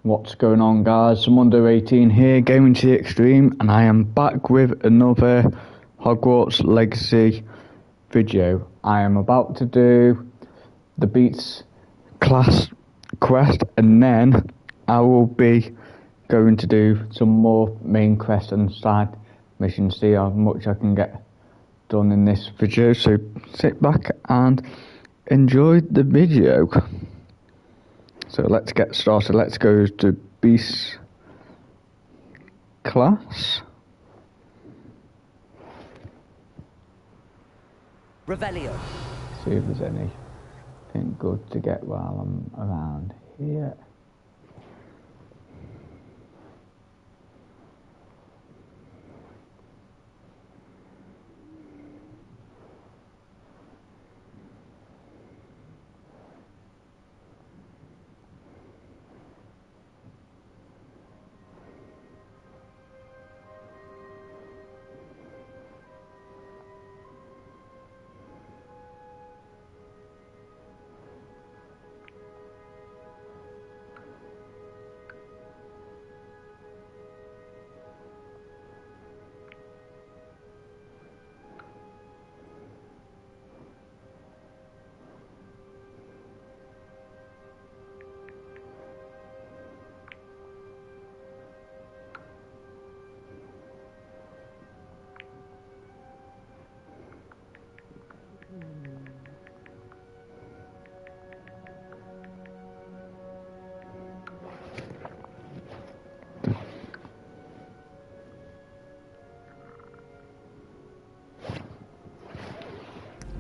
What's going on, guys? Under 18 here, Gaming to the Extreme, and I am back with another Hogwarts Legacy video. I am about to do the Beats class quest, and then I will be going to do some more main quest and side missions, see how much I can get done in this video. So sit back and enjoy the video. So let's get started. Let's go to Beast class. Revelio. See if there's anything good to get while I'm around here.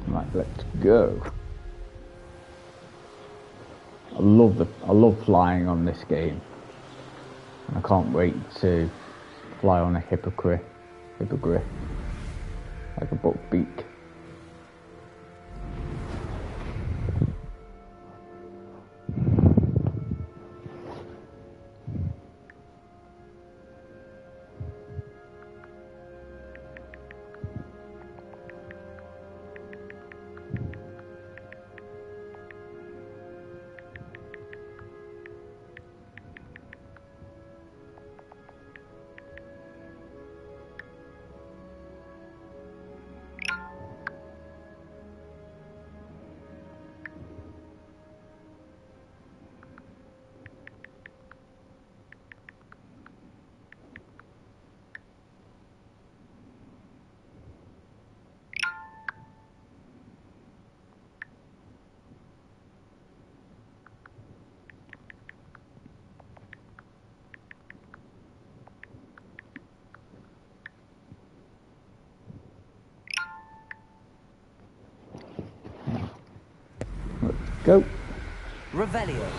Right, let's go. I love flying on this game. I can't wait to fly on a hippogriff, like a buck beak. Go. Revelio.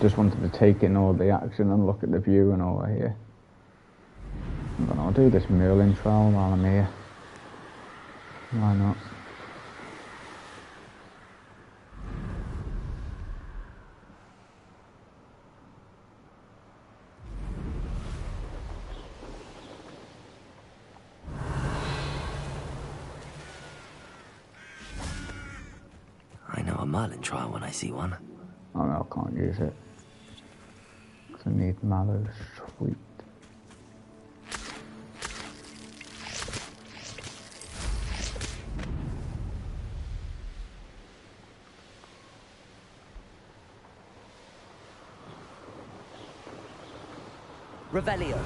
Just wanted to take in all the action and look at the view and all here. But I'll do this Merlin trial while I'm here. Why not? I know a Merlin trial when I see one. Oh no, I can't use it. Because I need Mallow Sweet. Revelio.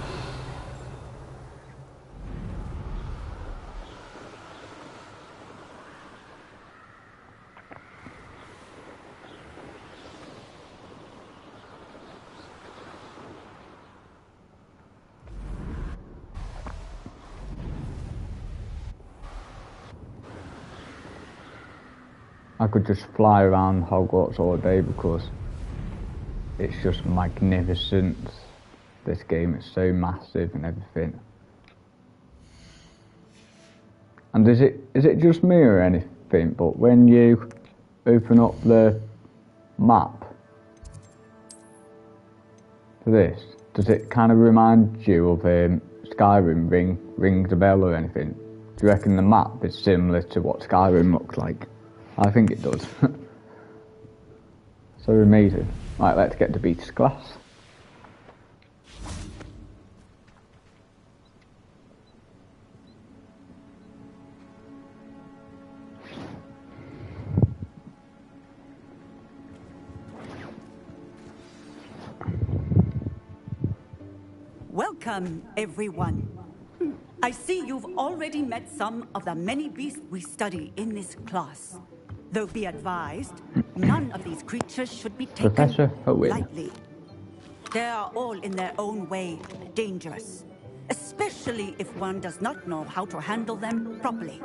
I could just fly around Hogwarts all day because it's just magnificent. This game is so massive and everything. And is it just me or anything? But when you open up the map for this, does it kind of remind you of Skyrim, ring the bell or anything? Do you reckon the map is similar to what Skyrim looks like? I think it does. So amazing. Right, let's get to Beast class. Welcome, everyone. I see you've already met some of the many beasts we study in this class. Though be advised, none of these creatures should be taken Professor Owen. lightly. They are all in their own way dangerous, especially if one does not know how to handle them properly.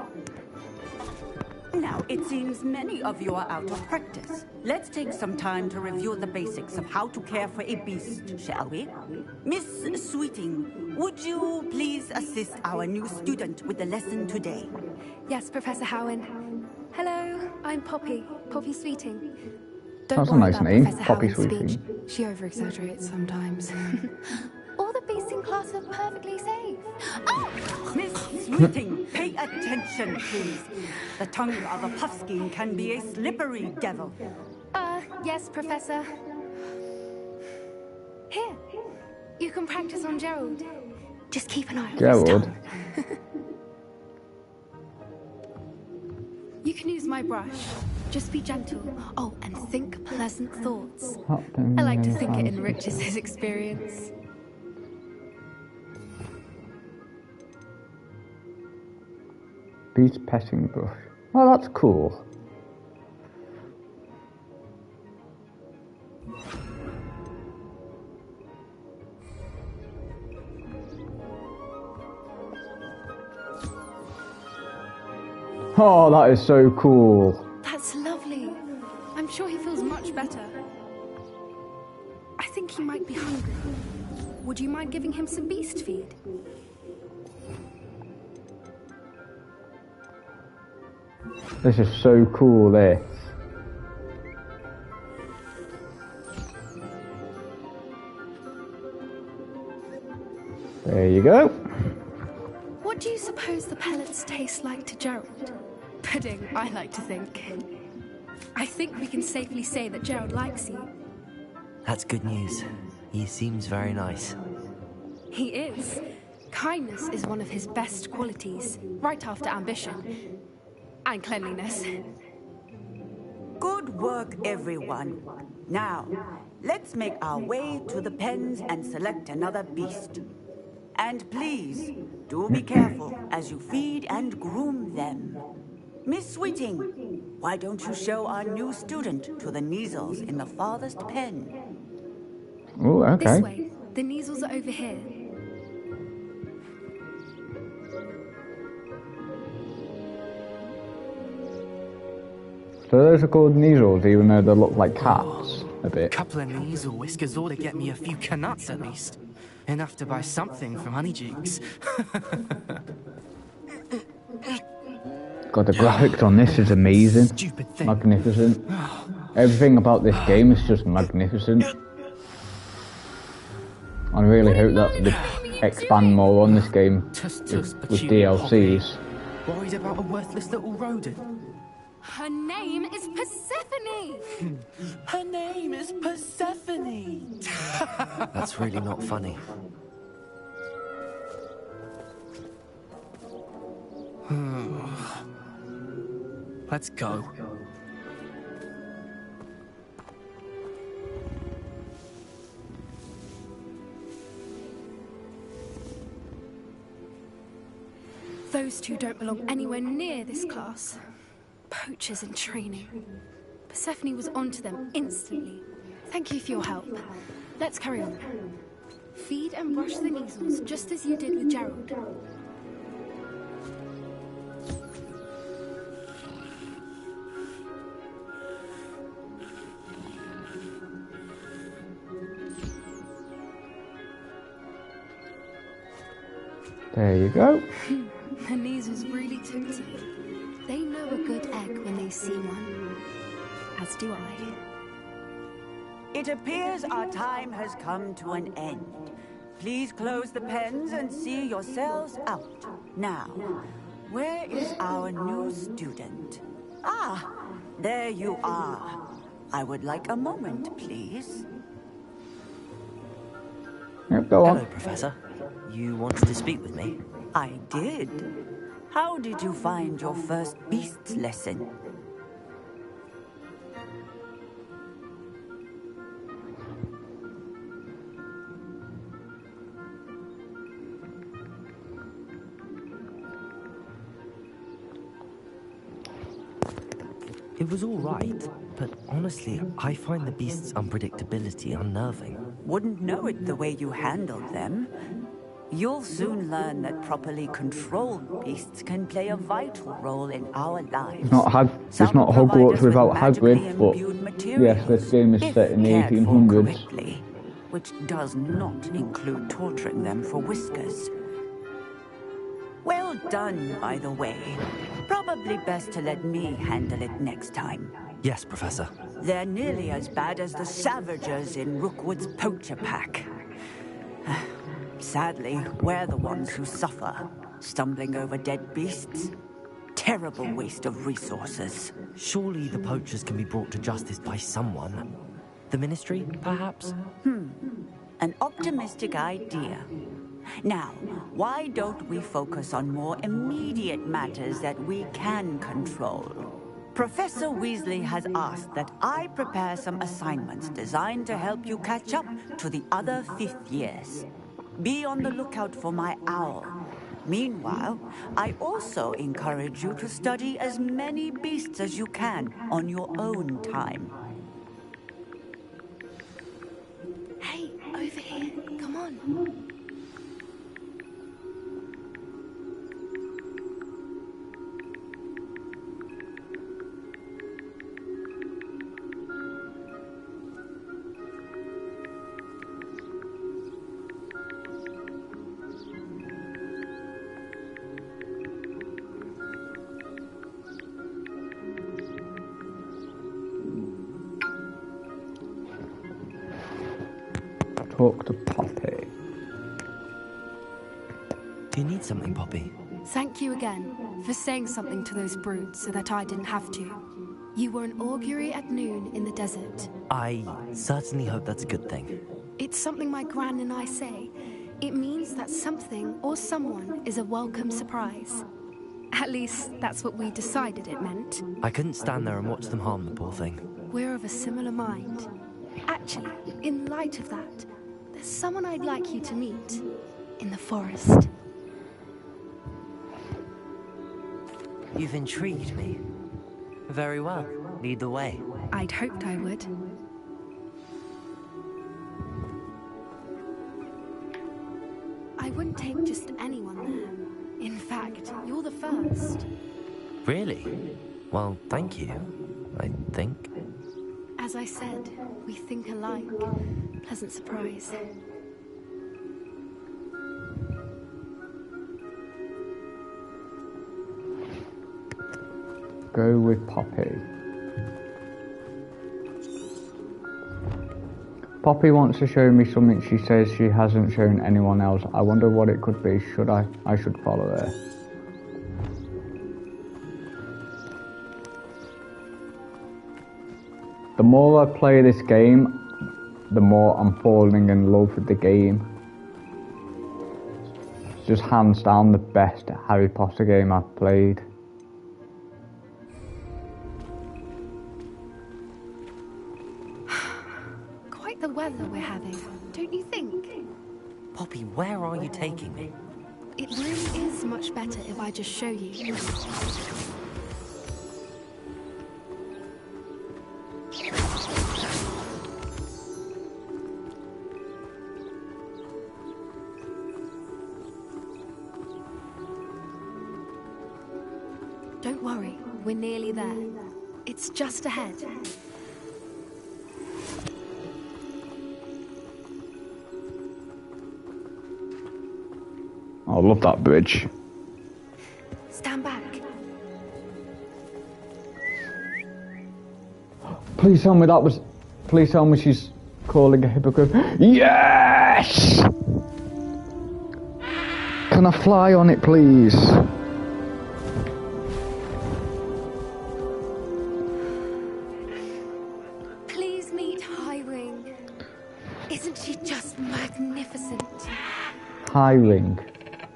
Now, it seems many of you are out of practice. Let's take some time to review the basics of how to care for a beast, shall we? Miss Sweeting, would you please assist our new student with the lesson today? Yes, Professor Howen. Hello, I'm Poppy Sweeting. Don't That's a worry nice about name, Professor Poppy Howen's Sweeting. speech. She over-exaggerates sometimes. All the beasts in class are perfectly safe. Oh! Miss Sweeting, pay attention, please. The tongue of a puffskein can be a slippery devil. Yes, Professor. Here, you can practice on Gerald. Just keep an eye on his Gerald? tongue. You can use my brush. Just be gentle. Oh, and think pleasant thoughts. I like to think it enriches his experience. Beast petting brush. Oh, that's cool. Oh, that is so cool. That's lovely. I'm sure he feels much better. I think he might be hungry. Would you mind giving him some beast feed? This is so cool, this. There you go. What do you suppose the pellets taste like to Gerald? Pudding, I like to think. I think we can safely say that Gerald likes you. That's good news. He seems very nice. He is. Kindness is one of his best qualities, right after ambition. And cleanliness. Good work, everyone. Now, let's make our way to the pens and select another beast. And please, do be careful as you feed and groom them. Miss Sweeting, why don't you show our new student to the Neasels in the farthest pen? Oh, okay. This way. The Neasels are over here. So those are called Neasels, even though they look like cats a bit. Couple of Neasel whiskers ought to get me a few canuts at least. Enough to buy something from Honeydukes. God, the graphics on this is amazing. Stupid thing. Magnificent. Everything about this game is just magnificent. I really hope that they expand more on this game with DLCs. Worried about a worthless little rodent. Her name is Persephone! Her name is Persephone! That's really not funny. Let's go. Those two don't belong anywhere near this class. Poachers in training. Persephone was onto them instantly. Thank you for your help. Let's carry on. Feed and brush the Neasels, just as you did with Gerald. There you go. The Neasels really took to it. They know a good egg when they see one. As do I. It appears our time has come to an end. Please close the pens and see yourselves out. Now, where is our new student? Ah, there you are. I would like a moment, please. Yep, go Hello, on. Professor. You wanted to speak with me? I did. How did you find your first beasts lesson? It was all right, but honestly, I find the beast's unpredictability unnerving. Wouldn't know it the way you handled them. You'll soon learn that properly controlled beasts can play a vital role in our lives. It's not Hogwarts without Hagrid, but yes, this game is set in the 1800s. Correctly, which does not include torturing them for whiskers. Well done, by the way. Probably best to let me handle it next time. Yes, Professor. They're nearly as bad as the Savagers in Rookwood's poacher pack. Sadly, we're the ones who suffer, stumbling over dead beasts. Terrible waste of resources. Surely the poachers can be brought to justice by someone. The Ministry, perhaps? An optimistic idea. Now, why don't we focus on more immediate matters that we can control? Professor Weasley has asked that I prepare some assignments designed to help you catch up to the other fifth years. Be on the lookout for my owl. Meanwhile, I also encourage you to study as many beasts as you can on your own time. Hey, over here. Come on. Talk to Poppy. Do you need something, Poppy? Thank you again for saying something to those brutes so that I didn't have to. You were an augury at noon in the desert. I certainly hope that's a good thing. It's something my gran and I say. It means that something or someone is a welcome surprise. At least, that's what we decided it meant. I couldn't stand there and watch them harm the poor thing. We're of a similar mind. Actually, in light of that, there's someone I'd like you to meet in the forest. You've intrigued me. Very well. Lead the way. I'd hoped I would. I wouldn't take just anyone there. In fact, you're the first. Really? Well, thank you, I think. As I said, we think alike. Pleasant surprise. Go with Poppy. Poppy wants to show me something she says she hasn't shown anyone else. I wonder what it could be. I should follow her. The more I play this game, the more I'm falling in love with the game. It's just hands down the best Harry Potter game I've played. Quite the weather we're having, don't you think? Poppy, where are you taking me? It really is much better if I just show you. Don't worry, we're nearly there. It's just ahead. I love that bridge. Stand back. Please tell me that was... Please tell me she's calling a hippogriff. Yes! Can I fly on it, please? Please meet Highwing. Isn't she just magnificent? Highwing.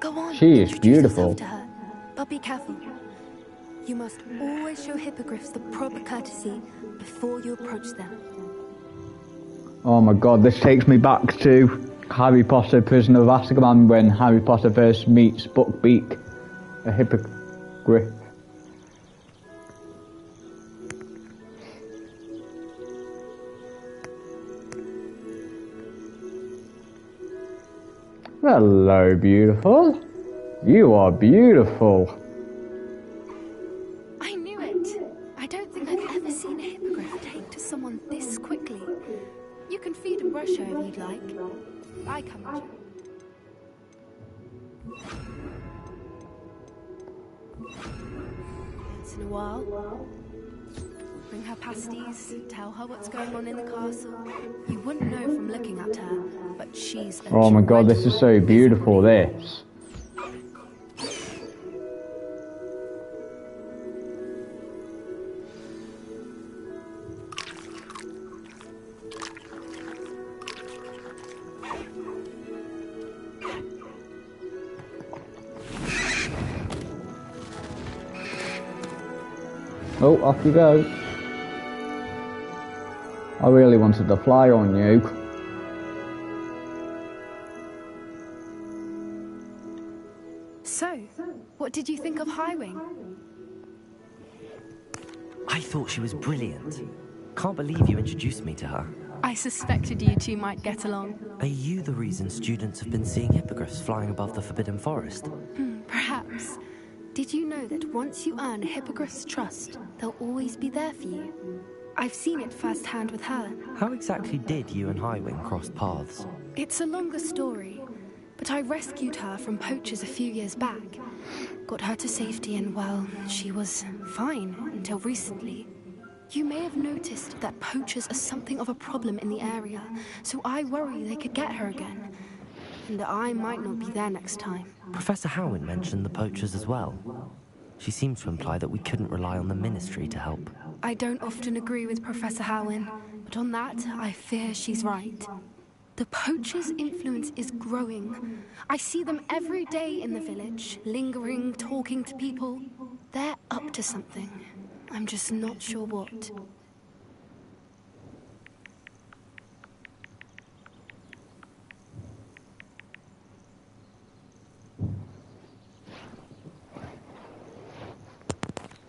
Go on, She is introduce beautiful. yourself to her, but be careful. You must always show hippogriffs the proper courtesy before you approach them. Oh my god, this takes me back to Harry Potter Prisoner of Azkaban when Harry Potter first meets Buckbeak, a hippogriff. Hello, beautiful. You are beautiful. I knew it. I don't think I've ever seen a hippogriff take to someone this quickly. You can feed and brush her if you'd like. I come with you. Once in a while, bring her pasties, tell her what's going on in the castle. You wouldn't know from looking at her, but she's a Oh my god, this is so beautiful, this. Oh, off you go. I really wanted to fly on you. So, what did you think of Highwing? I thought she was brilliant. Can't believe you introduced me to her. I suspected you two might get along. Are you the reason students have been seeing hippogriffs flying above the Forbidden Forest? Perhaps. Did you know that once you earn a hippogriff's trust, they'll always be there for you? I've seen it firsthand with her. How exactly did you and Highwing cross paths? It's a longer story, but I rescued her from poachers a few years back. Got her to safety and, well, she was fine until recently. You may have noticed that poachers are something of a problem in the area, so I worry they could get her again. And I might not be there next time. Professor Howin mentioned the poachers as well. She seemed to imply that we couldn't rely on the Ministry to help. I don't often agree with Professor Howin, but on that, I fear she's right. The poachers' influence is growing. I see them every day in the village, lingering, talking to people. They're up to something. I'm just not sure what.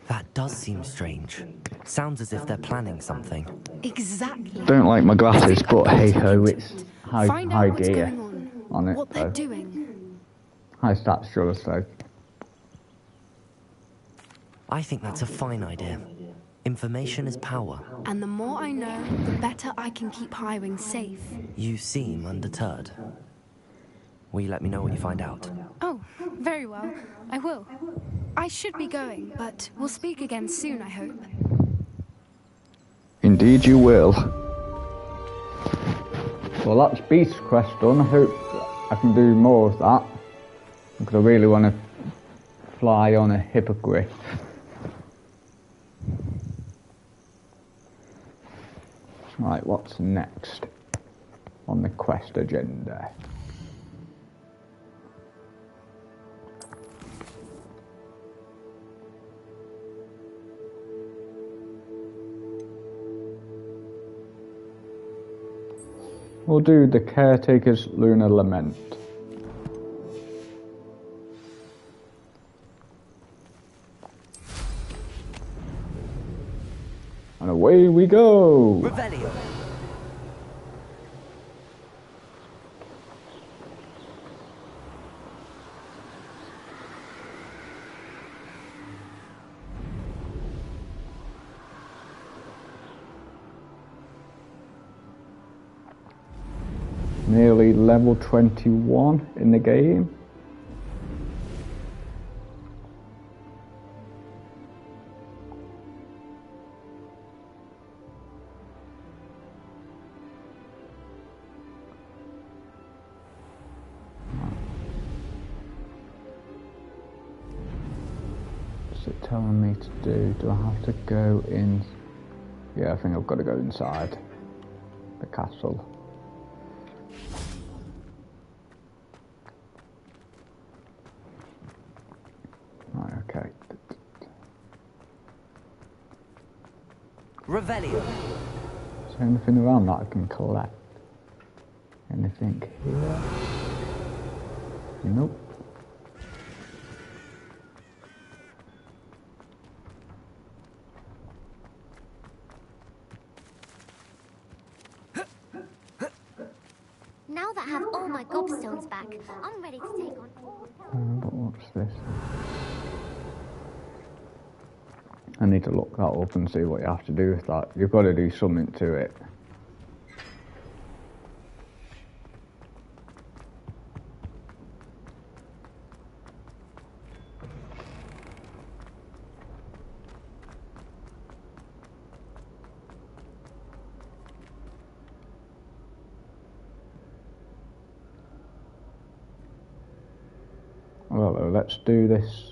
That does seem strange. Sounds as if they're planning something. Exactly. Don't like my glasses, but hey ho, it's Find high out what's gear going on it what they're though. doing. High stats, sure as so. I think that's a fine idea. Information is power. And the more I know, the better I can keep Highwing safe. You seem undeterred. Will you let me know what you find out? Oh, very well. I will. I should be going, but we'll speak again soon, I hope. Indeed you will. Well, that's Beast Quest done. I hope I can do more of that, because I really want to fly on a hippogriff. Right, what's next on the quest agenda? We'll do the Caretaker's Lunar Lament. And away we go! Revelio! Nearly level 21 in the game. What's it telling me to do? Do I have to go in? Yeah, I think I've got to go inside the castle. Okay. Revelio! Is there anything around that I can collect? Anything here? Nope. Now Now that I have all my gobstones back, I'm ready to take on all... But what's this? I need to look that up and see what you have to do with that. You've got to do something to it. Well, let's do this.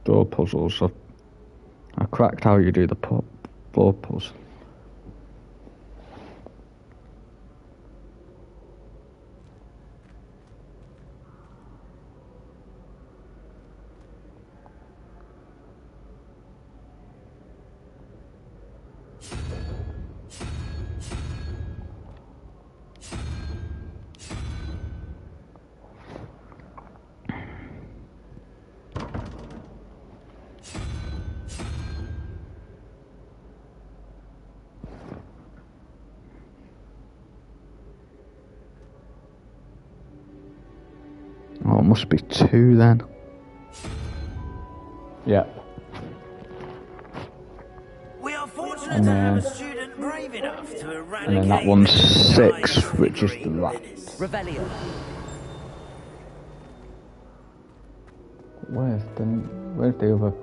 Door puzzles. I cracked how you do the door puzzle. Oh, it must be 2 then. Yep. We are fortunate to have a student brave enough to eradicate. And then that one's 6, which is the rat. Revelio. Where's the other?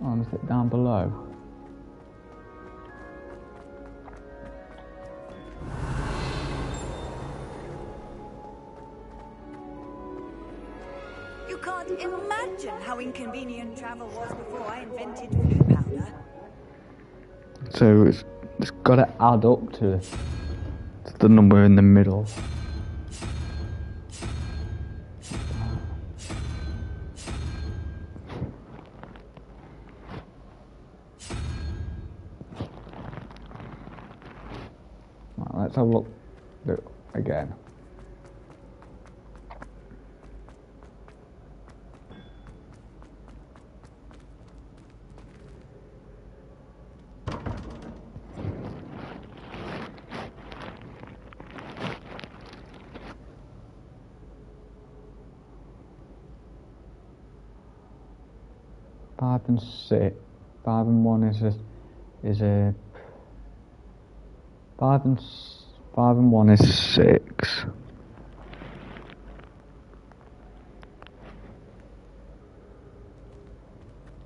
Oh, is it down below? You can't imagine how inconvenient travel was before I invented pea powder. So it's got to add up to the number in the middle. Right, let's have a look again. Five and 6. 5 and 1 is a 5 and 1 is 6.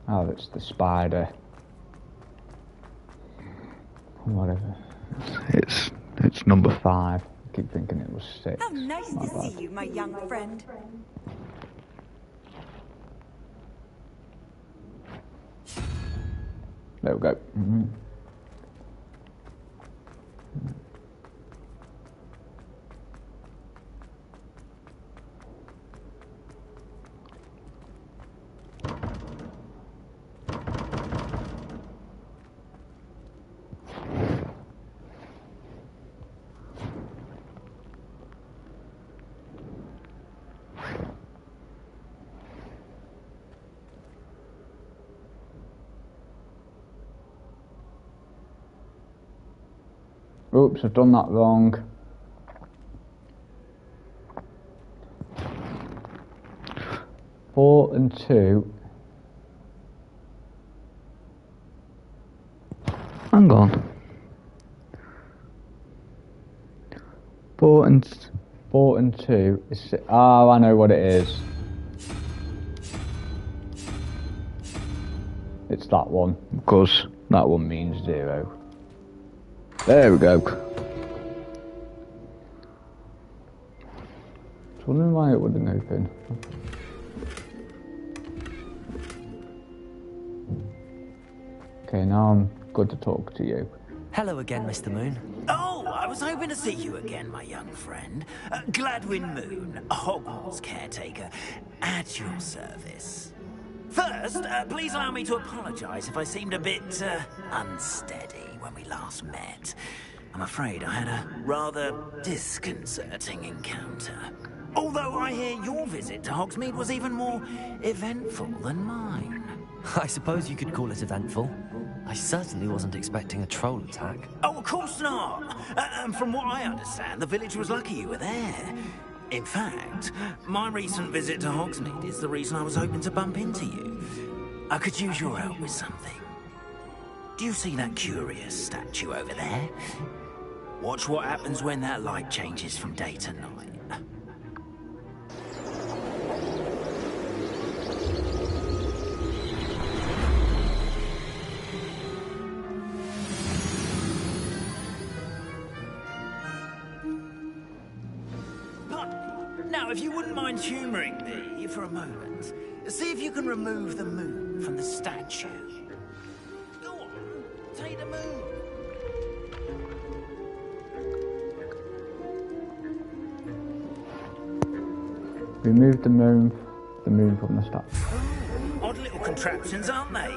Oh, it's the spider. Whatever. It's number 5. I keep thinking it was 6. How nice to see you, my young friend. There we go. Mm-hmm. Oops, I've done that wrong. Four and 2. Hang on. 4 and 2 is 6. Oh, I know what it is. It's that one, because that one means 0. There we go. I was wondering why it wouldn't open. Okay, now I'm good to talk to you. Hello again, Mr. Moon. Oh, I was was hoping to see you again, my young friend. Gladwin Moon, Hogwarts caretaker, at your service. First, please allow me to apologize if I seemed a bit, unsteady when we last met. I'm afraid I had a rather disconcerting encounter. Although I hear your visit to Hogsmeade was even more eventful than mine. I suppose you could call it eventful. I certainly wasn't expecting a troll attack. Oh, of course not. And from what I understand, the village was lucky you were there. In fact, my recent visit to Hogsmeade is the reason I was hoping to bump into you. I could use your help with something. Do you see that curious statue over there? Watch what happens when that light changes from day to night. Now, if you wouldn't mind humouring me for a moment, see if you can remove the moon from the statue. Go on, take the moon. Remove the moon from the statue. Odd little contraptions, aren't they?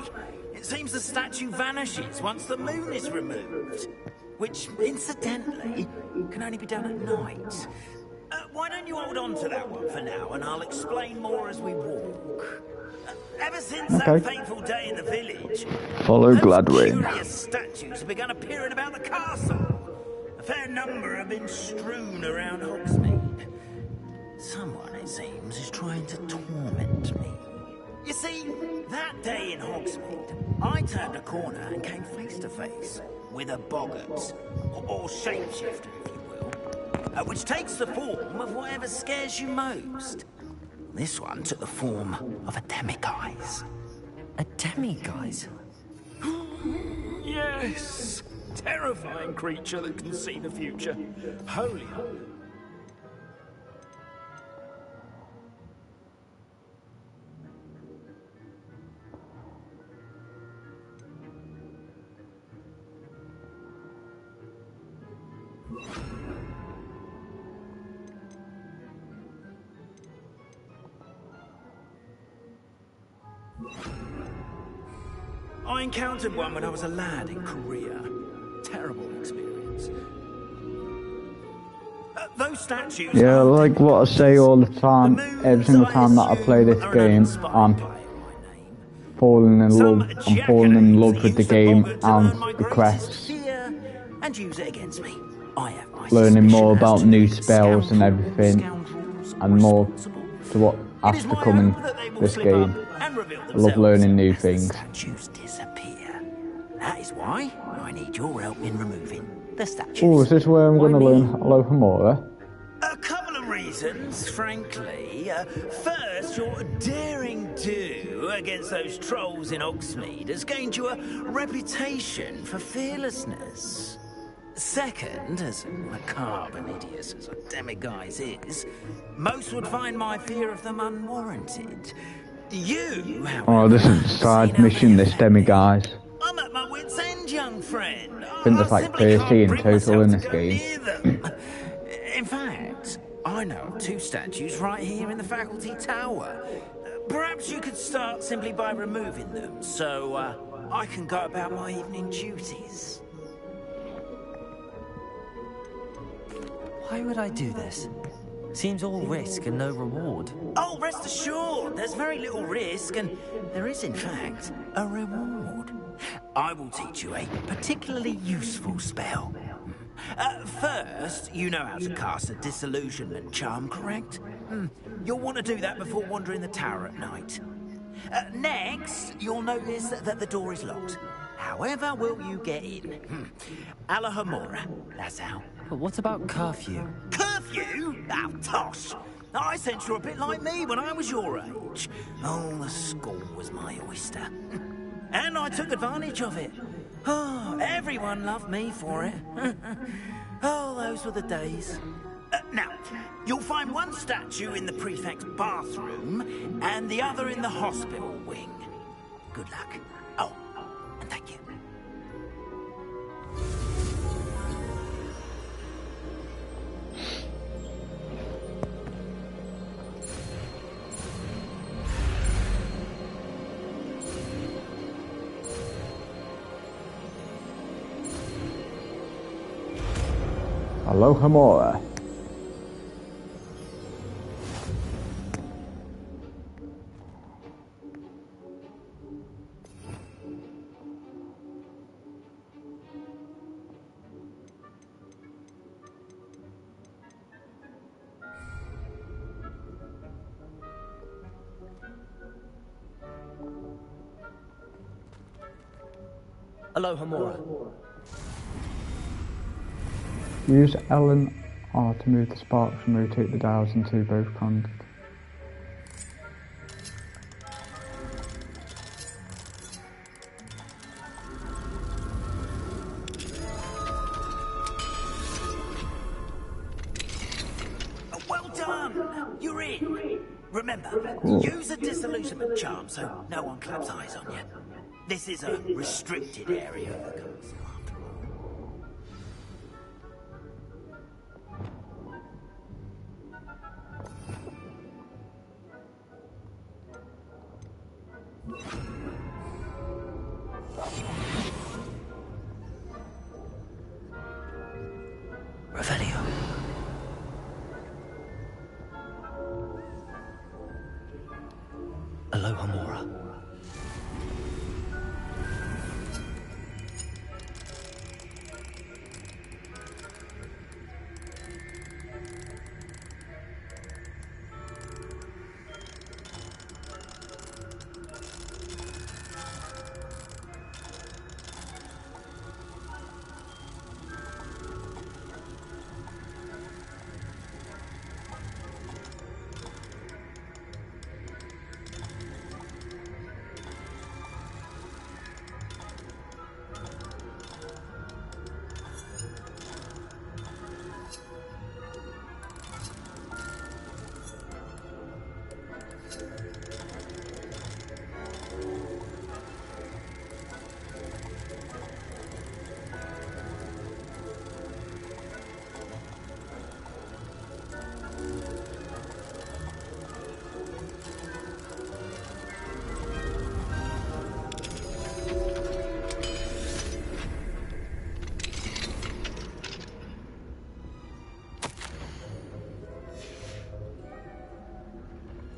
It seems the statue vanishes once the moon is removed. Which, incidentally, can only be done at night. Why don't you hold on to that one for now, and I'll explain more as we walk. Ever since that fateful day in the village, Follow those Gladwin. curious statues have begun appearing about the castle. A fair number have been strewn around Hogsmeade. Someone, it seems, is trying to torment me. You see, that day in Hogsmeade, I turned a corner and came face to face with a boggart, or shapeshifter, if you will, which takes the form of whatever scares you most. This one took the form of a demiguise. A demiguise? Yes! Terrifying creature that can see the future. Holy. I encountered one when I was a lad in Korea. Terrible experience. Those statues... Yeah, like what I say all the time, every single time that I play this game, I'm falling in love. I'm falling in love with the game and the quests. And use it against me. I have my Learning more suspicion as about to new who the spells and everything, scoundrels and were more responsible. to what It has is to my come in hope that they will this slip game. up and reveal I love themselves learning new as the things. statues disappear. That is why I need your help in removing the statues. Oh, is this where I'm going to learn Alohomora? A couple of reasons, frankly. First, your daring do against those trolls in Hogsmeade has gained you a reputation for fearlessness. Second, as macabre and hideous as a demiguise is, most would find my fear of them unwarranted. You, however, Oh, this is a side mission, this demiguise. I'm at my wit's end, young friend. I think there's like simply 30 can't in bring total in myself this to go game. near them. In fact, I know of two statues right here in the faculty tower. Perhaps you could start simply by removing them, so I can go about my evening duties. Why would I do this? Seems all risk and no reward. Oh, rest assured, there's very little risk, and there is, in fact, a reward. I will teach you a particularly useful spell. First, you know how to cast a disillusionment charm, correct? You'll want to do that before wandering the tower at night. Next, you'll notice that the door is locked. However will you get in? Alohomora, that's how. But what about curfew? Curfew? Oh, tosh! I sense you're a bit like me when I was your age. Oh, the school was my oyster. And I took advantage of it. Oh, everyone loved me for it. Oh, those were the days. Now, you'll find one statue in the prefect's bathroom and the other in the hospital wing. Good luck. Oh, and thank you. Alohomora. Alohomora. Use L and R to move the sparks and rotate the dials into both conduits. Well done! You're in! Remember, use a disillusionment charm so no one claps eyes on you. This is a restricted area of the castle, after all. Revelio. Alohomora.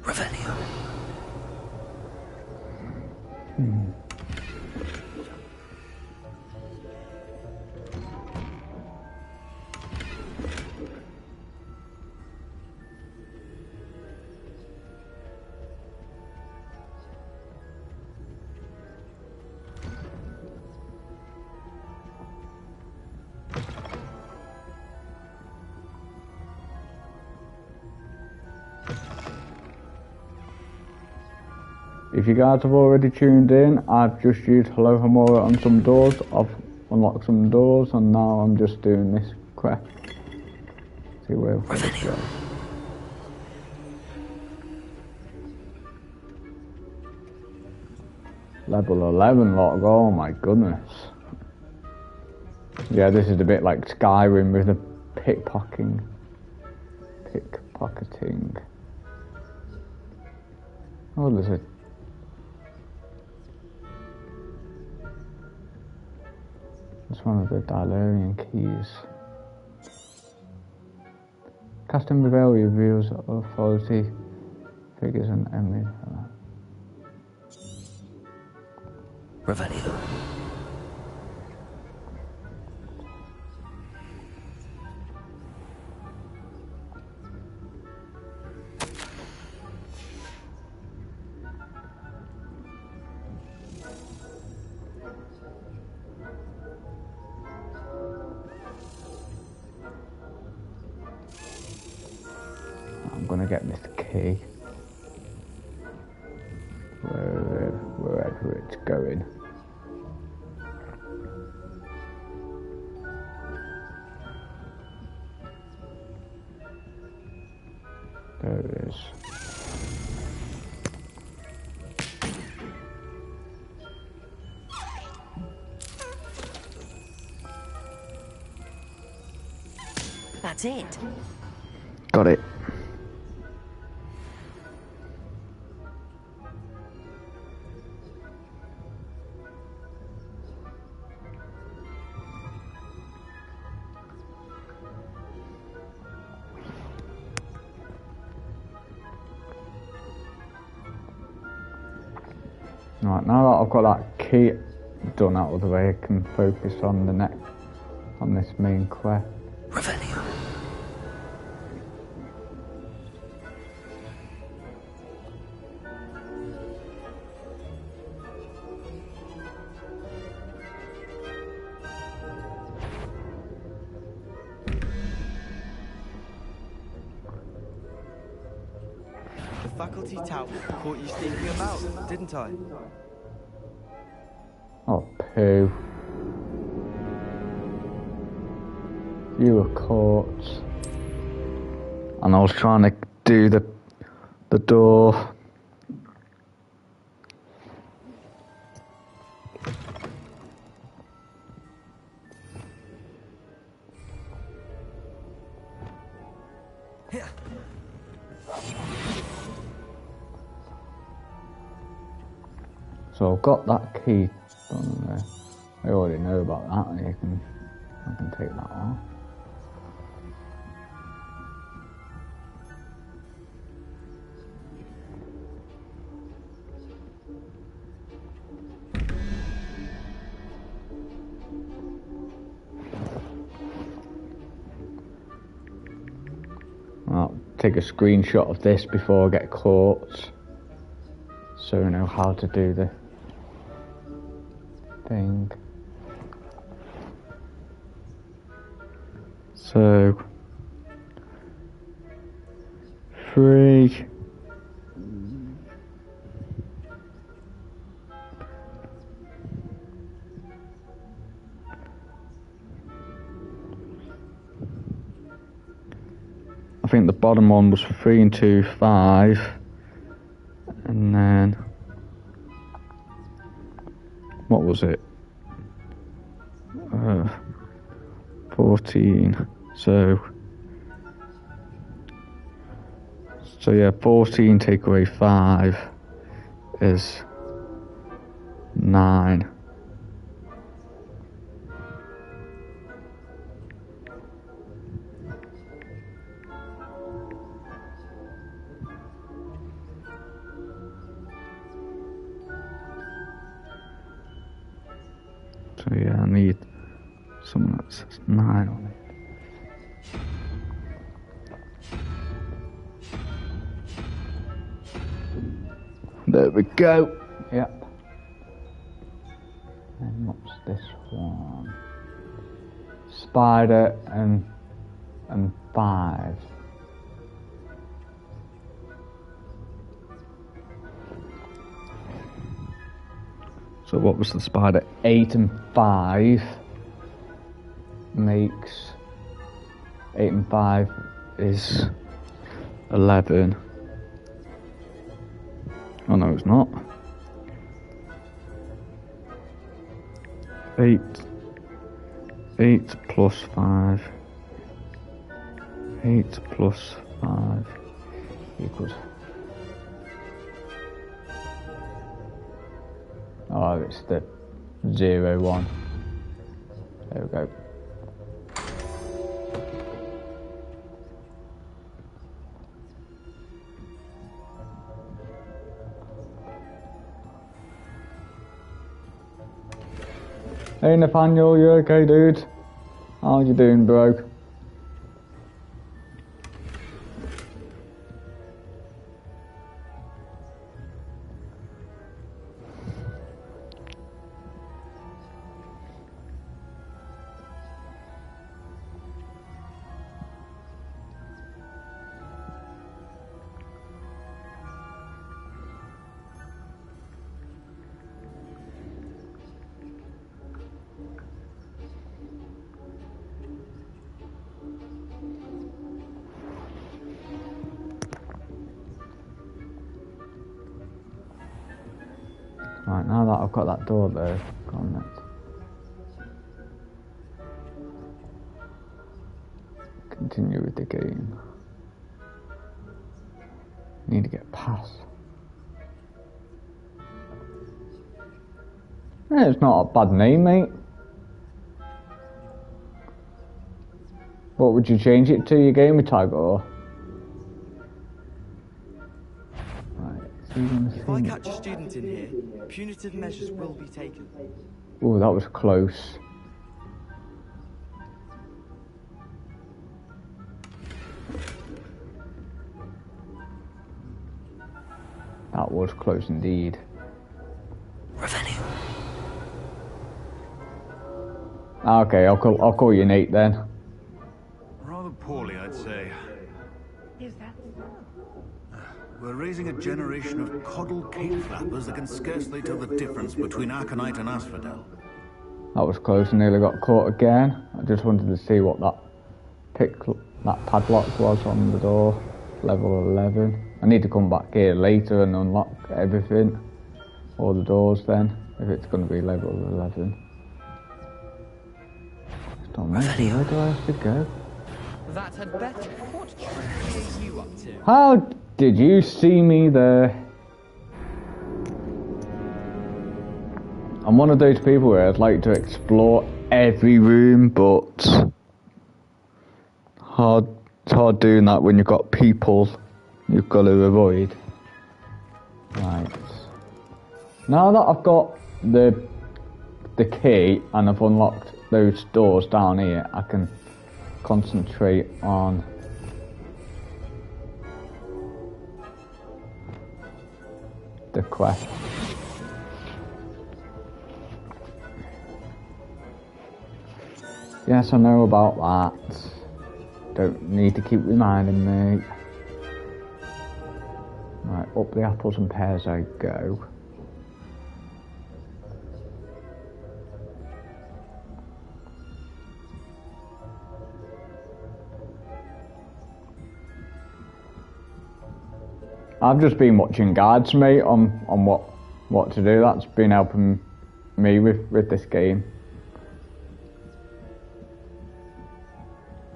Revelio. If you guys have already tuned in, I've just used Alohomora on some doors. I've unlocked some doors and now I'm just doing this quest. See where it goes. Level 11 log, oh my goodness. Yeah, this is a bit like Skyrim with the pickpocketing. Oh, there's a... It's one of the Dalarian keys. Casting Reveal reveals authority figures and enemy. Revelio. I'm gonna get this key. Wherever it's going. There it is. That's it. Got it. Right, now that I've got that key done out of the way, I can focus on this main quest. Revelio. The faculty tout caught you sneaking about, didn't I? Oh, poo. You were caught. And I was trying to do the door. So I've got that key done there. I already know about that. I can take that off. I'll take a screenshot of this before I get caught, so I know how to do the thing. So 3. I think the bottom one was 3 and 2, 5, and then what was it? 14. So yeah, 14 take away 5 is 9. So yeah, I need something that says 9 on it. There we go. Yep. And what's this one? Spider and 5. So what was the spider? 8 and 5 makes 8 and 5 is 11. Oh no, it's not. 8 plus 5. 8 plus 5 equals. Oh, it's the 0, 1. There we go. Hey Nathaniel, you okay, dude? How you doing, bro? Right, now that I've got that door there, go on next. Continue with the game. Need to get past. Yeah, it's not a bad name, mate. What would you change it to, your gamer tag, or? Right, If I catch a student in here, punitive measures will be taken. Oh, that was close. That was close indeed. Revenue. Okay, I'll call you Nate then. Rather poorly, I'd say. Is that We're raising a generation of coddled cape flappers that can scarcely tell the difference between Aconite and Asphodel. That was close. I nearly got caught again. I just wanted to see what that padlock was on the door. Level 11. I need to come back here later and unlock everything. All the doors then, if it's going to be level 11. Just don't know. Where do I have to go? That had better. What trick are you up to? How did you see me there? I'm one of those people where I'd like to explore every room, but it's hard doing that when you've got people you've got to avoid. Right. Now that I've got the key and I've unlocked those doors down here, I can concentrate on the quest. Yes, I know about that. Don't need to keep reminding me. Right, up the apples and pears I go. I've just been watching guides, mate, on what to do. That's been helping me with this game.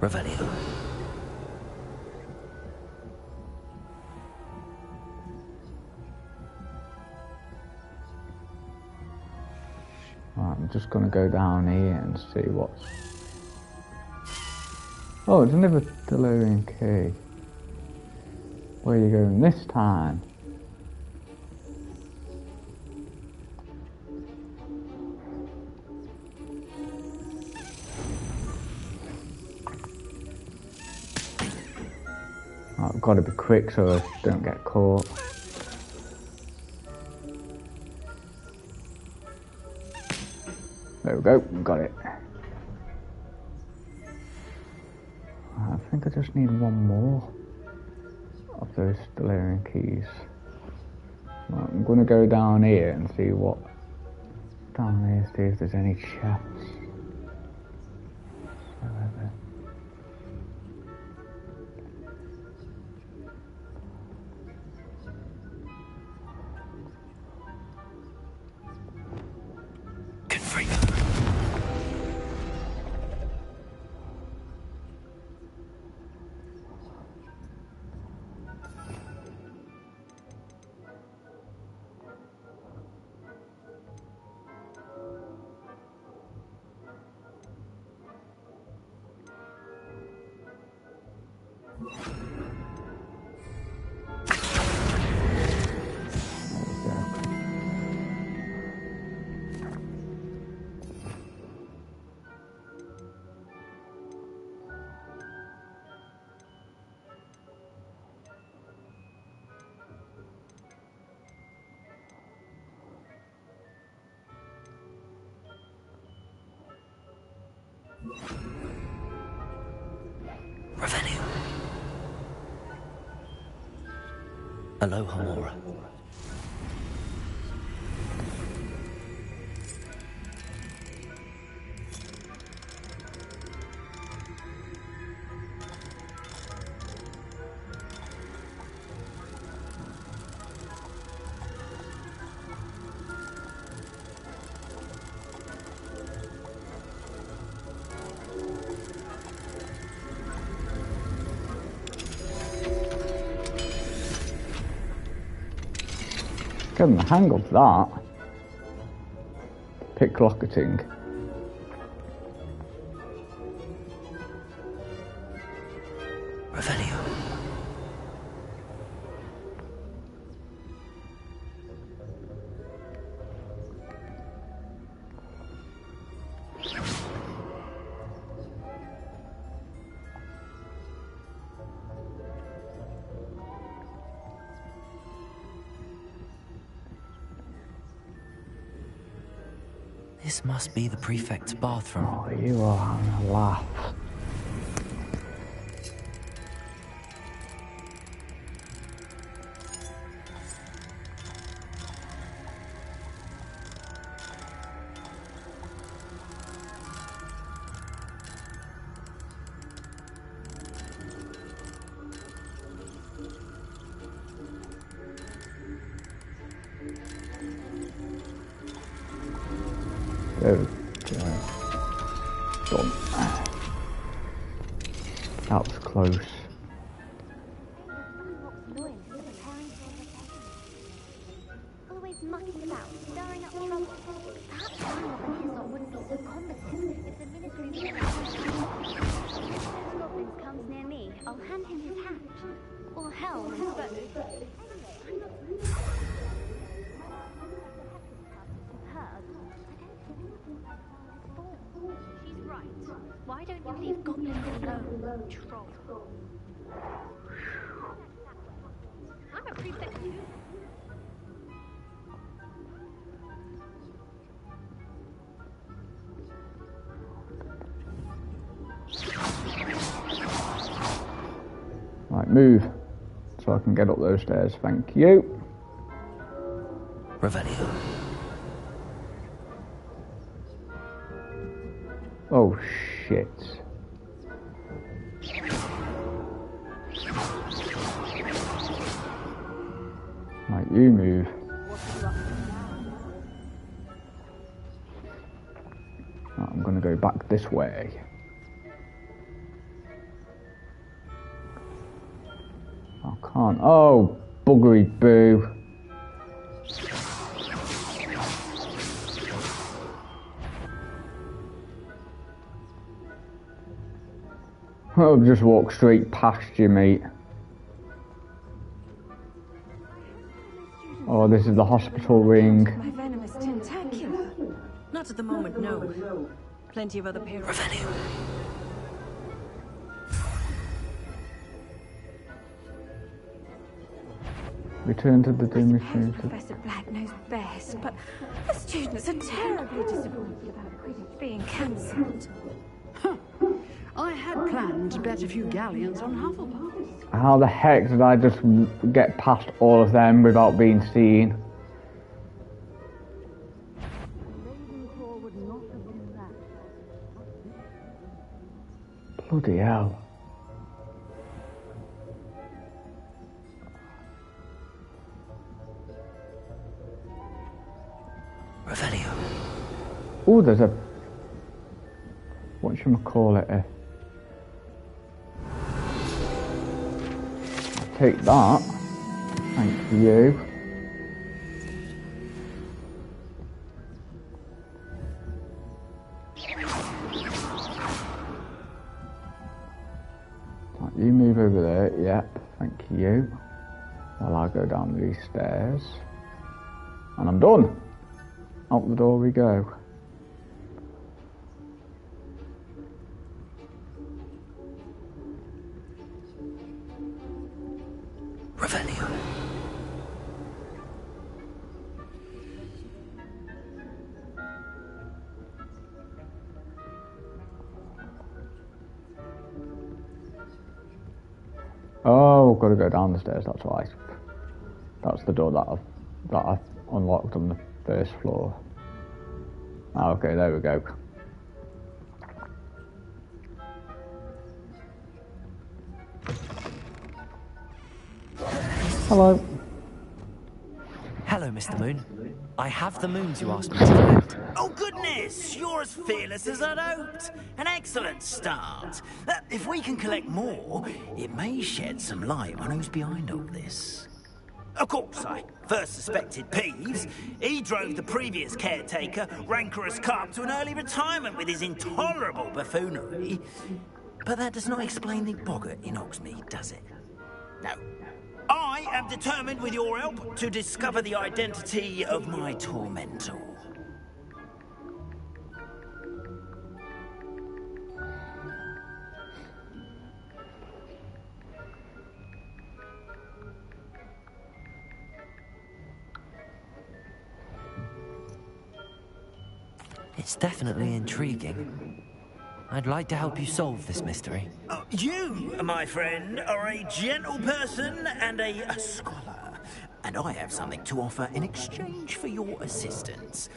Revelio. Right, I'm just gonna go down here and see what's... Oh, it's another delirium key. Where are you going this time? Oh, I've got to be quick so I don't get caught. There we go, got it. I think I just need one more of those delirium keys. Right, I'm going to go down here and see what down here, see if there's any chests. Revenue. Aloha Mora. Getting the hang of that. Pickpocketing. Revelio. This must be the prefect's bathroom. Oh, you are having a laugh. There we go. Done. That was close. Always mucking about, stirring up trouble. Perhaps someone of his lot wouldn't be so competent if the military was if those goblins comes near me, I'll hand him his hat. Or helm and bow. She's right. Why don't you leave goblins alone, troll? I'm a prefect too. Right, move. So I can get up those stairs, thank you. Revelio. Oh shit. Right, you move. Right, I'm gonna go back this way. I can't. Oh, buggery boo. I'll just walk straight past you, mate. Oh, this is the hospital ring. My venom is tentacular. Not at the moment, no. Plenty of other parents. Return to the dim machine. Professor Black knows best, but the students are terribly disappointed about Quidditch being cancelled. I had planned to bet a few galleons on Hufflepuff. How the heck did I just get past all of them without being seen? Bloody hell. Revelio. Oh, there's a... whatchamacallit? I'll take that. Thank you. Right, you move over there. Yep, thank you. While I go down these stairs. And I'm done. Out the door we go. Revelio. Oh, got to go down the stairs. That's right. That's the door that I've unlocked on the first floor. Okay, there we go. Hello. Hello, Mr. Moon. I have the moons you asked me to collect. Oh, goodness! You're as fearless as I'd hoped. An excellent start. If we can collect more, it may shed some light on who's behind all this. Of course, I first suspected Peeves. He drove the previous caretaker, Rancorous Carp, to an early retirement with his intolerable buffoonery. But that does not explain the boggart in Hogsmeade, does it? No. I am determined, with your help, to discover the identity of my tormentor. It's definitely intriguing. I'd like to help you solve this mystery. You, my friend, are a gentle person and a scholar. And I have something to offer in exchange for your assistance.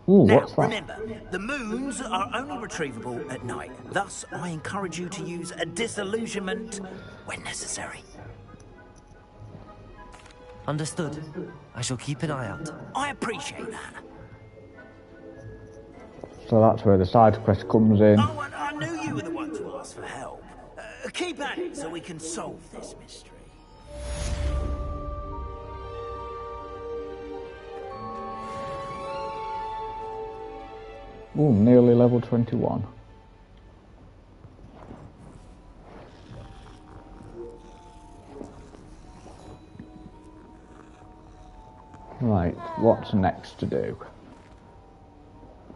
Ooh, Now, what's that? remember, the moons are only retrievable at night. Thus, I encourage you to use a disillusionment when necessary. Understood. I shall keep an eye out. I appreciate that. So that's where the side quest comes in. Oh, and I knew you were the one to ask for help. Keep at it so we can solve this mystery. Ooh, nearly level 21. Right, what's next to do?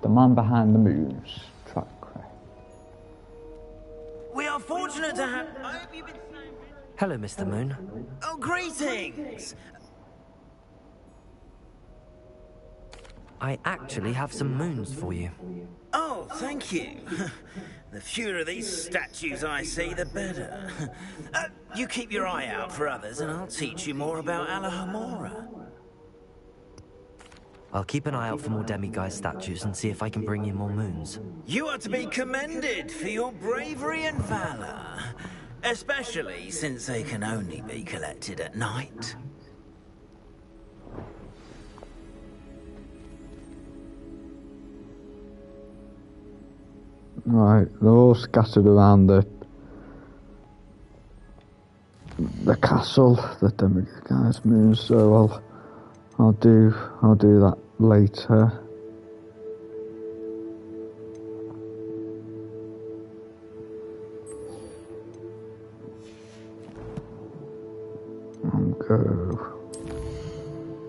The man behind the moons. Track. We are fortunate to have... Hello, Mr. Moon. Oh, greetings! I actually have some moons for you. Oh, thank you. The fewer of these statues I see, the better. You keep your eye out for others, and I'll teach you more about Alahomora. I'll keep an eye out for more demiguise statues and see if I can bring you more moons. You are to be commended for your bravery and valor, especially since they can only be collected at night. Right, they're all scattered around the castle, the demiguise moons, so I'll do that later.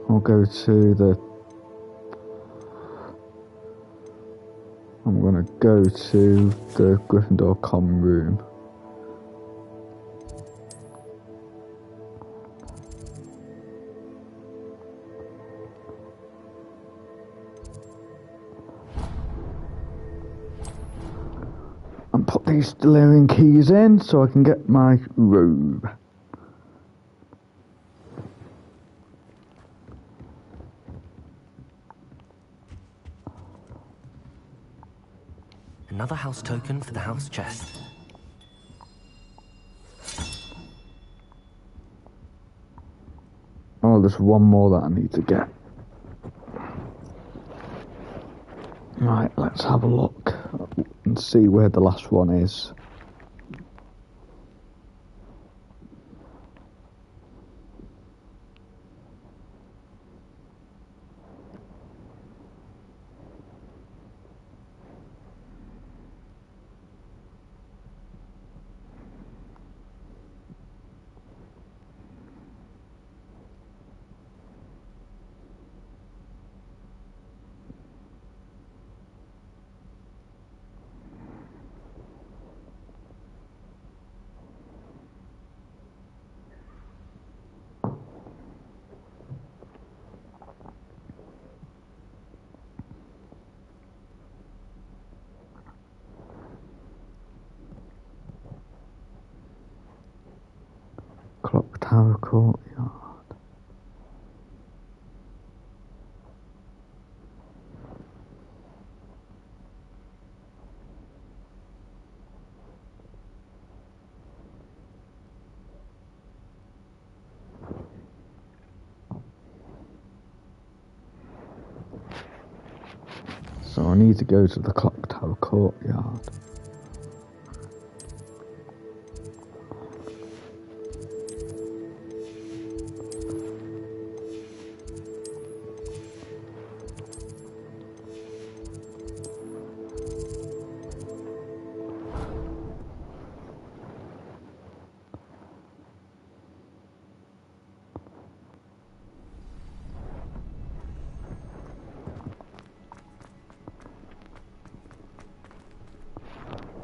I'll go to the... I'm gonna go to the Gryffindor common room. And put these delirium keys in so I can get my robe. Another house token for the house chest. Oh, there's one more that I need to get. Right, let's have a look and see where the last one is. Clock Tower Courtyard. So I need to go to the Clock Tower Courtyard.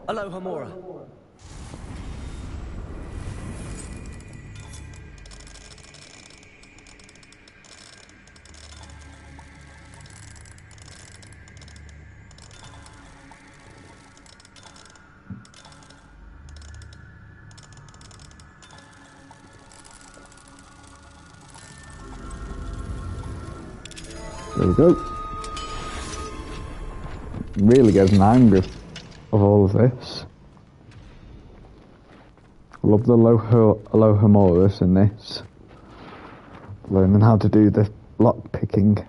Alahomora. There we go. Really getting angry of all of this. I love the Alohamoris in this. Learning how to do the lock picking.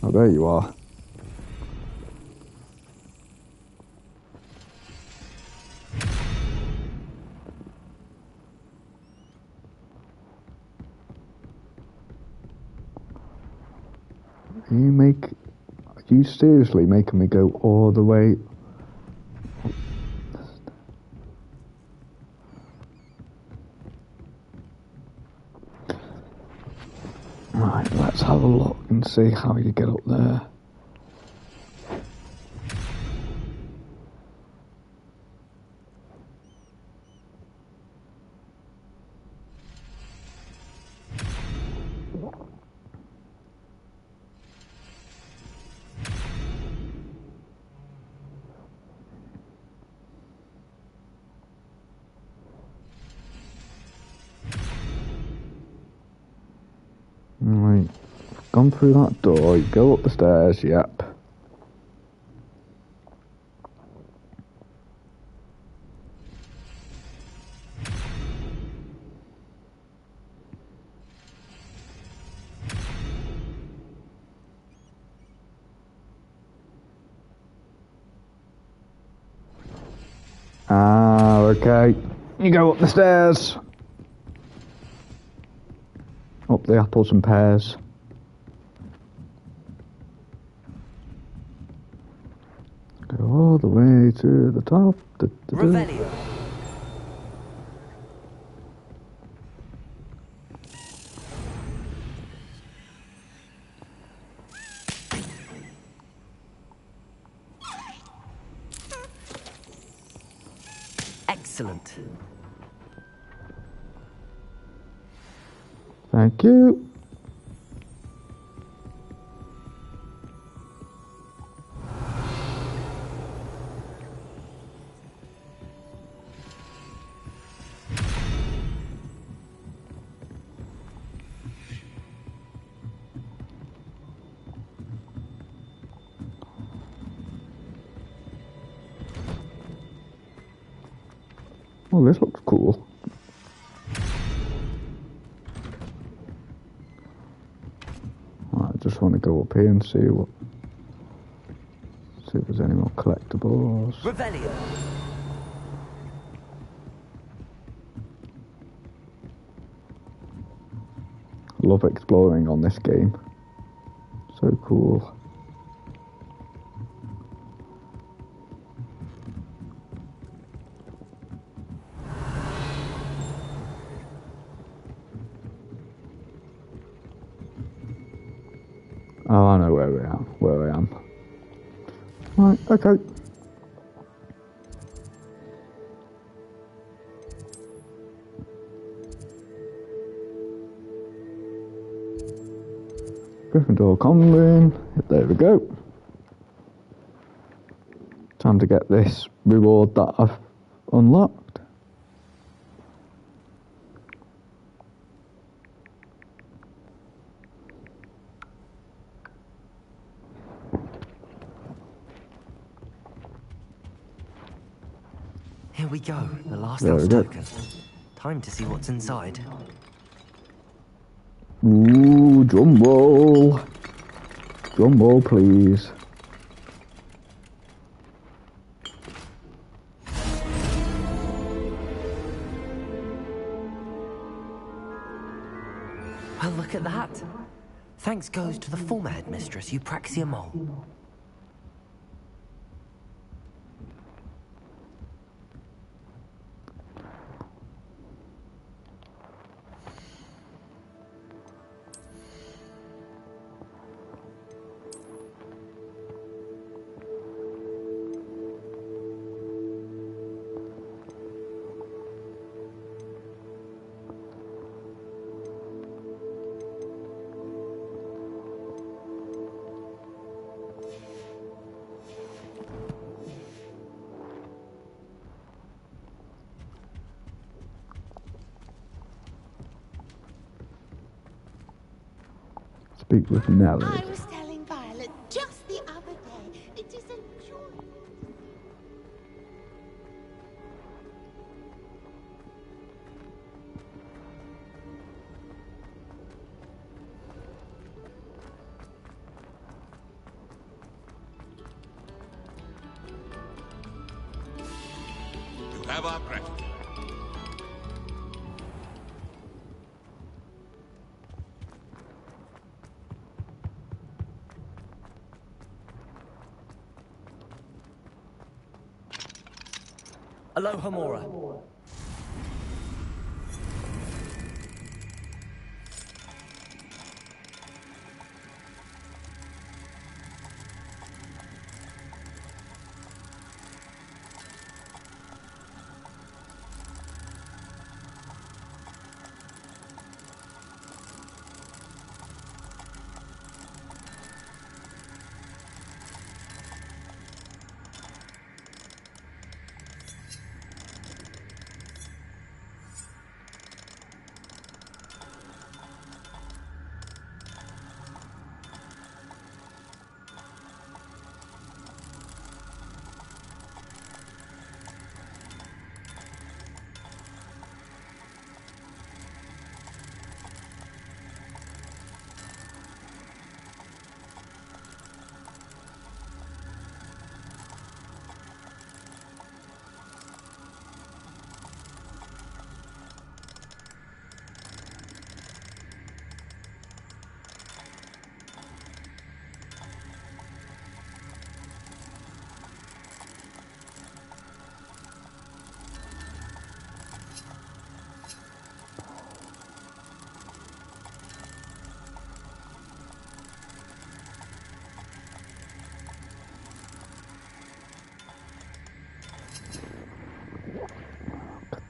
Oh, there you are. Are you seriously making me go all the way? Right, let's have a look and see how you get up there. Right, gone through that door, you go up the stairs, yep. Ah, okay. You go up the stairs. Up the apples and pears. Go all the way to the top. Revelio. Excellent. Thank you. Oh, this looks cool. I just want to go up here and see if there's any more collectibles. Revelio. Love exploring on this game. So cool. Oh, I know where I am. Right, okay. Gryffindor common room. There we go. Time to get this reward that I've unlocked. Here we go, the last There house we go. token. Time to see what's inside. Ooh, drum roll. Drum roll, please. Well, look at that. Thanks goes to the former headmistress, Eupraxia Mole. Speak with Nellie. I was telling Violet just the other day. It is a joy. You have our gratitude. Aloha Mora.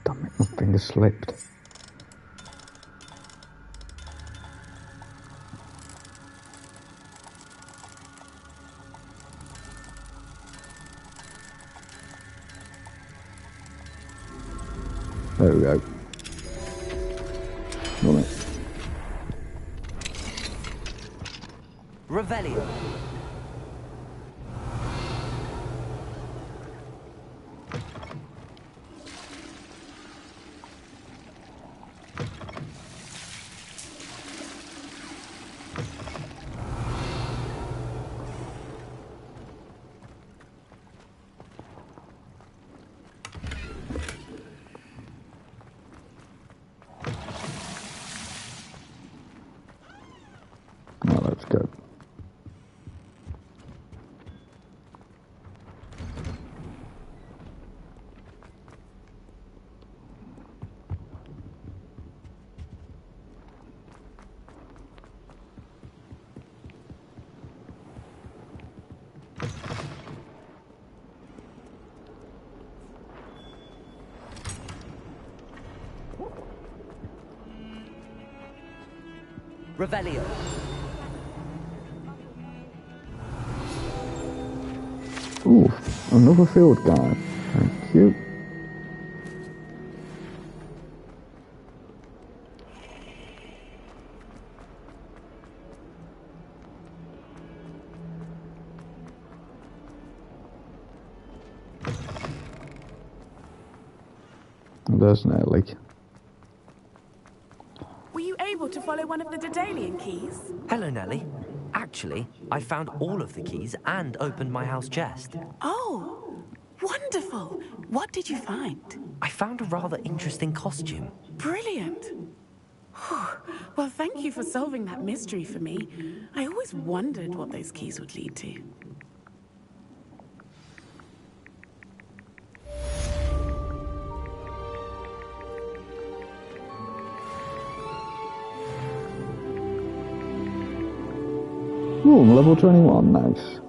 Damn it, my finger slipped. There we go. Run it. Revelio. Now let's go. Revelio. Ooh, another field guide. Thank you. There's Nellie. Were you able to follow one of the Daedalian keys? Hello, Nellie. Actually, I found all of the keys and opened my house chest. Oh, wonderful. What did you find? I found a rather interesting costume. Brilliant. Well, thank you for solving that mystery for me. I always wondered what those keys would lead to. Ooh, I'm level 21, nice.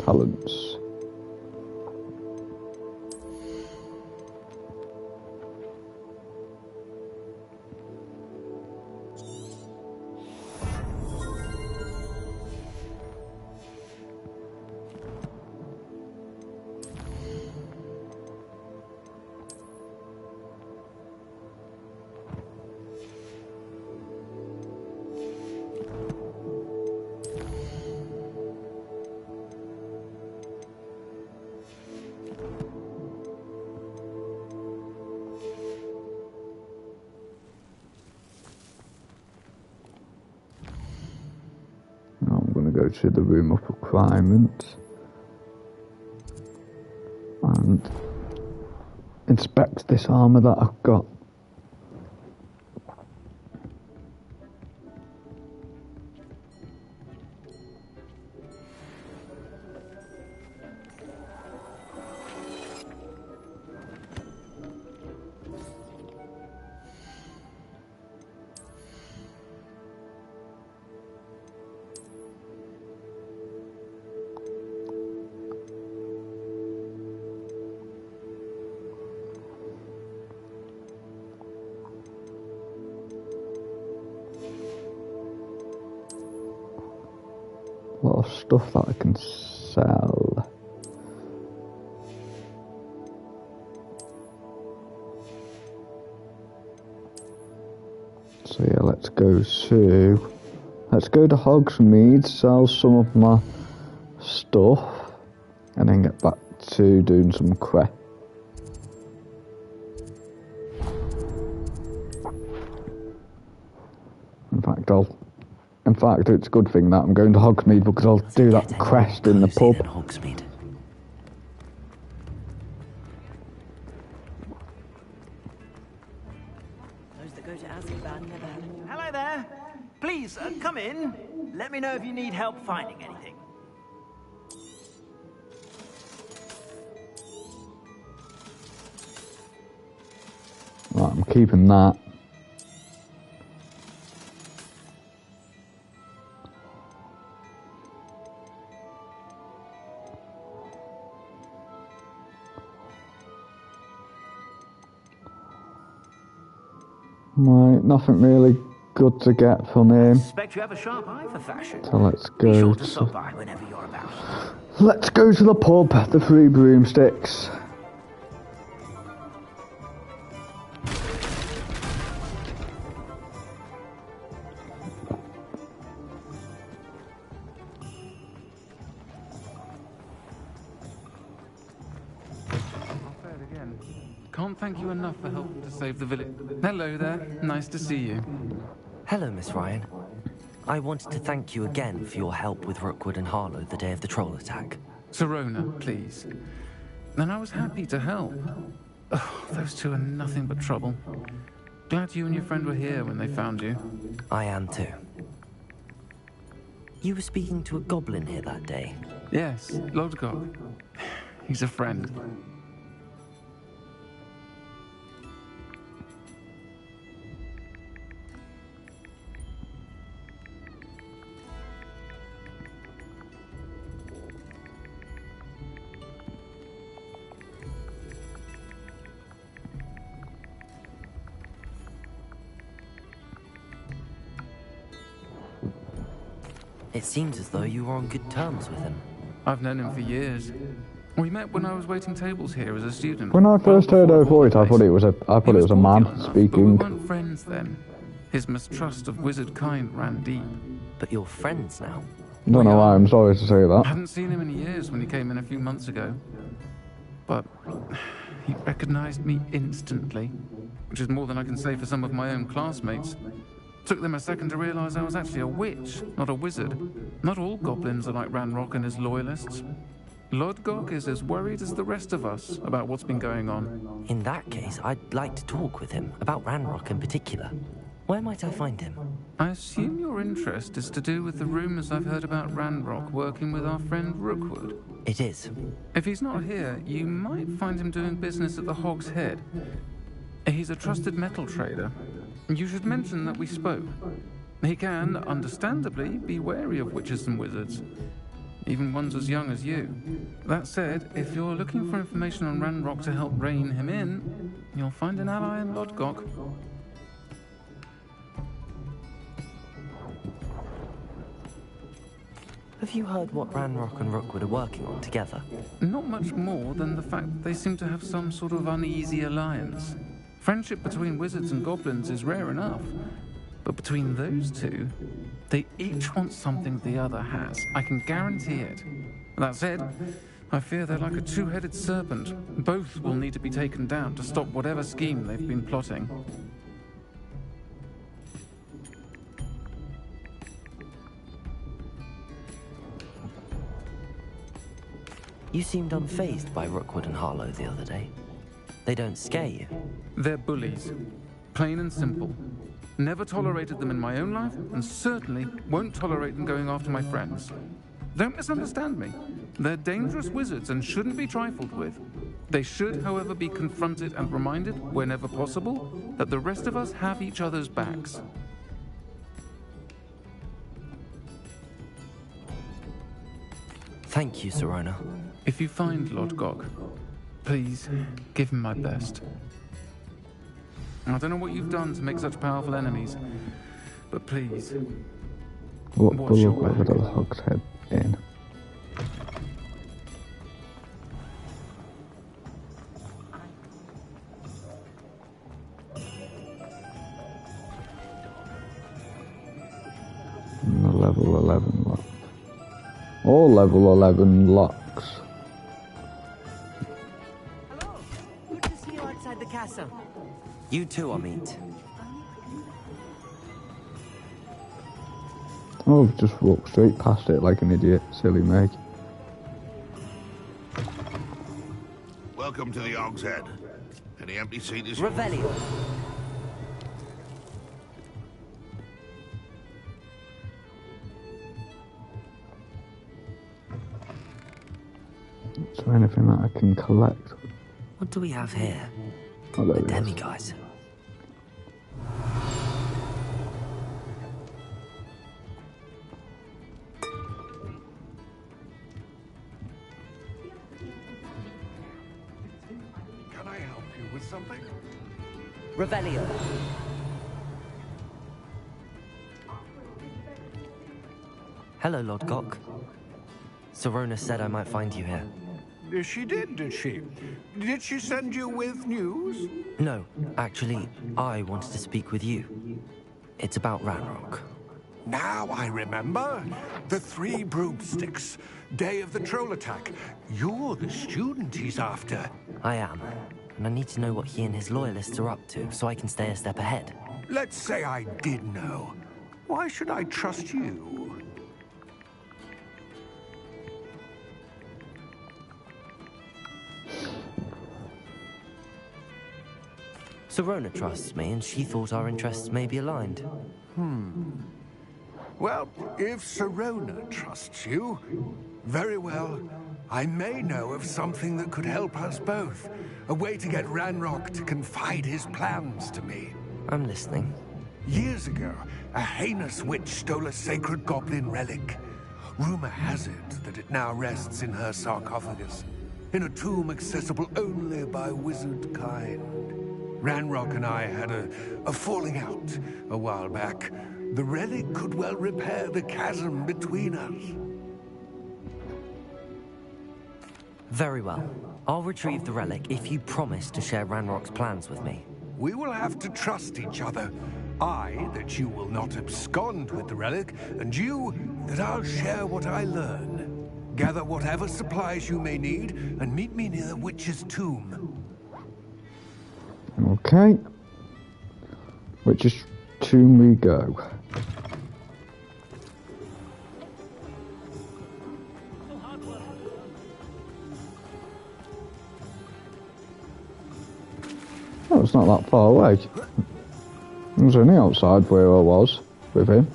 Talents. go to the room of requirements and inspect this armour that I've got. A lot of stuff that I can sell. So yeah, let's go to Hogsmeade, sell some of my stuff, and then get back to doing some quest. In fact, it's a good thing that I'm going to Hogsmeade because I'll do that quest in the pub. Hogsmeade. Those that go to Azkaban never have any. Hello there. Please, come in. Let me know if you need help finding anything. Right, I'm keeping that. Right, nothing really good to get from him. Suspect you have a sharp eye for fashion. So let's Be go sure to stop by whenever you're about. Let's go to the pub, the Three Broomsticks. Can't thank you enough for helping to save the village. Hello there, nice to see you. Hello, Miss Ryan. I wanted to thank you again for your help with Rookwood and Harlow the day of the troll attack. Sirona, please. And I was happy to help. Oh, those two are nothing but trouble. Glad you and your friend were here when they found you. I am too. You were speaking to a goblin here that day? Yes, Lodgok. He's a friend. It seems as though you were on good terms with him. I've known him for years. We met when I was waiting tables here as a student. When I first heard her voice, I thought it was a man speaking. But we weren't friends then. His mistrust of wizard kind ran deep. But you're friends now? Don't know why, I'm sorry to say that. I hadn't seen him in years when he came in a few months ago. But he recognized me instantly, which is more than I can say for some of my own classmates. Took them a second to realize I was actually a witch, not a wizard. Not all goblins are like Ranrock and his loyalists. Lodgok is as worried as the rest of us about what's been going on. In that case, I'd like to talk with him, about Ranrock in particular. Where might I find him? I assume your interest is to do with the rumors I've heard about Ranrock working with our friend Rookwood. It is. If he's not here, you might find him doing business at the Hog's Head. He's a trusted metal trader. You should mention that we spoke. He can, understandably, be wary of witches and wizards. Even ones as young as you. That said, if you're looking for information on Ranrock to help rein him in, you'll find an ally in Lodgok. Have you heard what Ranrock and Rookwood are working on together? Not much more than the fact that they seem to have some sort of uneasy alliance. Friendship between wizards and goblins is rare enough. But between those two, they each want something the other has. I can guarantee it. That said, I fear they're like a two-headed serpent. Both will need to be taken down to stop whatever scheme they've been plotting. You seemed unfazed by Rookwood and Harlow the other day. They don't scare you. They're bullies. Plain and simple. Never tolerated them in my own life, and certainly won't tolerate them going after my friends. Don't misunderstand me. They're dangerous wizards and shouldn't be trifled with. They should, however, be confronted and reminded, whenever possible, that the rest of us have each other's backs. Thank you, Sirona. If you find Lord Gog, please give him my best. I don't know what you've done to make such powerful enemies, but please, What watch your bullet back. with a hog's head in? And the level 11 lock. All level 11 locks. Good to see you outside the castle. You too, Amit. Oh, just walk straight past it like an idiot. Silly me. Welcome to the Og's Head. Any empty seats? Revelio. Is there anything that I can collect? What do we have here? Oh, there The it is. demiguise. Can I help you with something? Revelio. Hello, Lord Gok. Sirona said I might find you here. She did she? Did she send you with news? No, actually, I wanted to speak with you. It's about Ranrock. Now I remember. The 3 broomsticks. Day of the troll attack. You're the student he's after. I am, and I need to know what he and his loyalists are up to so I can stay a step ahead. Let's say I did know. Why should I trust you? Sirona trusts me, and she thought our interests may be aligned. Well, if Sirona trusts you, very well. I may know of something that could help us both. A way to get Ranrock to confide his plans to me. I'm listening. Years ago, a heinous witch stole a sacred goblin relic. Rumor has it that it now rests in her sarcophagus, in a tomb accessible only by wizard kind. Ranrock and I had a falling out a while back. The relic could well repair the chasm between us. Very well. I'll retrieve the relic if you promise to share Ranrock's plans with me. We will have to trust each other. I, that you will not abscond with the relic, and you, that I'll share what I learn. Gather whatever supplies you may need, and meet me near the witch's tomb. Okay. Which is tomb we go. Oh, it's not that far away. It was only outside where I was with him.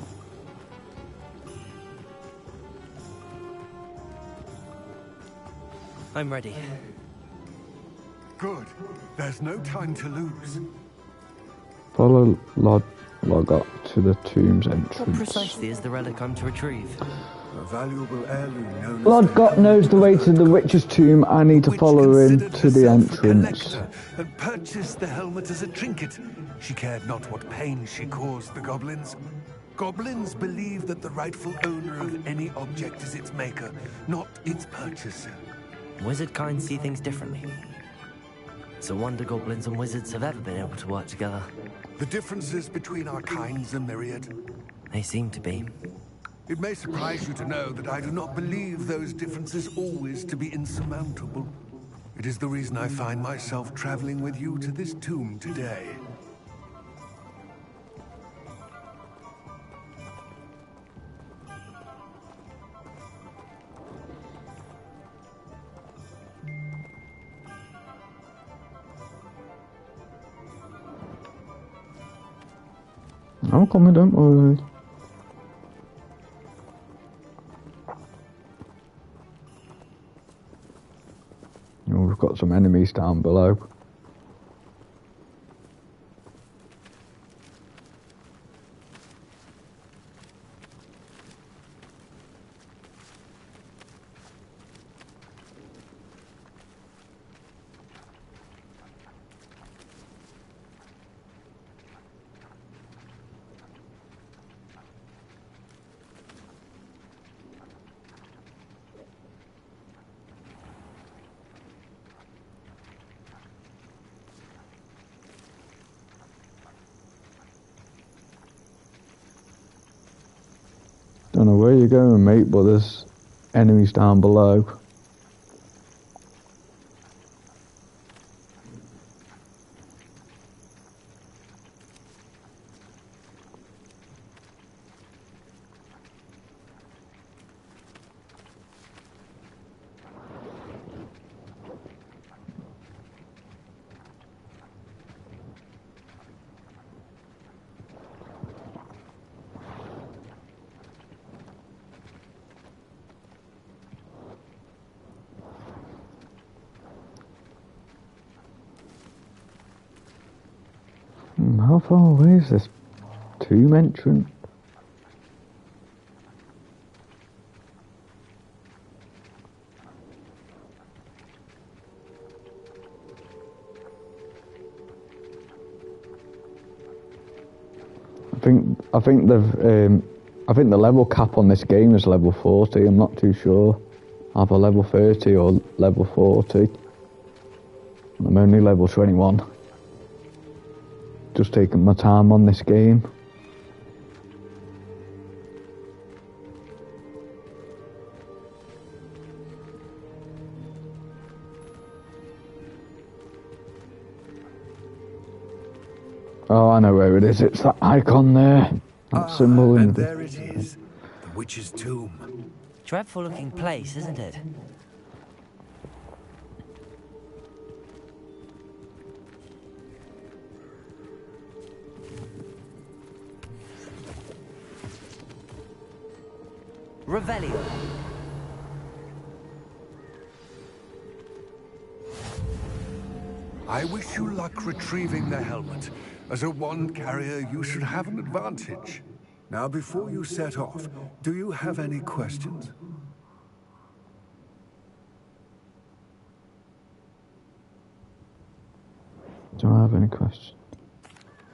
I'm ready. Good. There's no time to lose. Follow log up to the tomb's What entrance. precisely is the relic I'm to retrieve? A valuable heirloom known as Lord God knows the way to the witch's tomb. I need to follow him to the entrance. And purchased the helmet as a trinket. She cared not what pain she caused the goblins. Goblins believe that the rightful owner of any object is its maker, not its purchaser. Wizard kind see things differently. It's a wonder goblins and wizards have ever been able to work together. The differences between our kinds are myriad. They seem to be. It may surprise you to know that I do not believe those differences always to be insurmountable. It is the reason I find myself traveling with you to this tomb today. I'm coming, don't worry. Oh, we've got some enemies down below. Don't know where you're going, mate, but there's enemies down below. How far away is this tomb entrance? I think the level cap on this game is level 40. I'm not too sure. Either level 30 or level 40. I'm only level 21. Just taking my time on this game. Oh, I know where it is. It's that icon there. That symbol in And the... there it is, the witch's tomb. Dreadful looking place, isn't it? Revelio. I wish you luck retrieving the helmet. As a wand carrier, you should have an advantage. Now, before you set off, do you have any questions? Do I have any questions?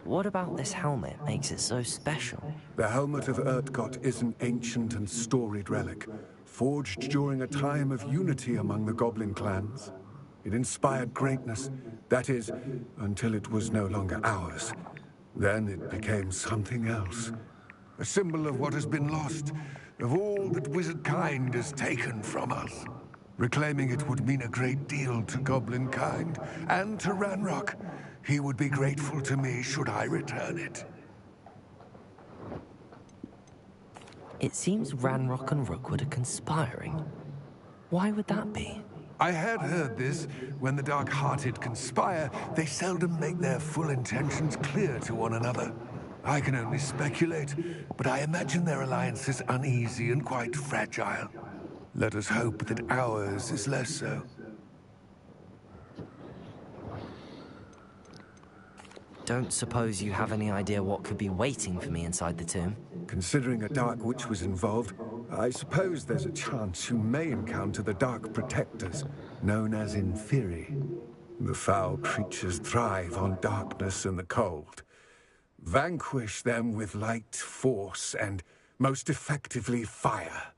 What about this helmet makes it so special? The helmet of Urtkot is an ancient and storied relic, forged during a time of unity among the goblin clans. It inspired greatness, that is, until it was no longer ours. Then it became something else. A symbol of what has been lost, of all that wizard kind has taken from us. Reclaiming it would mean a great deal to goblin kind, and to Ranrock. He would be grateful to me should I return it. It seems Ranrock and Rookwood are conspiring. Why would that be? I had heard this. When the dark-hearted conspire, they seldom make their full intentions clear to one another. I can only speculate, but I imagine their alliance is uneasy and quite fragile. Let us hope that ours is less so. Don't suppose you have any idea what could be waiting for me inside the tomb? Considering a Dark Witch was involved, I suppose there's a chance you may encounter the Dark Protectors, known as Inferi. The foul creatures thrive on darkness and the cold. Vanquish them with light, force, and, most effectively, fire.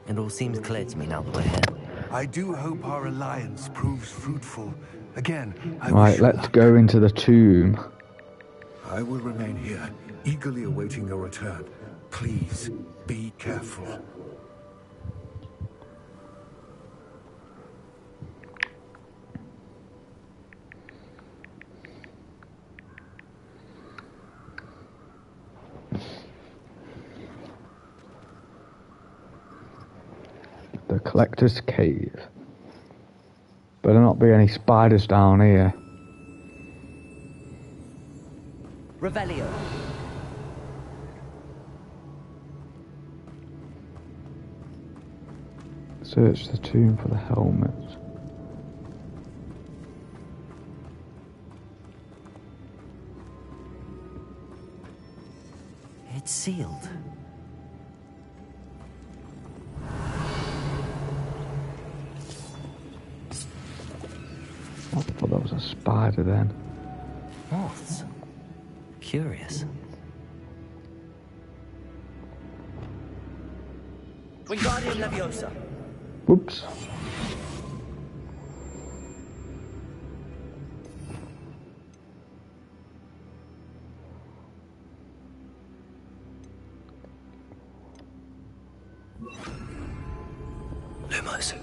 It all seems clear to me now that we're here. I do hope our alliance proves fruitful. Again, I Right, wish you let's luck. go into the tomb. I will remain here, eagerly awaiting your return. Please, be careful. The Collector's Cave. Better not be any spiders down here. Revelio. Search the tomb for the helmet. It's sealed. I thought that was a spider then. Moths. Curious. Wingardium Leviosa. Whoops. Lumos.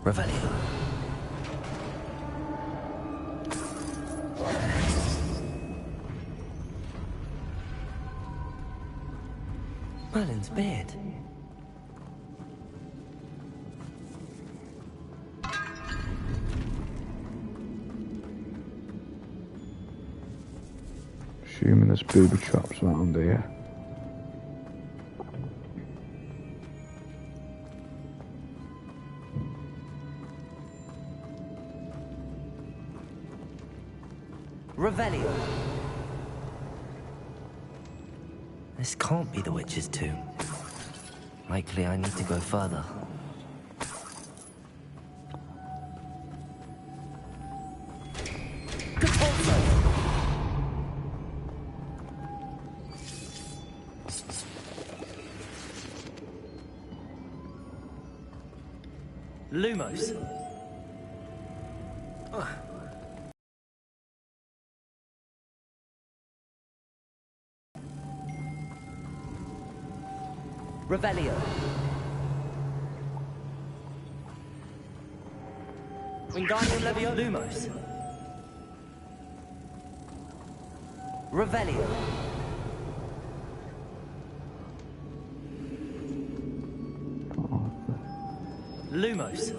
Revelio. Merlin's beard. Assuming there's booby traps around here. Revelio. This can't be the witch's tomb. Likely I need to go further. Lumos. Revelio. Wingardium Leviosa. Lumos. Revelio. Lumos.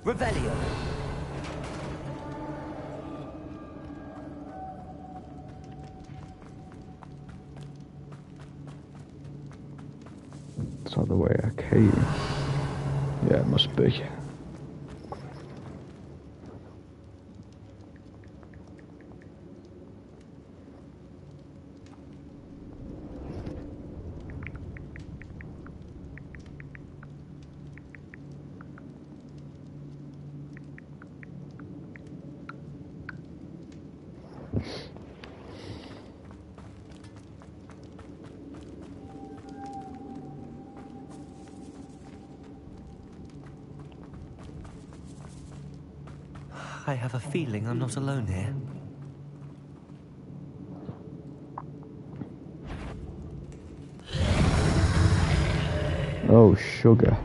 Revelio. Is that the way I came? Yeah, it must be. I have a feeling I'm not alone here. Oh, sugar.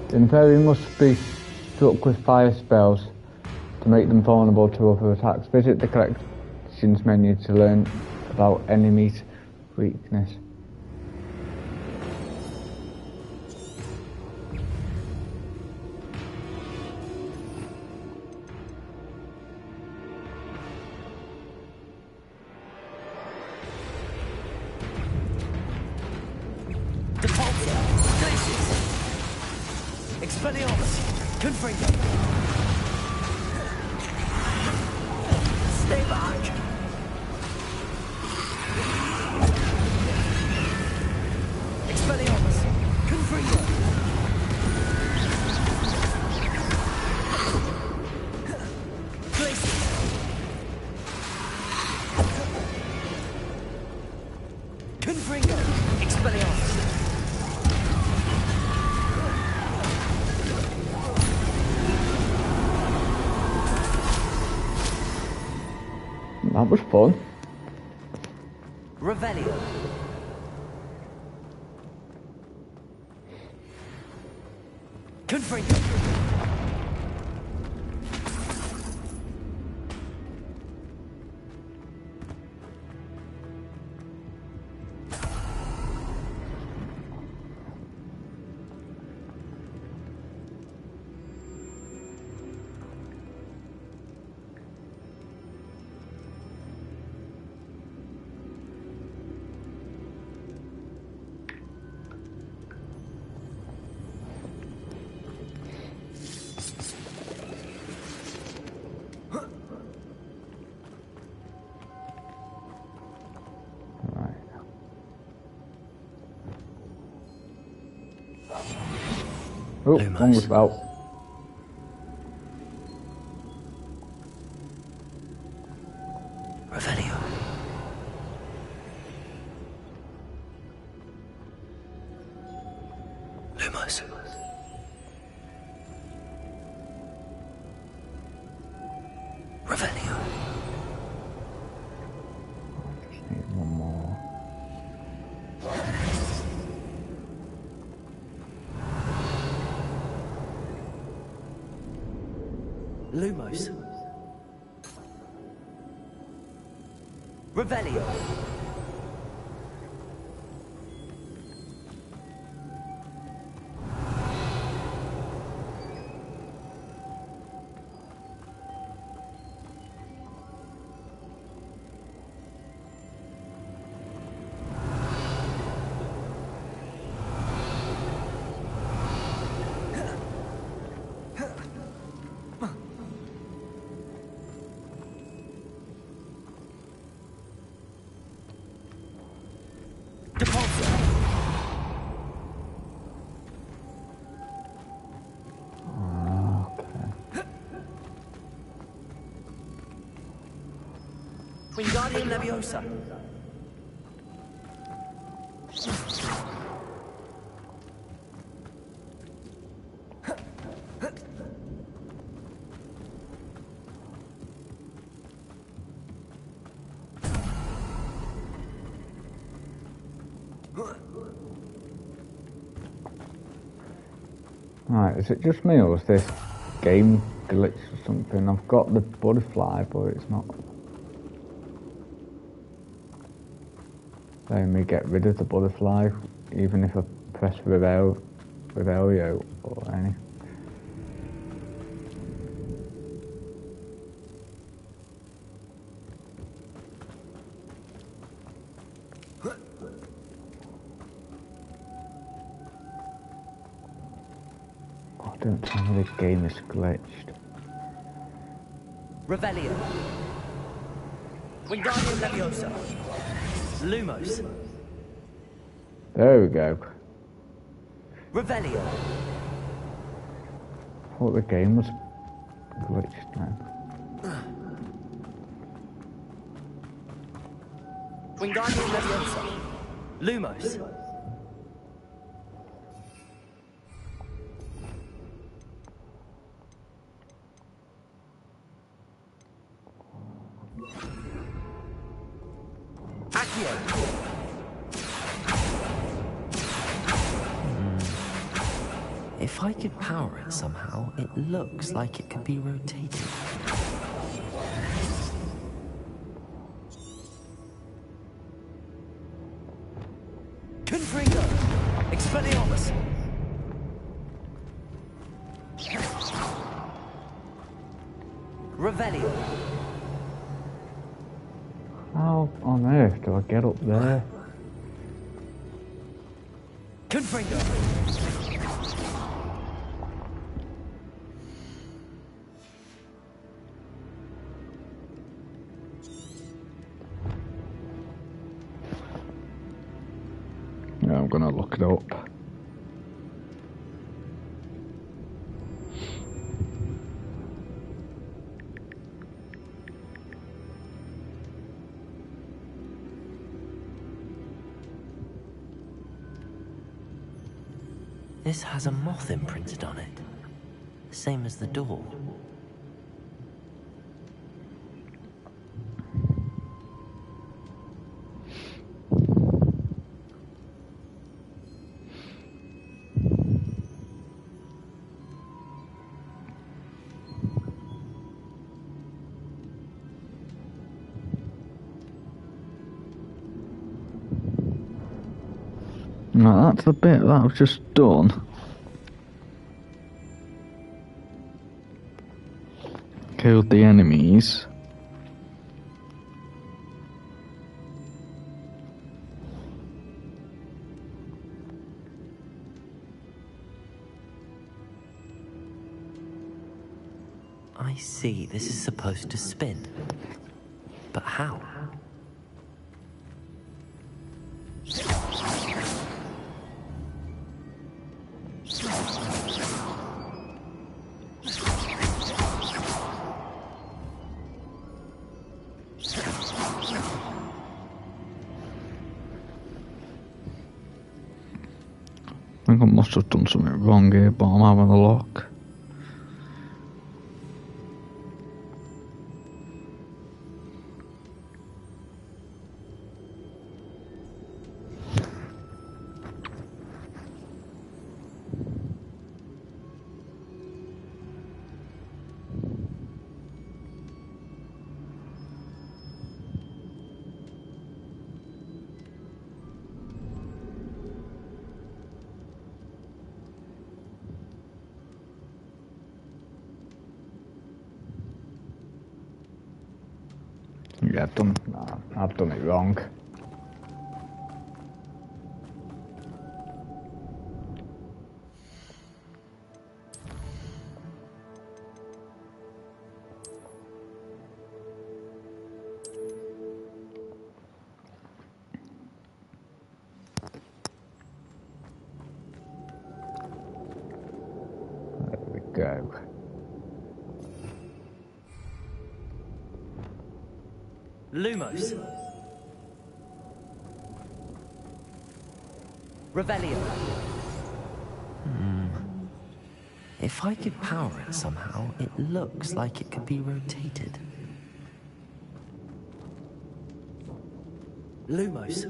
The Inferi must be struck with fire spells to make them vulnerable to other attacks. Visit the collections menu to learn about enemies' weakness. Expelliarmus! Confringo! Stay back! Expelliarmus! Confringo! That was fun. Revelio. Confringo. Oh, one was out. Revelio. Lumos. Revelio. Just need one more. Lumos. Revelio. Wingardium Leviosa. Right, is it just me or is this game glitch or something? I've got the butterfly, but it's not letting me get rid of the butterfly, even if I press Revelio or any. Don't tell me the game is glitched. Revelio. Wingardium Leviosa. Lumos. There we go. Revelio. I thought the game was glitched now. Wingardium Leviosa. Lumos. If I could power it somehow, it looks like it could be rotated. Confringo! Expelliarmus! Revelio! How on earth do I get up there? Confringo! Yeah, I'm gonna look it up. This has a moth imprinted on it. Same as the door. Right, that's the bit that I've just done. Killed the enemies. I see, this is supposed to spin. But how? I think I must have done something wrong here, but I'm having a look. Yeah, I've done it wrong. There we go. Lumos. Revelio. If I could power it somehow, it looks like it could be rotated. Lumos.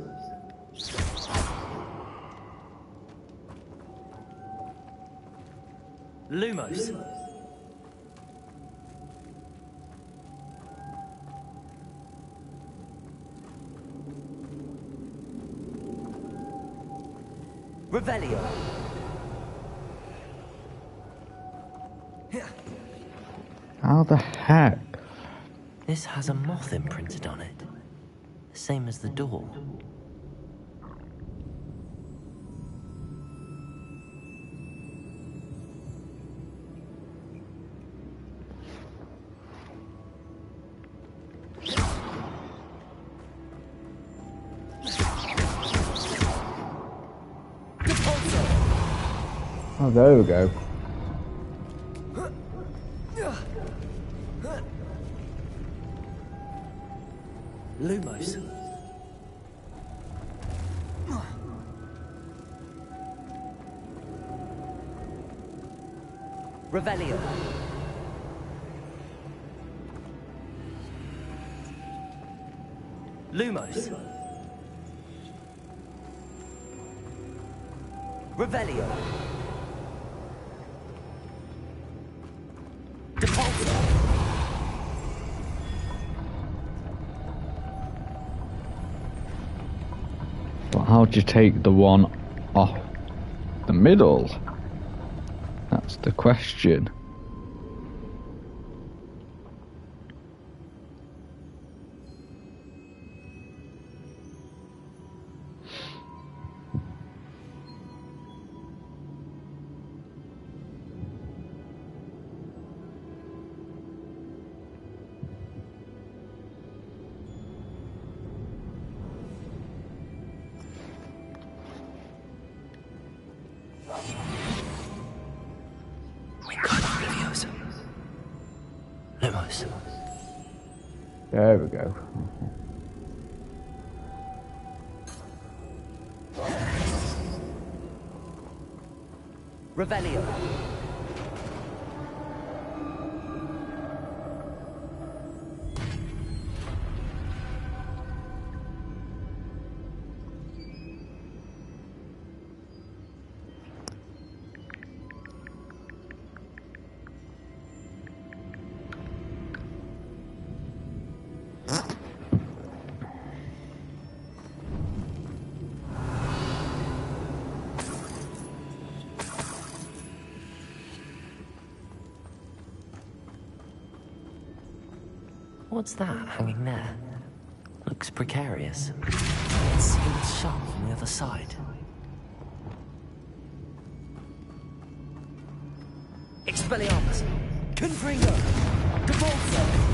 Lumos. Revelio. How the heck? This has a moth imprinted on it. The same as the door. Oh, there we go. Lumos. Revelio. Lumos. Revelio. But how'd you take the one off the middle? That's the question. Lumos. There we go. Revelio. What's that hanging there? Looks precarious. It's sealed shut on the other side. Expelliarmus! Confringo! Devolso!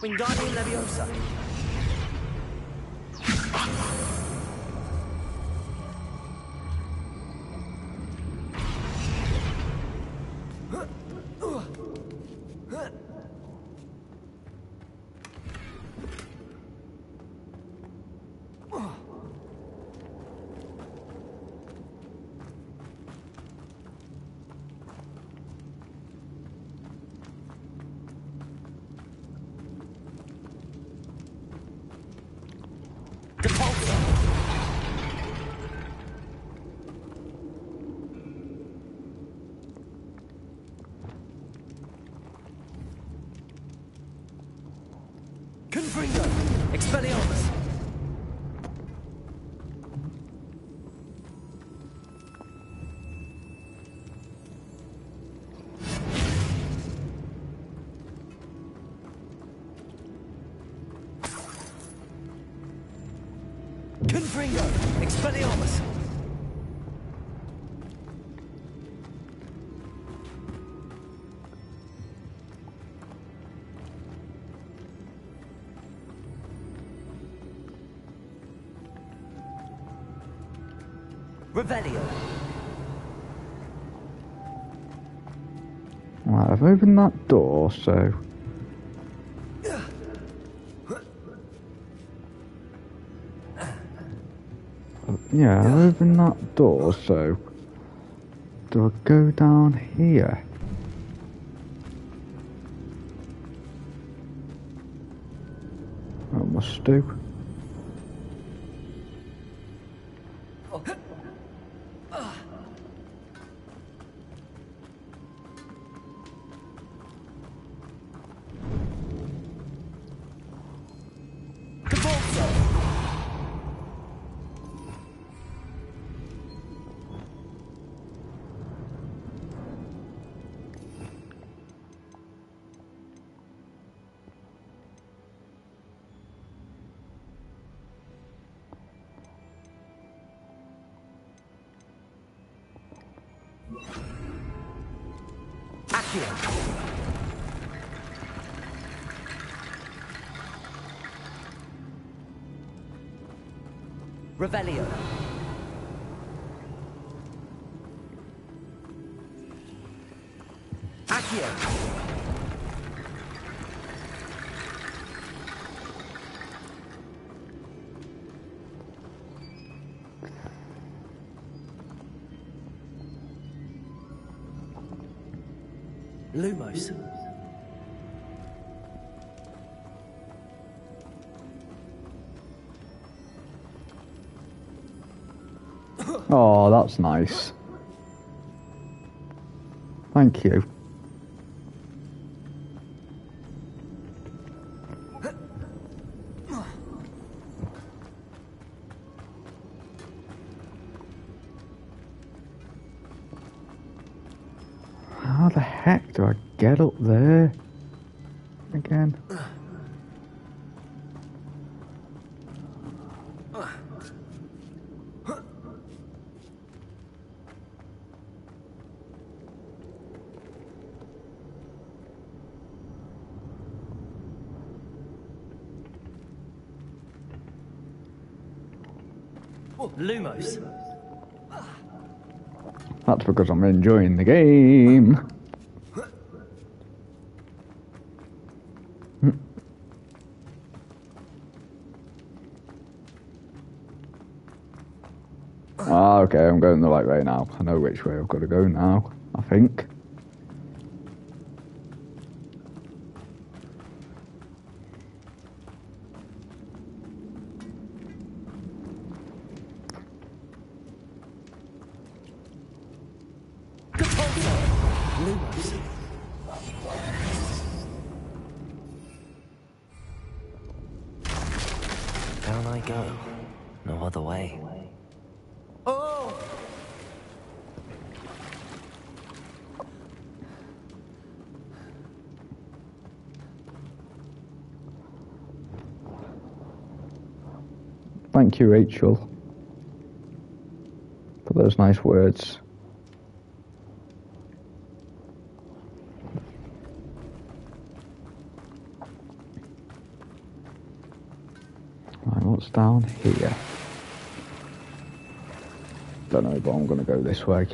Wingardium Leviosa. Confringo! Expelliarmus! Confringo! Expelliarmus! Revelio. Right, I've opened that door, so... Yeah, I've opened that door, so... Do I go down here? I must do. Revelio. Accio. Lumos. Oh, that's nice. Thank you. How the heck do I get up there again? Lumos. That's because I'm enjoying the game. Ah, okay, I'm going the right way now. I know which way I've got to go now, I think. Down I go. No other way. Oh! Thank you, Rachel, for those nice words. Right, what's down here? Don't know, but I'm going to go this way.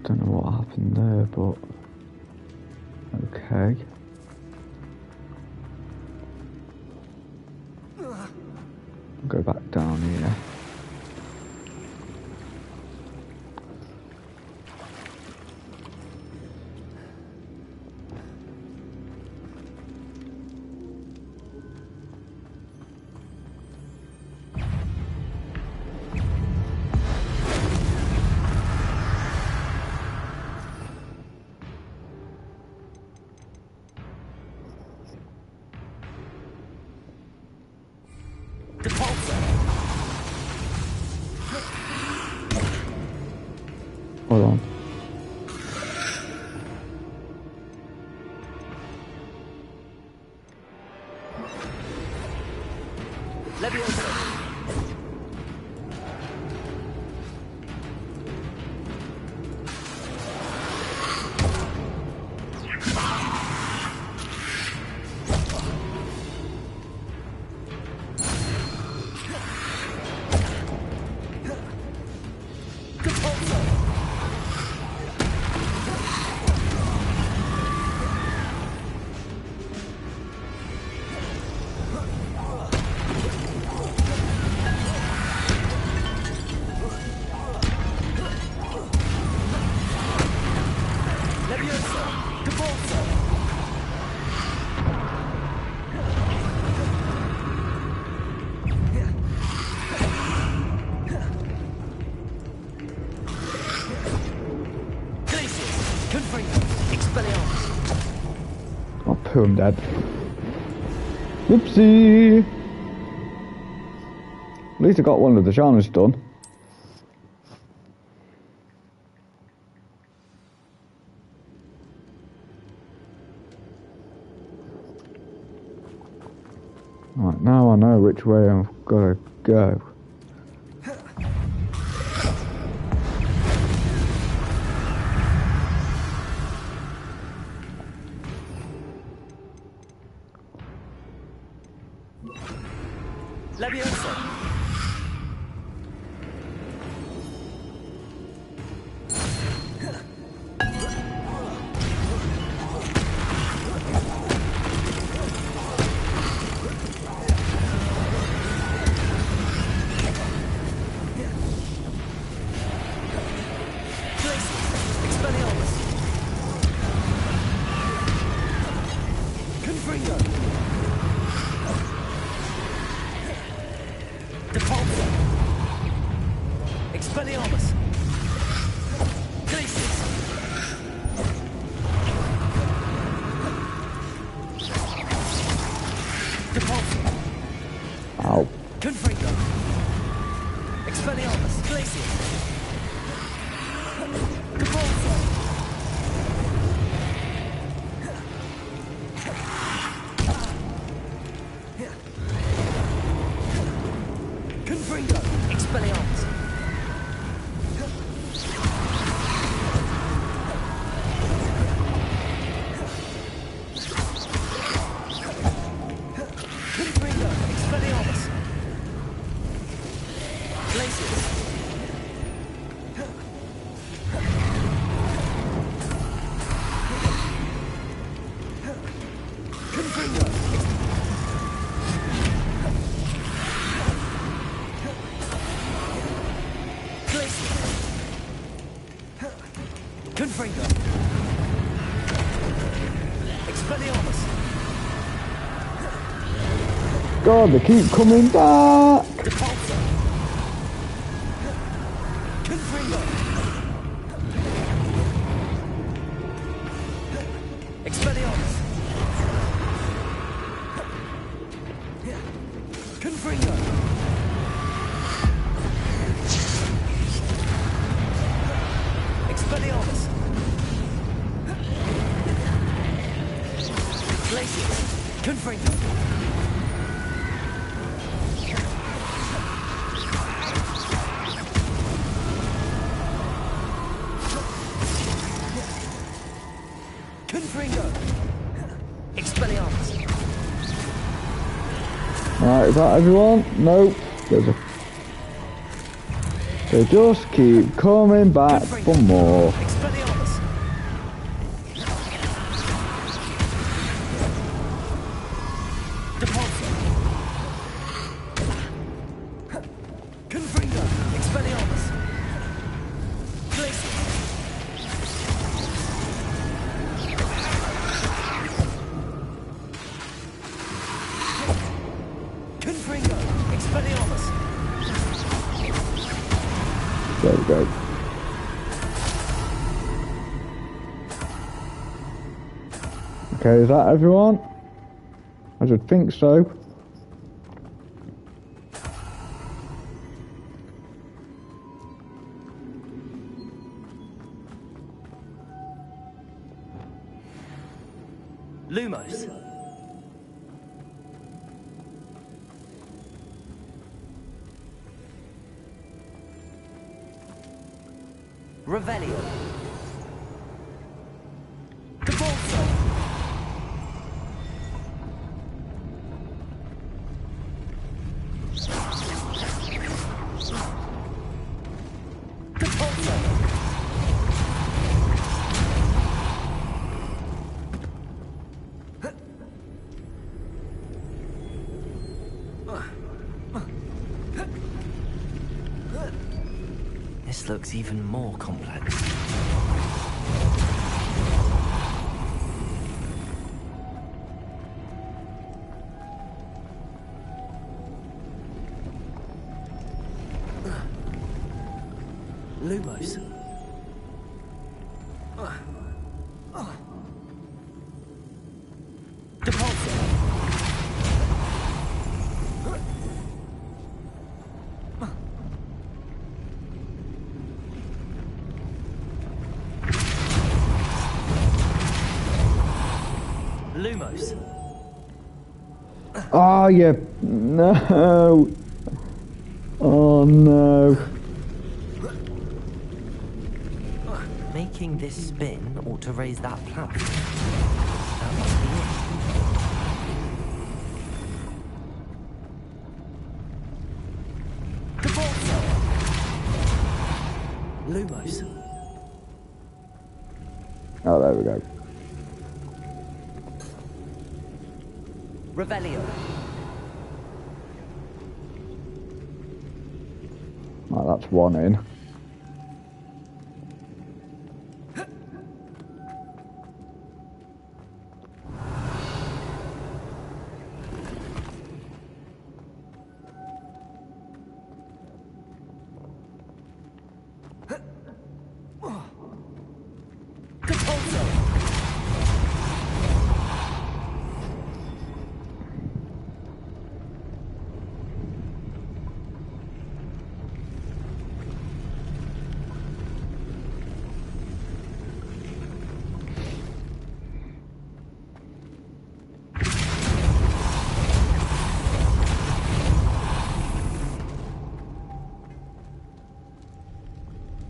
Don't know what happened there, but okay. Go back down here. Hold on. I'm dead. Whoopsie! At least I got one of the challenges done. Right, now I know which way I've got to go. Ow. Confringo. Expelliarmus. God, they keep coming back! Depulso. Confringo. Expelliarmus. Confringo. Expelliarmus. Glacius. Confringo. Confringo. Expelliarmus. Alright, is that everyone? Nope. There's a... They just keep coming back for more. Expelliarmus. Depulso. Confringo. Expelliarmus. Glacius. Confringo. Expelliarmus. There we go. Okay, is that everyone? I should think so. Lumos. Revelio. Depulso. Depulso. This looks even more complex. Lumos. Depulso. Lumos. Oh, yeah. No. Oh, no. Making this spin ought to raise that platform. That must be it. Depulso. Lumos. Oh, there we go. Revelio. Right, that's one in.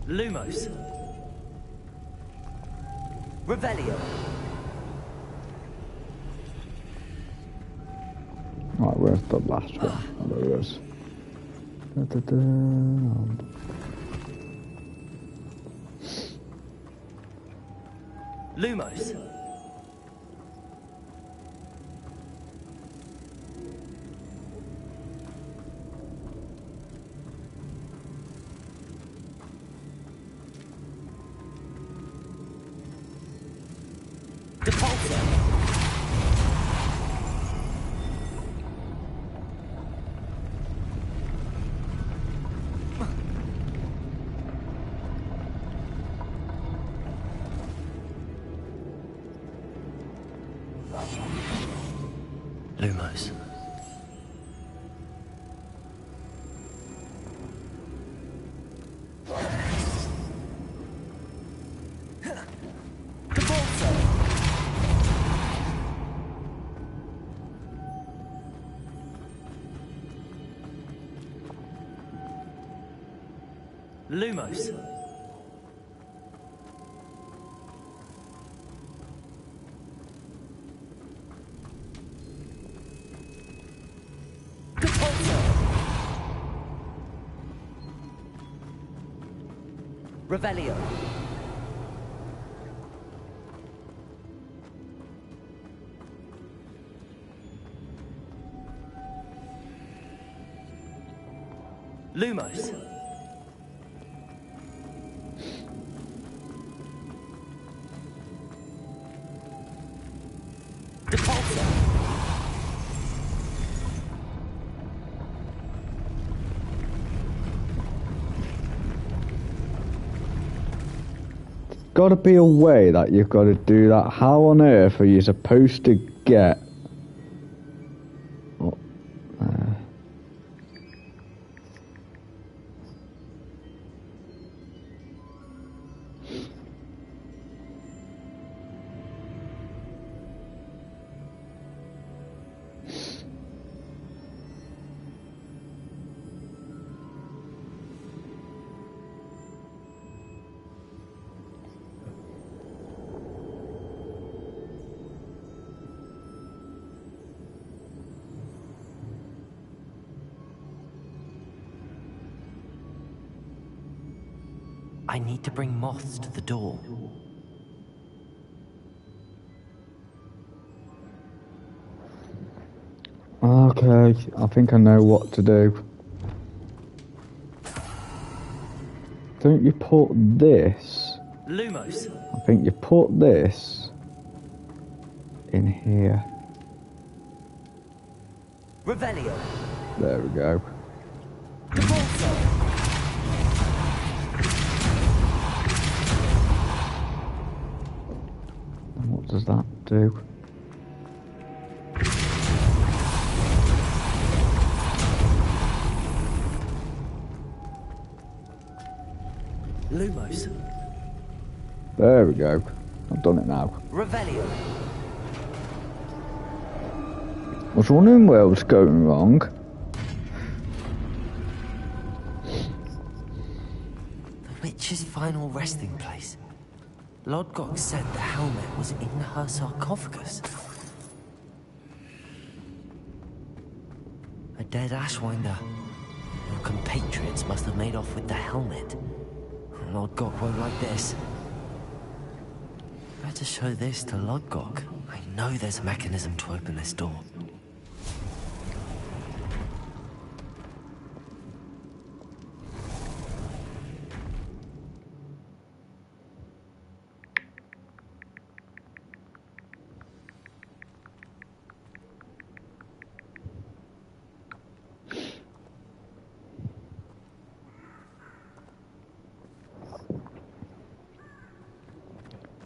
Lumos. Revelio. Right, where's the last one? There it is. Lumos. Lumos. Revelio. Lumos. Depulso. Got to be a way that you've got to do that. How on earth are you supposed to get? Oh, I need to bring moths to the door. Okay, I think I know what to do. Don't you put this? Lumos. I think you put this in here. Revelio. There we go. And what does that do? Lumos. There we go. I've done it now. Revelio. I was wondering where I was going wrong. The witch's final resting place. Lodgok said the helmet was in her sarcophagus. A dead Ashwinder. Your compatriots must have made off with the helmet. Lodgok won't like this. Better show this to Lodgok. I know there's a mechanism to open this door.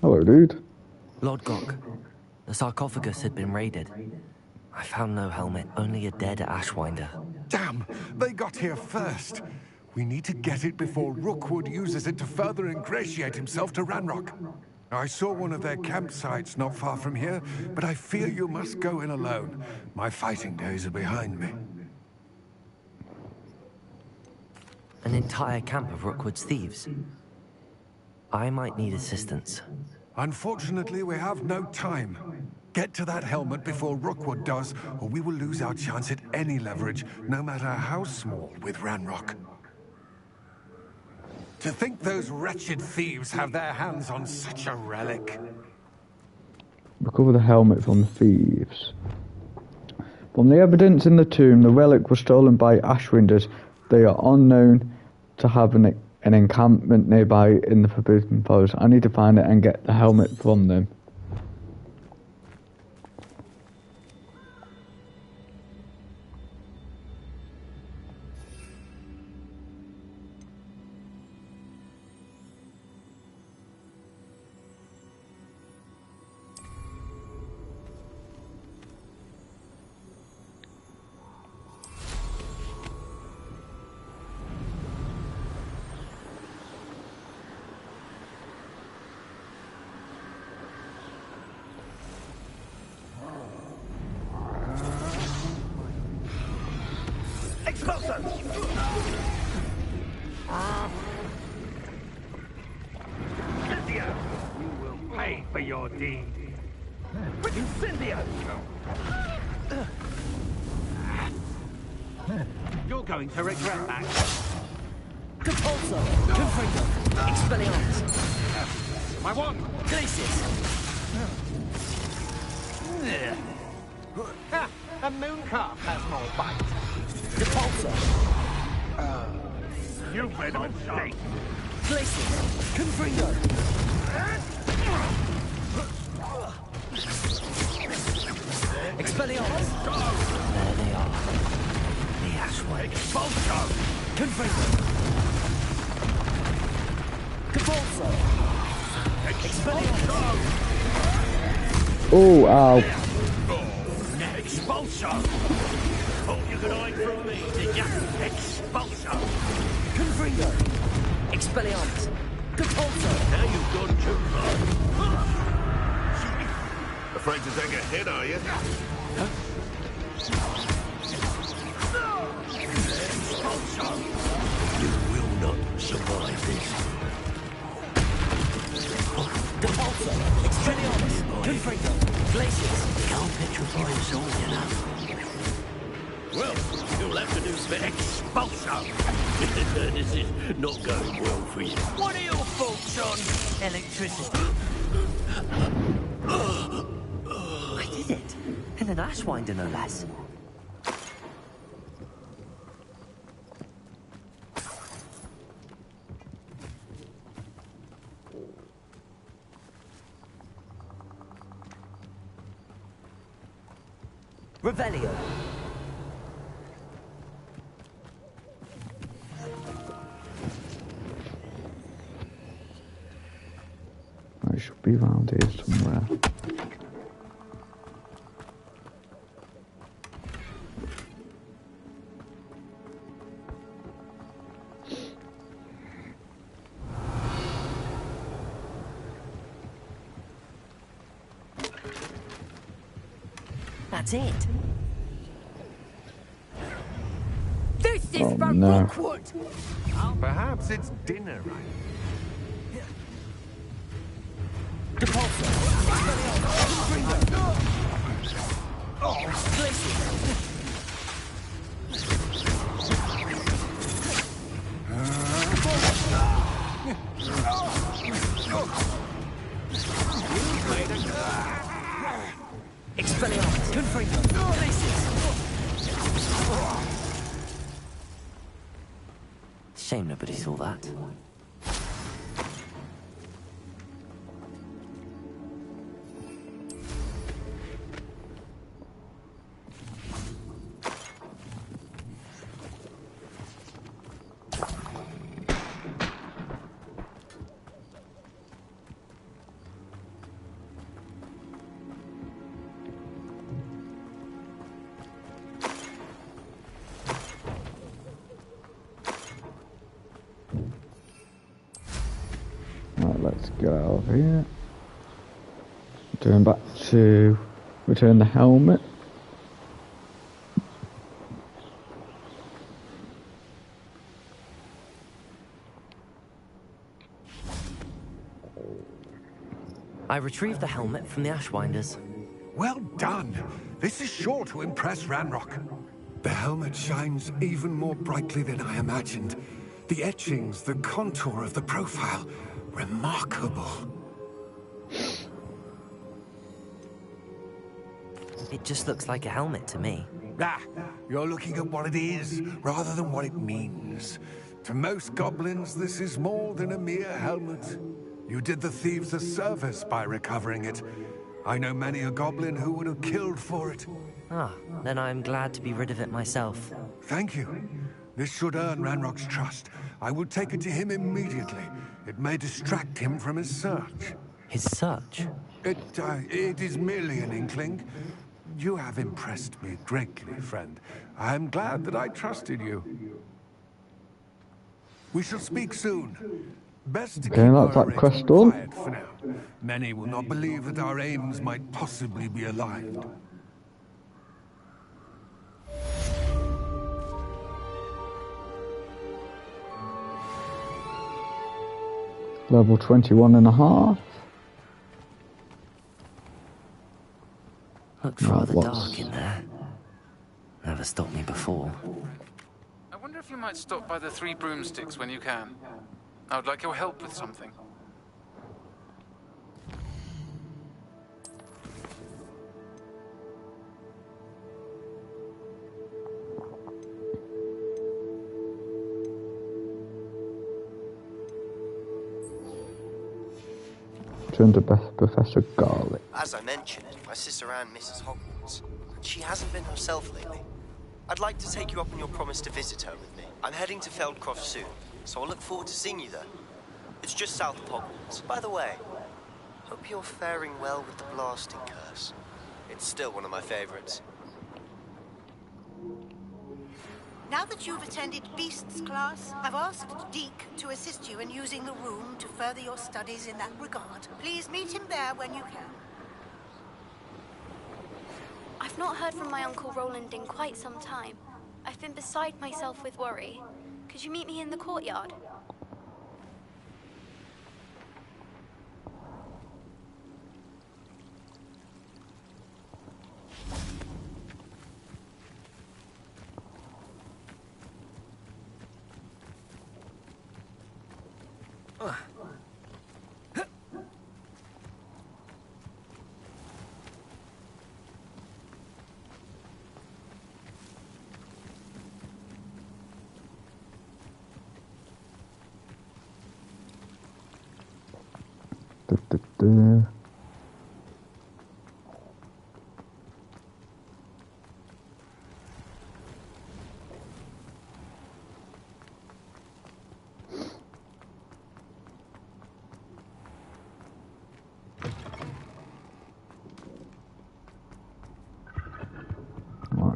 Hello, dude. Lodgok, the sarcophagus had been raided. I found no helmet, only a dead Ashwinder. Damn! They got here first. We need to get it before Rookwood uses it to further ingratiate himself to Ranrock. I saw one of their campsites not far from here, but I fear you must go in alone. My fighting days are behind me. An entire camp of Rookwood's thieves. I might need assistance. Unfortunately, we have no time. Get to that helmet before Rookwood does, or we will lose our chance at any leverage, no matter how small, with Ranrock. To think those wretched thieves have their hands on such a relic. Recover the helmet from the thieves. From the evidence in the tomb, the relic was stolen by Ashwinders. They are unknown to have an encampment nearby in the Forbidden Forest. I need to find it and get the helmet from them. for your deed. Incendio! You're going to regret that. Compulso! Confringo! Expelliarmus! My one! Glacius! A mooncalf has more bite. Compulso! You made a mistake. Glacius! Confringo! Expelliarmus! There they are. The Ashway. Expulso! Confringo! Compulso! Expelliarmus! Oh, ow. Expulso! Thought you could hide from me, did ya? Expulso! Confringo! Expelliarmus! Compulso! Now you've gone too far. Afraid to take a hit, are you? Expulso! You will not survive this. Compulso! Expelliarmus! Confringo! Glacius! Can't petrify us all, you know. Well, you'll have to do some expulso. This is not going well for you. What are your thoughts on electricity? I did it! In an Ashwinder, no less. Revelio. It should be around here somewhere. That's it. This is from no. Hogwarts. Perhaps it's dinner, right? Compulso. Expelliarmus. Confringo. Glacius. Shame nobody saw that. Right, let's go out of here. Turn back to return the helmet. I retrieved the helmet from the Ashwinders. Well done. This is sure to impress Ranrock. The helmet shines even more brightly than I imagined. The etchings, the contour of the profile, remarkable. It just looks like a helmet to me. Ah, you're looking at what it is, rather than what it means. To most goblins, this is more than a mere helmet. You did the thieves a service by recovering it. I know many a goblin who would have killed for it. Ah, then I'm glad to be rid of it myself. Thank you. This should earn Ranrock's trust. I will take it to him immediately. It may distract him from his search. His search? It is merely an inkling. You have impressed me greatly, friend. I am glad that I trusted you. We shall speak soon. Best to keep that's our that quest done. quiet for now. Many will not believe that our aims might possibly be aligned. Level 21 and a half. Looked rather dark in there. Never stopped me before. I wonder if you might stop by the Three Broomsticks when you can. I would like your help with something. Turn to Professor Garlic. As I mentioned, my sister Anne misses Hogwarts. She hasn't been herself lately. I'd like to take you up on your promise to visit her with me. I'm heading to Feldcroft soon, so I look forward to seeing you there. It's just south of Hogwarts. By the way, hope you're faring well with the blasting curse. It's still one of my favorites. Now that you've attended Beasts class, I've asked Deke to assist you in using the room to further your studies in that regard. Please meet him there when you can. I've not heard from my Uncle Roland in quite some time. I've been beside myself with worry. Could you meet me in the courtyard?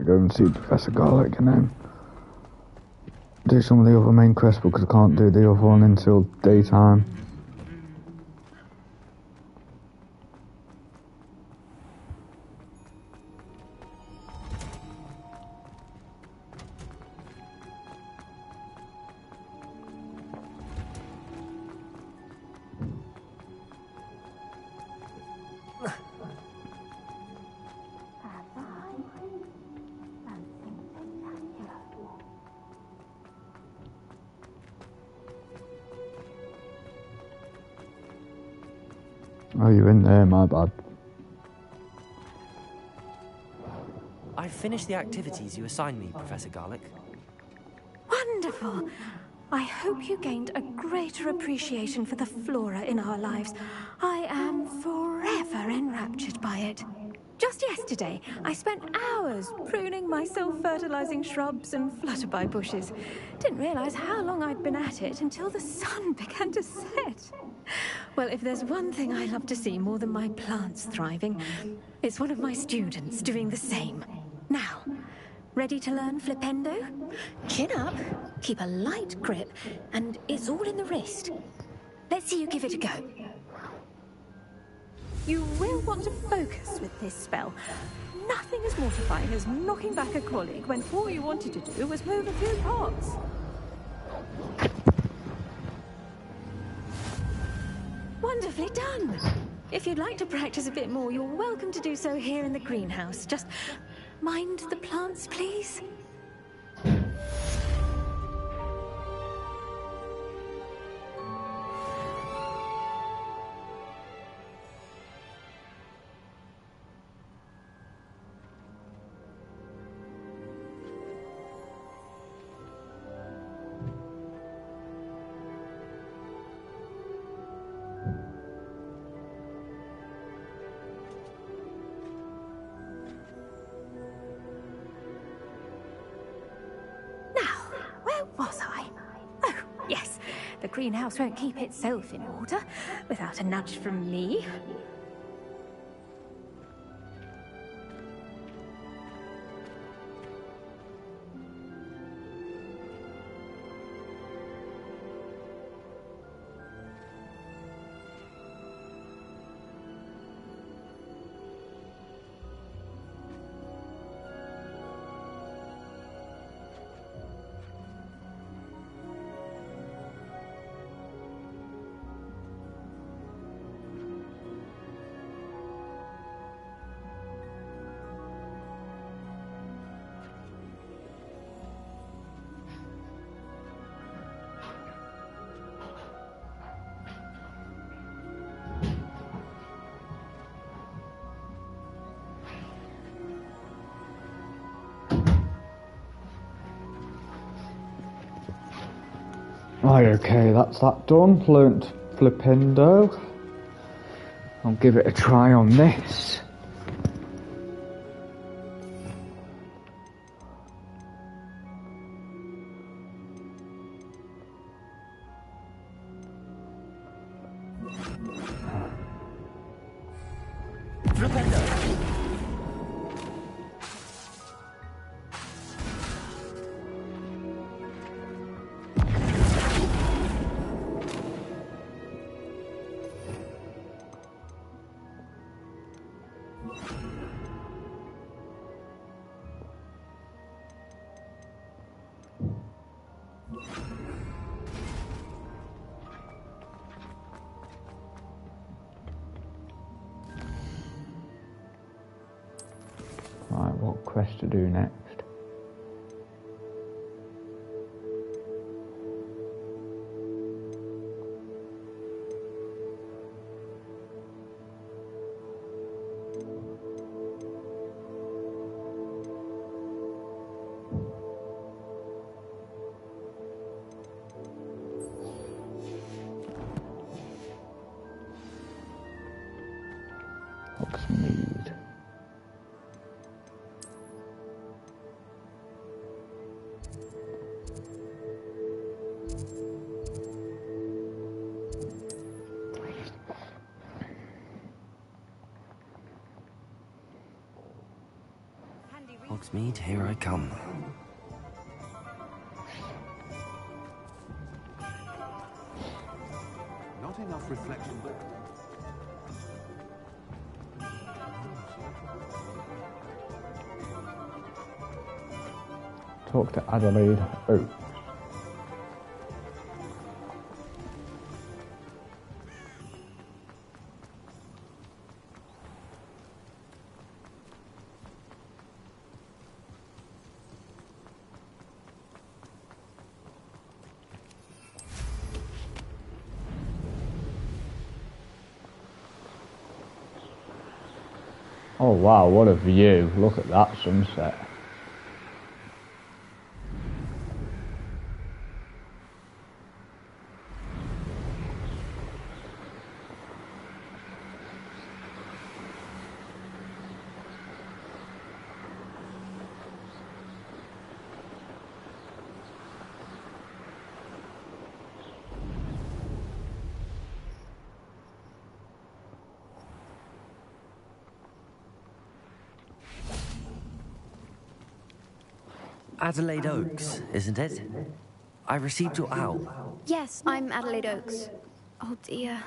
Go and see Professor Garlic and then do some of the other main quests because I can't do the other one until daytime. Oh, you're in there, my bad. I've finished the activities you assigned me, Professor Garlic. Wonderful. I hope you gained a greater appreciation for the flora in our lives. I am forever enraptured by it. Just yesterday, I spent hours pruning my self-fertilizing shrubs and flutterby bushes. Didn't realize how long I'd been at it until the sun began to set. Well, if there's one thing I love to see more than my plants thriving, it's one of my students doing the same. Now, ready to learn Flipendo? Chin up, keep a light grip, and it's all in the wrist. Let's see you give it a go. You will want to focus with this spell. Nothing as mortifying as knocking back a colleague when all you wanted to do was move a few pots. Wonderfully done. If you'd like to practice a bit more, you're welcome to do so here in the greenhouse. Just mind the plants, please. Was I? Oh, yes. The greenhouse won't keep itself in order without a nudge from me. Right, okay, that's that done. Learnt Flippendo. I'll give it a try on this. Right, what quest to do next? Hogsmeade. Hogsmeade, here I come. Not enough reflection, but... Talk to Adelaide Oaks. Oh wow, what a view. Look at that sunset. Adelaide Oaks, isn't it? I received your owl. Yes, I'm Adelaide Oaks. Oh dear.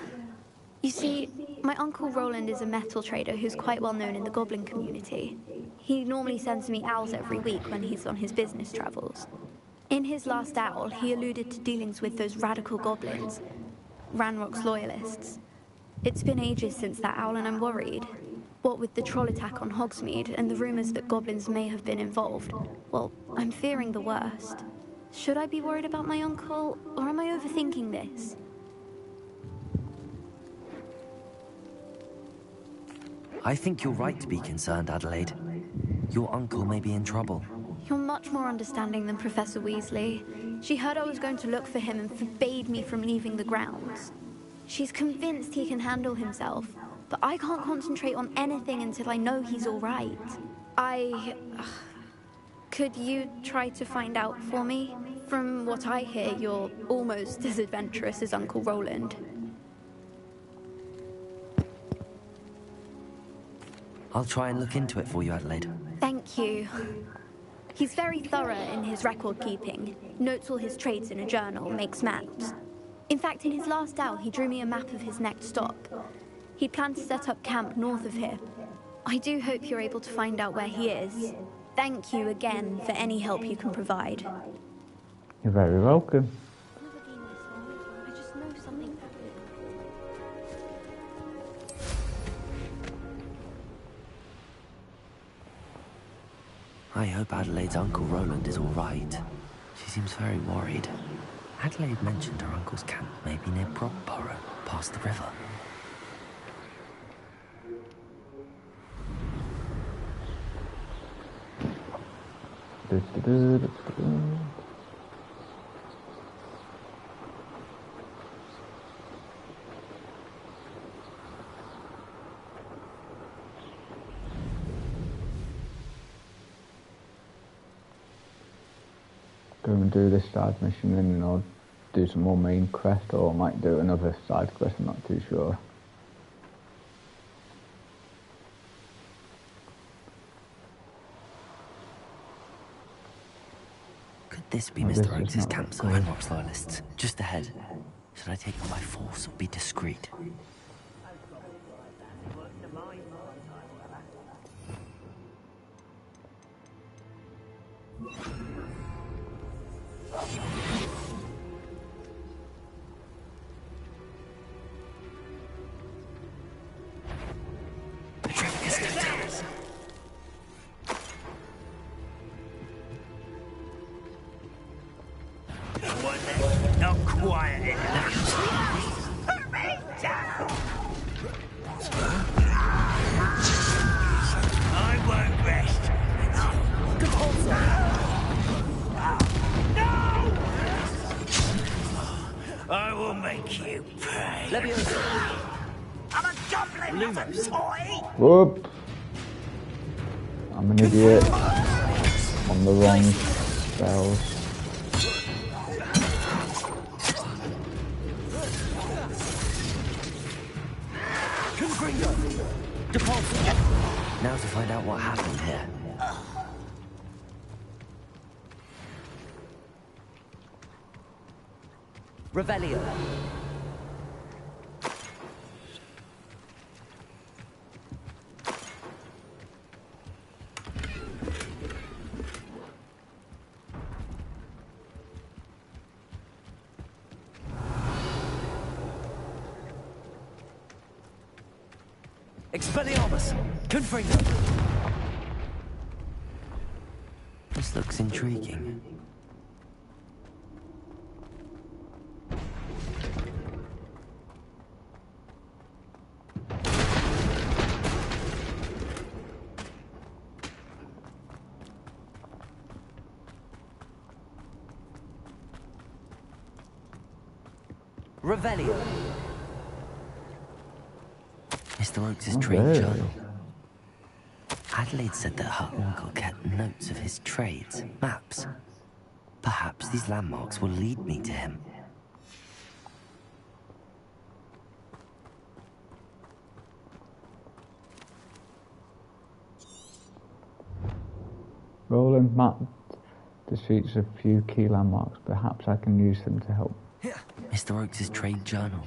You see, my uncle Roland is a metal trader who's quite well known in the goblin community. He normally sends me owls every week when he's on his business travels. In his last owl, he alluded to dealings with those radical goblins, Ranrock's loyalists. It's been ages since that owl and I'm worried. What with the troll attack on Hogsmeade and the rumours that goblins may have been involved, well, I'm fearing the worst. Should I be worried about my uncle, or am I overthinking this? I think you're right to be concerned, Adelaide. Your uncle may be in trouble. You're much more understanding than Professor Weasley. She heard I was going to look for him and forbade me from leaving the grounds. She's convinced he can handle himself, but I can't concentrate on anything until I know he's all right. Could you try to find out for me? From what I hear, you're almost as adventurous as Uncle Roland. I'll try and look into it for you, Adelaide. Thank you. He's very thorough in his record keeping, notes all his trades in a journal, makes maps. In fact, in his last owl, he drew me a map of his next stop. He planned to set up camp north of here. I do hope you're able to find out where he is. Thank you again for any help you can provide. You're very welcome. I just know something. I hope Adelaide's Uncle Roland is all right. She seems very worried. Adelaide mentioned her uncle's camp may be near Brogborough, past the river. go and do this side mission and then I'll do some more main quest, or I might do another side quest, I'm not too sure. Could this be Mr. Oakes' campsite? Hogwarts loyalists, just ahead. Should I take them by force or be discreet? Not quiet enough. Put me down! I won't rest. No! I will make you pay. I'm a goblin, not a toy! Whoop! I'm an idiot. On the wrong spells. Now to find out what happened here. Revelio. Expelliarmus! Confringo! This looks intriguing. Revelio. Mr. Oakes' trade journal. Adelaide said that her uncle kept notes of his trades, maps. Perhaps these landmarks will lead me to him. Roland map defeats a few key landmarks. Perhaps I can use them to help. Mr. Oakes' trade journal.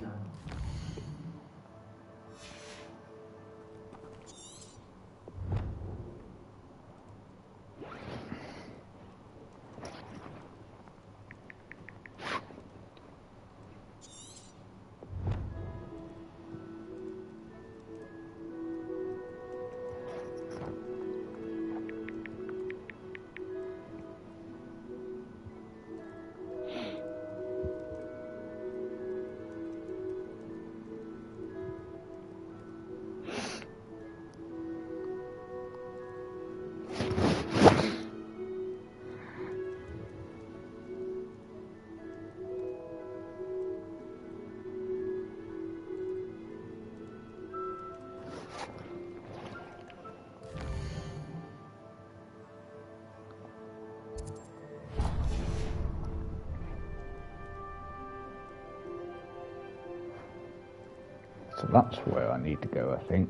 So that's where I need to go, I think.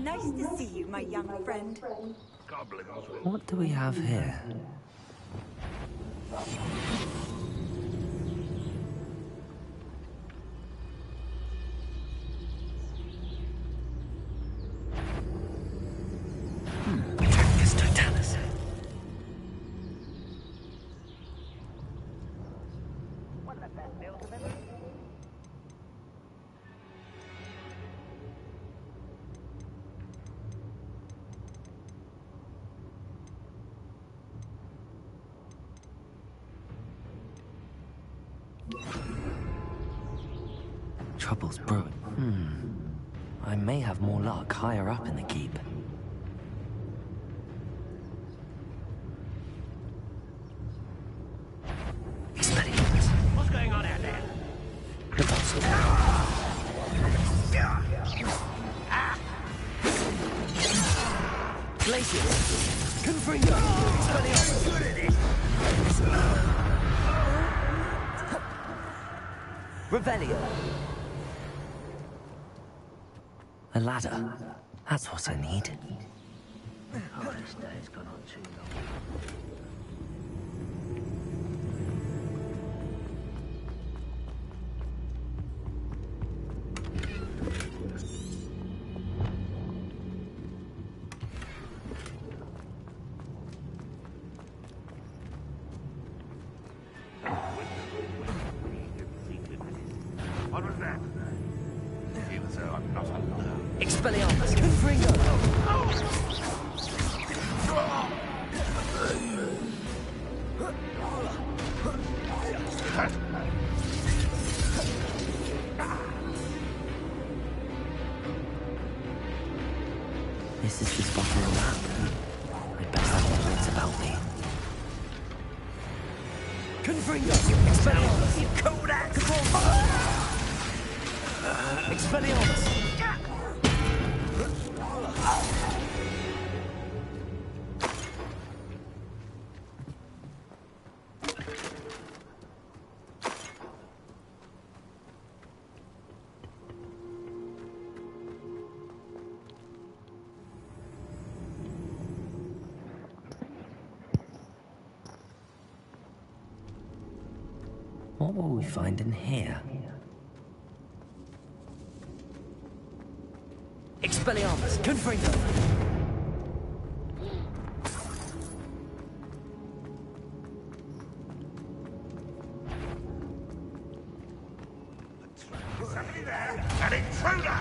Nice to see you, my young friend. What do we have here? trouble's brewing. I may have more luck higher up in the keep. What's going on out there? Glacius! Confringo! Expelliarmus! Good at it! Revelio! A ladder. That's what I need. Oh, this day's gone on too long. What was that? Even so, I'm not alone. Expelliarmus! Confringo! This is the spot on the map. I'd better have my wits about me. Confringo! Expelliarmus! You call that? Expelliarmus! What will we find in here? Expelliarmus! Confringo! Somebody there! An intruder!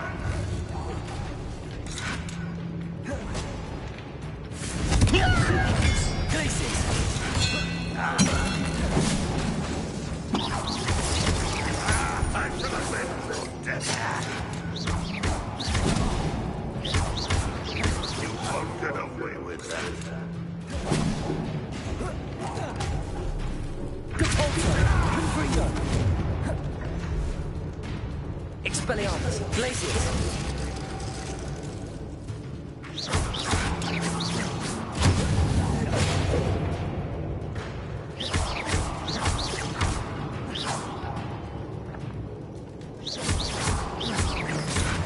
I'm for the win! You won't get away with that. Confringo! Expelliarmus! Glacius!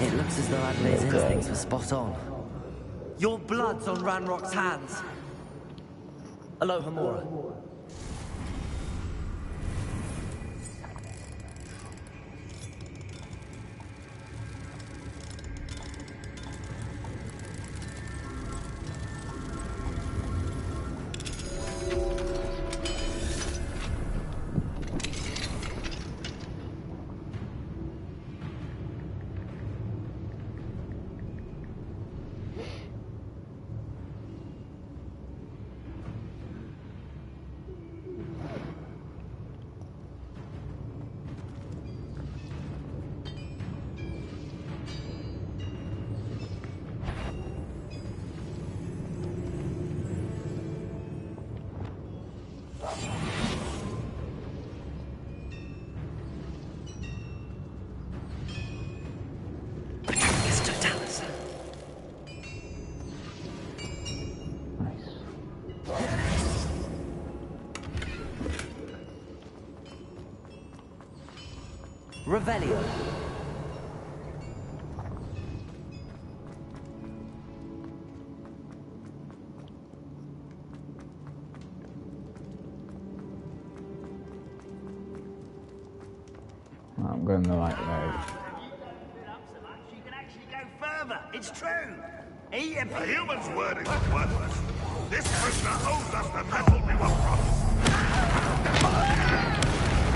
It looks as though Adelaide's instincts were spot on. Your blood's on Ranrock's hands. Alohomora. Revelio. I'm going the right way. You can actually go further. It's true. Eat a The human's word is worthless. This prisoner owes us the metal we were promised.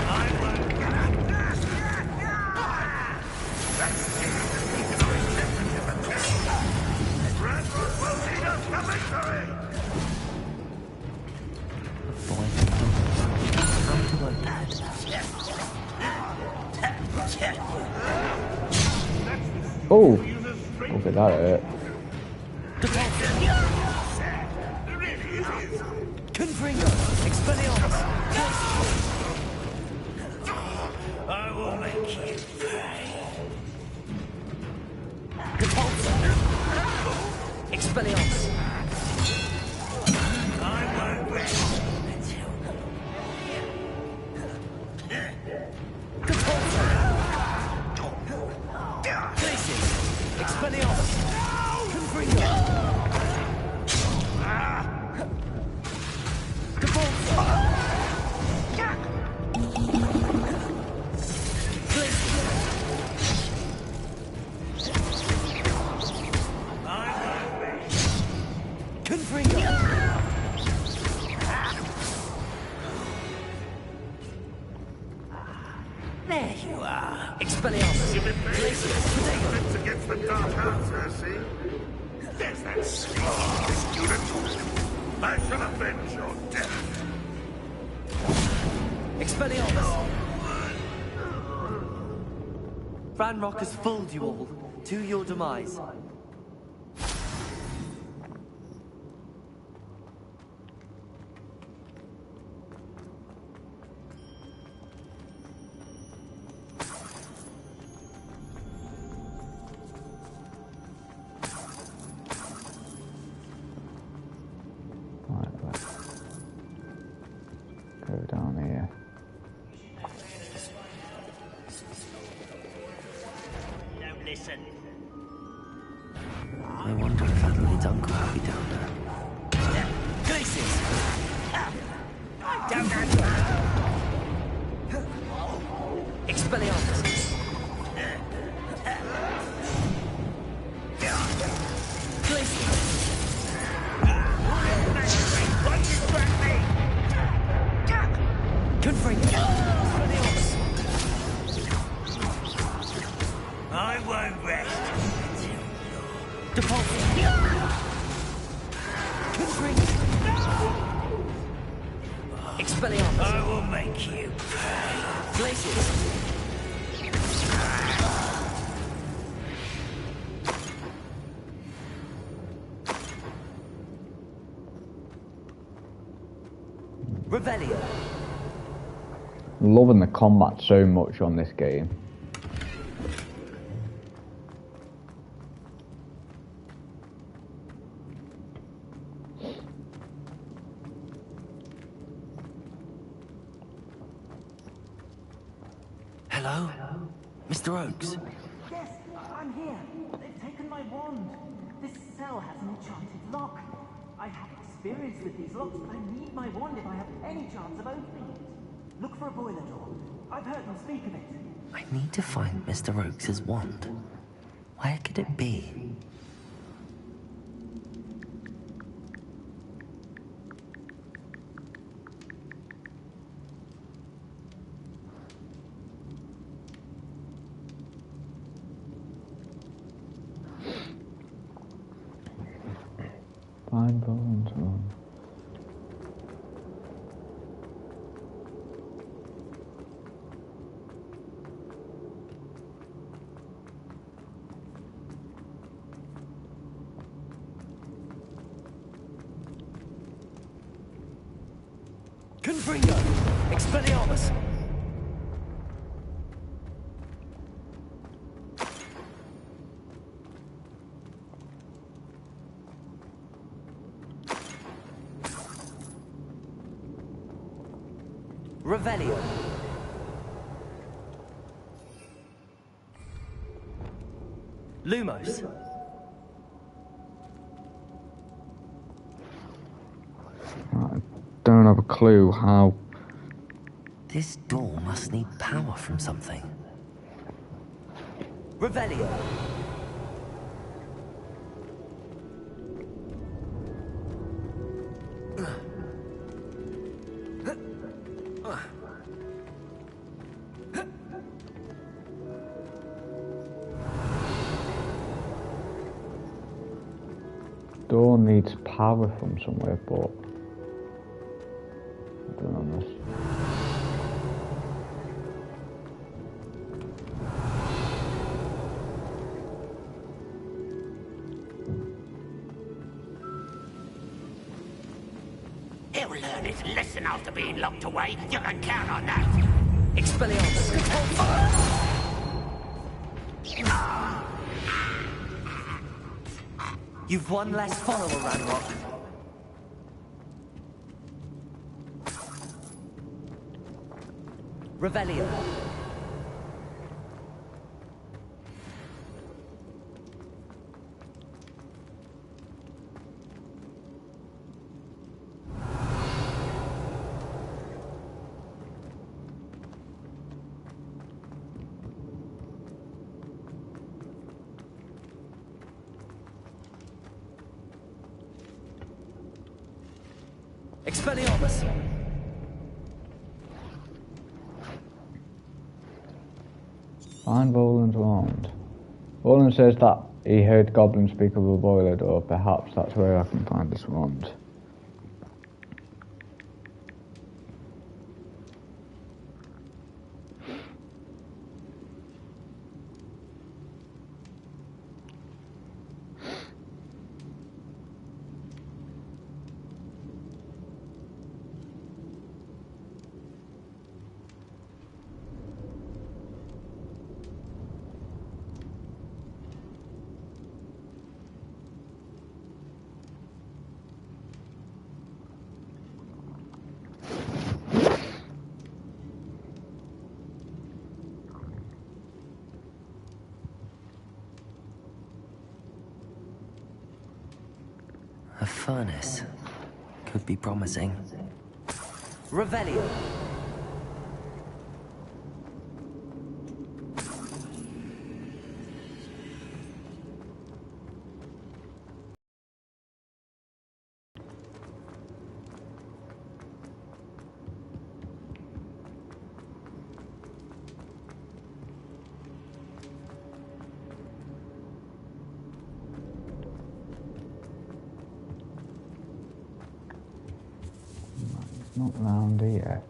I won't get up. Let's see if we can resist the test. Ranrock will lead us to victory. How do I pad? Yeah. that hurt. Confringo! Expelliarmus! I will make you pay. Repulsor! Expelliarmus! I won't rest until... Repulsor! Glacius! Expelliarmus! Confringo! There you are. Expelliarmus! Defense against the dark arts, I see. There's that scar, student. I shall avenge your death. Expelliarmus! Ranrock has fooled you all to your demise. Go down here. Don't listen. I wonder if Adelaide's uncle will be down there. Glacius! Don't know. Expelliarmus! Glacius! Confringo! Expelliarmus! I won't rest until Depulso! Confringo! Expelliarmus! I will make you pay. Glacius! Revelio! Loving the combat so much on this game. Hello? Mr. Oakes? Yes, I'm here. They've taken my wand. This cell has an enchanted lock. I have experience with these locks, but I need my wand if I have any chance of opening it. Look for a boiler door. I've heard them speak of it. I need to find Mr. Oakes' wand. Where could it be? Find bones on. Confringo! Expelliarmus! Revelio! Lumos! I don't have a clue how. This door must need power from something. Revelio! Door needs power from somewhere, but I don't know this. He'll learn his lesson after being locked away. You can count on that. Expelliarmus. You've one less follower, Ranrock. Revelio. Expelliarmus. Find Roland's wand. Roland says that he heard goblins speak of a boiler door. Perhaps that's where I can find this wand. A furnace. Could be promising. Revelio. Not round here.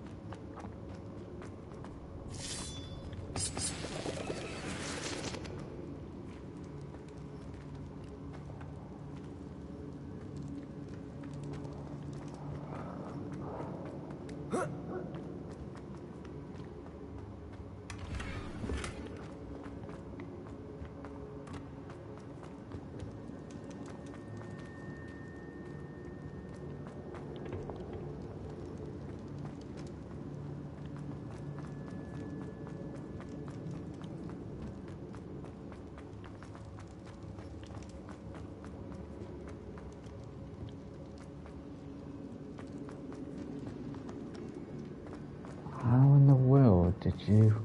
How in the world did you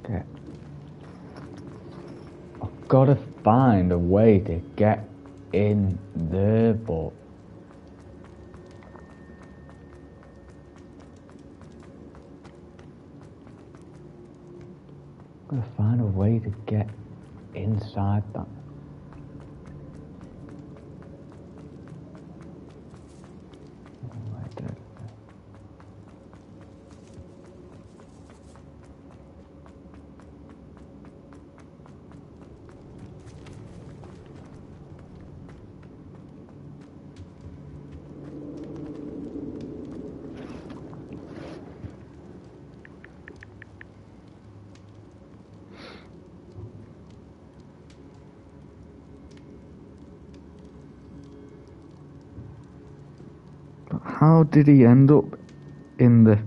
get... I've got to find a way to get in there, but... I've got to find a way to get inside that. How did he end up in the...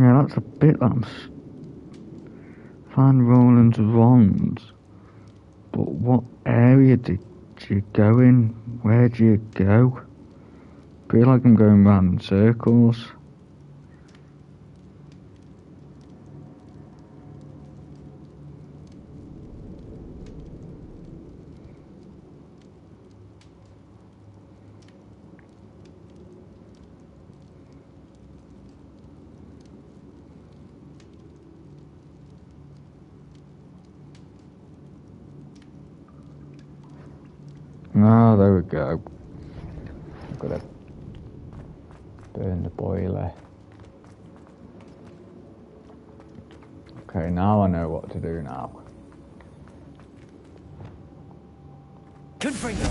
Yeah, that's a bit that find Roland's wands. But what area did you go in? Where do you go? I feel like I'm going round in circles. Ah, there we go. I've got to burn the boiler. Okay, now I know what to do now. Confringo!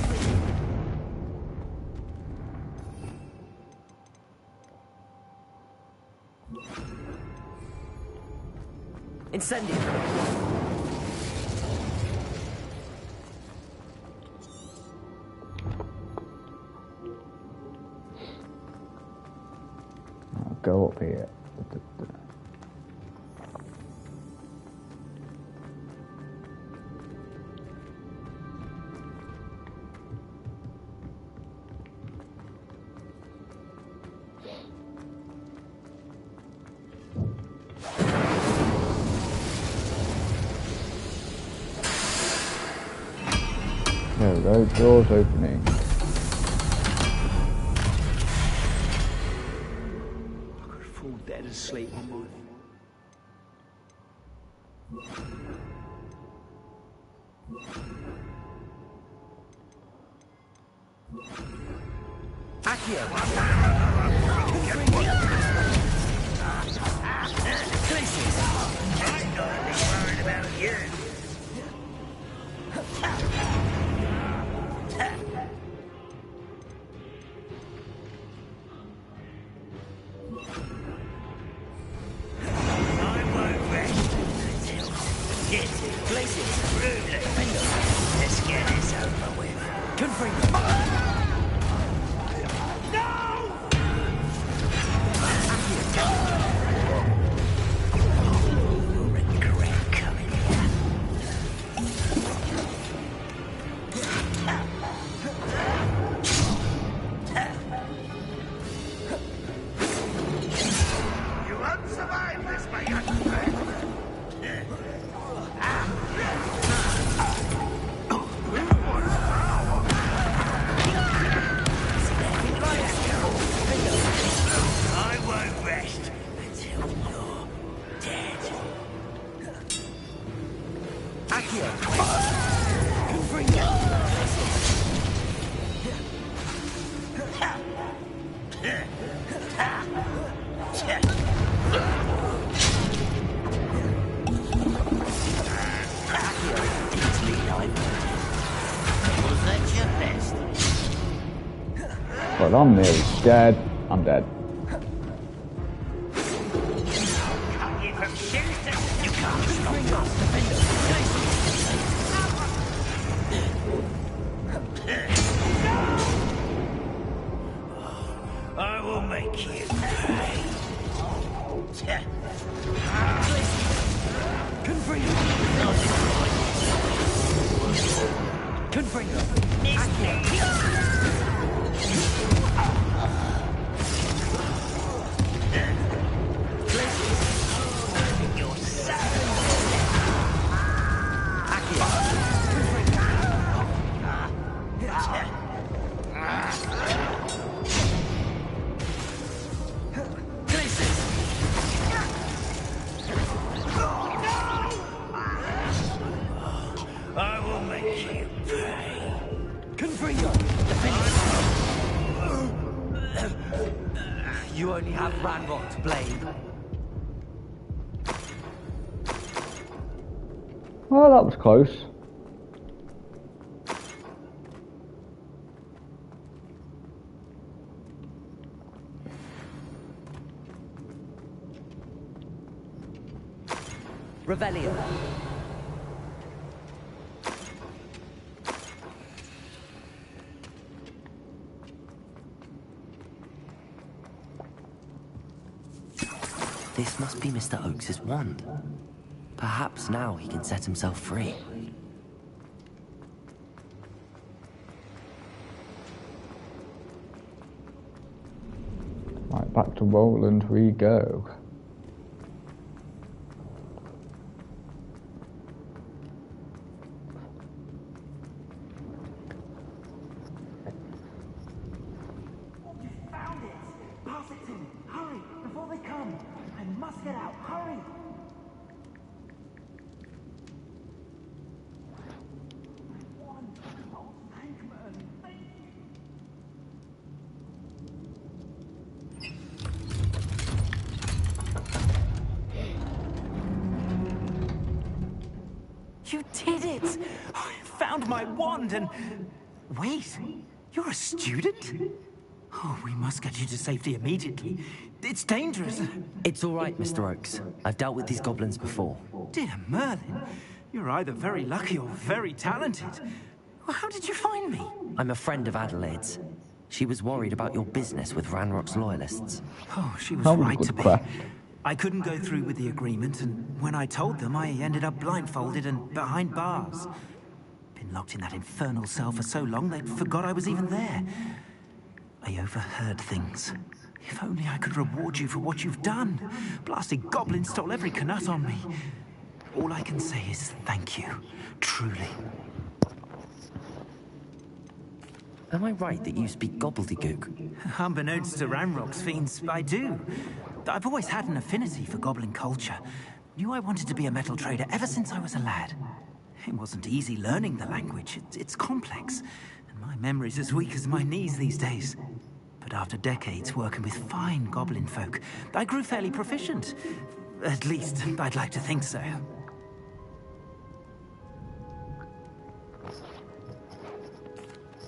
Incendio! I'll go up here. There we go, doors opening. I could fall dead asleep on my... Accio! Places! I'm gonna be worried about you. Let's get this over with. Confringo! You'll regret coming here. You won't survive this, my young friend. I won't rest until you're dead. Accio! Confringo! Was that your best? Well, I'm nearly dead. I'm dead. You from shooting? You can't stop us. I will make you pay. Confringo! Confringo! You're I will make you pay. Confringo! You only have Ranrock to blame. Well, that was close. Revelio. This This must be Mr. Oakes's wand. Perhaps now he can set himself free. Right, back to Roland we go. Found it! Pass it to me! Hurry! Before they come! I must get out! Hurry! You did it! I found my wand and... Wait, you're a student? Oh, we must get you to safety immediately. It's dangerous. It's all right, Mr. Oakes. I've dealt with these goblins before. Dear Merlin, you're either very lucky or very talented. Well, how did you find me? I'm a friend of Adelaide's. She was worried about your business with Ranrock's loyalists. Oh, she was That was a right good to be. crack. I couldn't go through with the agreement, and when I told them, I ended up blindfolded and behind bars. Been locked in that infernal cell for so long, they forgot I was even there. I overheard things. If only I could reward you for what you've done. Blasted goblin stole every knut on me. All I can say is thank you. Truly. Am I right that you speak gobbledygook? Unbeknownst to Ranrock's fiends, I do. I've always had an affinity for goblin culture. Knew I wanted to be a metal trader ever since I was a lad. It wasn't easy learning the language. It's complex, and my memory's as weak as my knees these days. But after decades working with fine goblin folk, I grew fairly proficient. At least, I'd like to think so.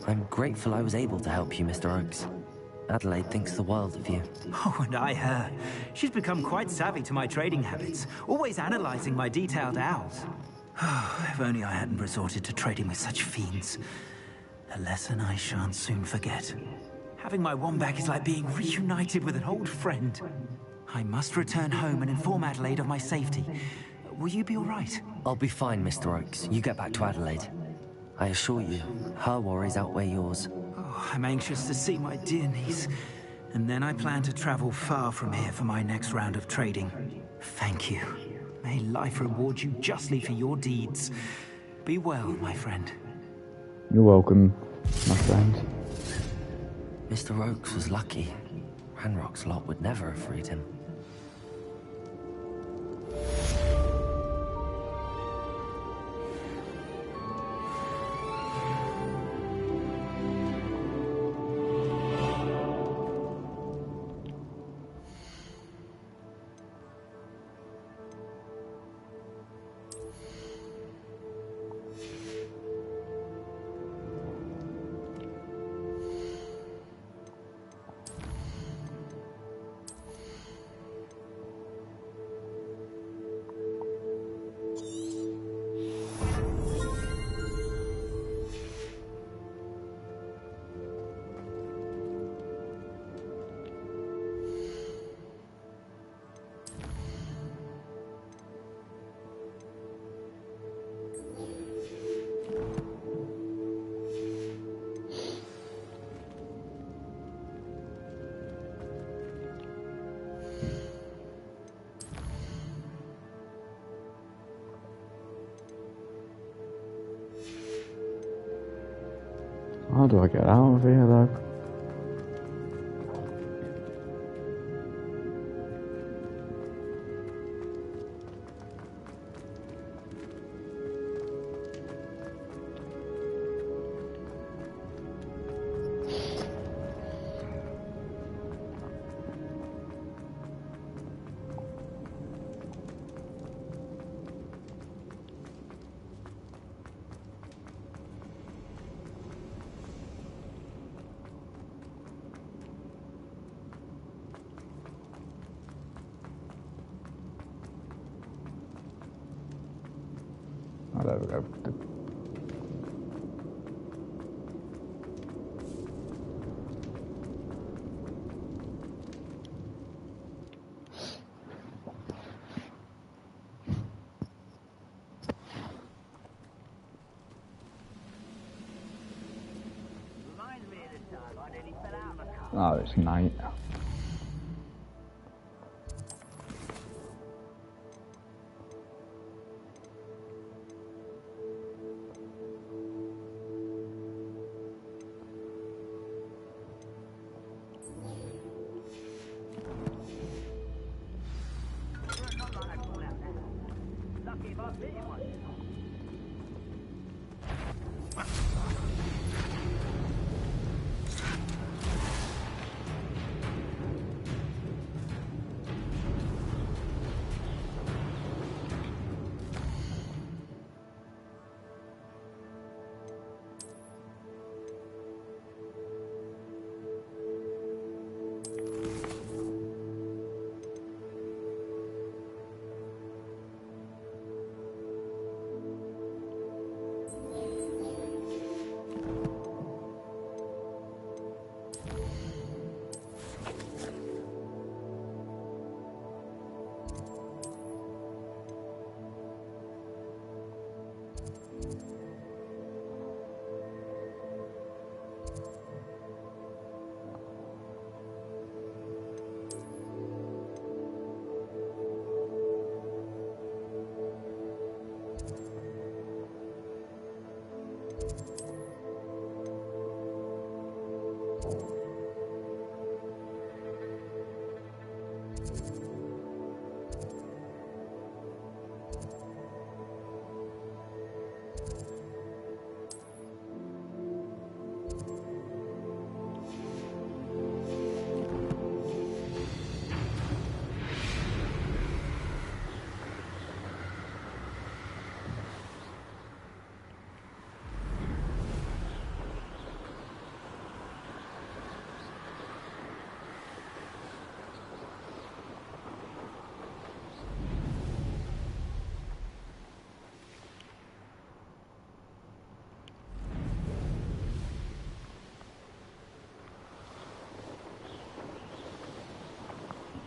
I'm grateful I was able to help you, Mr. Oakes. Adelaide thinks the world of you. Oh, and I her. She's become quite savvy to my trading habits, always analyzing my detailed owls. Oh, if only I hadn't resorted to trading with such fiends. A lesson I shan't soon forget. Having my wand back is like being reunited with an old friend. I must return home and inform Adelaide of my safety. Will you be all right? I'll be fine, Mr. Oakes. You get back to Adelaide. I assure you, her worries outweigh yours. Oh, I'm anxious to see my dear niece. And then I plan to travel far from here for my next round of trading. Thank you. May life reward you justly for your deeds. Be well, my friend. You're welcome, my friend. Mr. Oakes was lucky. Ranrock's lot would never have freed him. How do I get out of here, though? Oh, there we go. Oh, it's night.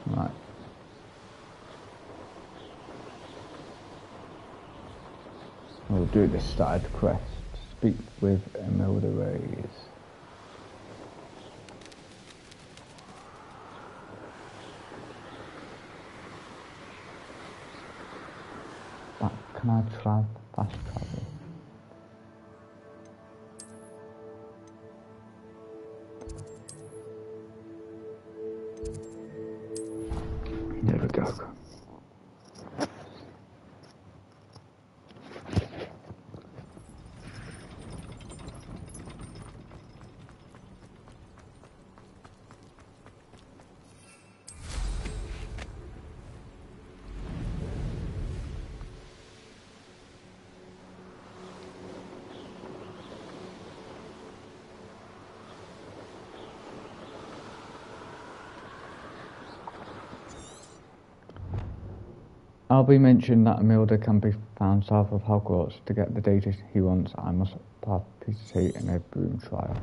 Right. We'll do the started quest. Speak with Imelda Reyes. Can I fast travel? There we go. Albie mentioned that Imelda can be found south of Hogwarts. To get the data he wants, I must participate in a broom trial.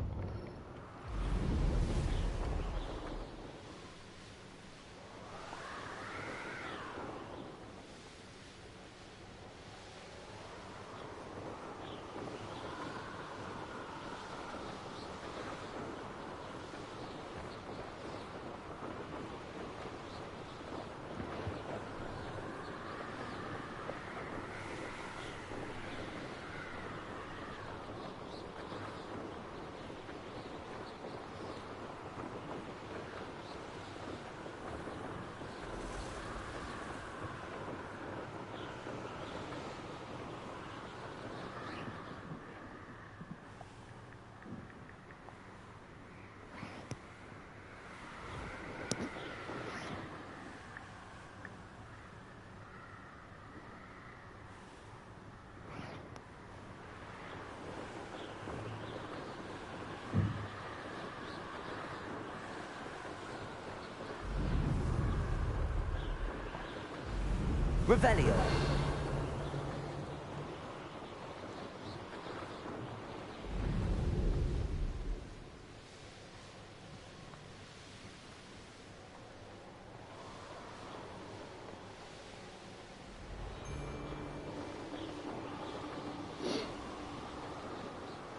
Revelio.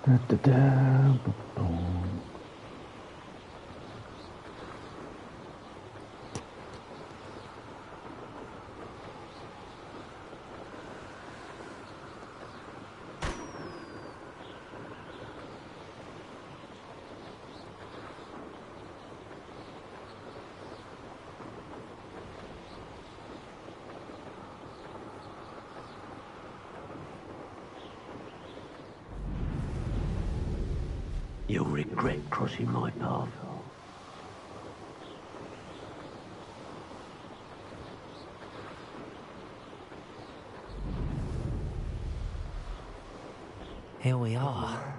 Da, da, da, boom. You'll regret crossing my path. Here we are.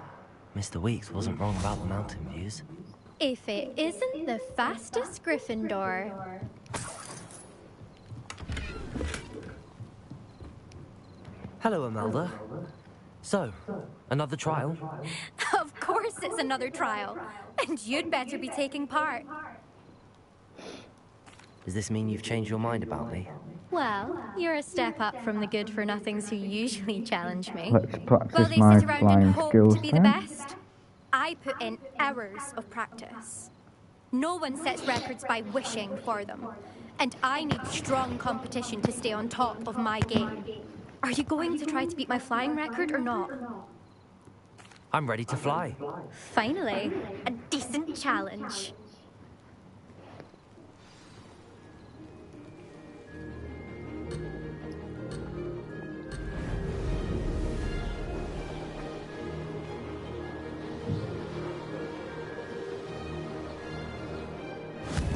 Mr. Weeks wasn't wrong about the mountain views. If it isn't the fastest Gryffindor. Hello, Imelda. So, another trial? Of course it's another trial. And you'd better be taking part. Does this mean you've changed your mind about me? Well, you're a step up from the good-for-nothings who usually challenge me. Let's practice While they my sit around flying and hope skills to be the then. best, I put in hours of practice. No one sets records by wishing for them. And I need strong competition to stay on top of my game. Are you going to try to beat my flying record or not? I'm ready to fly. Finally, a decent challenge.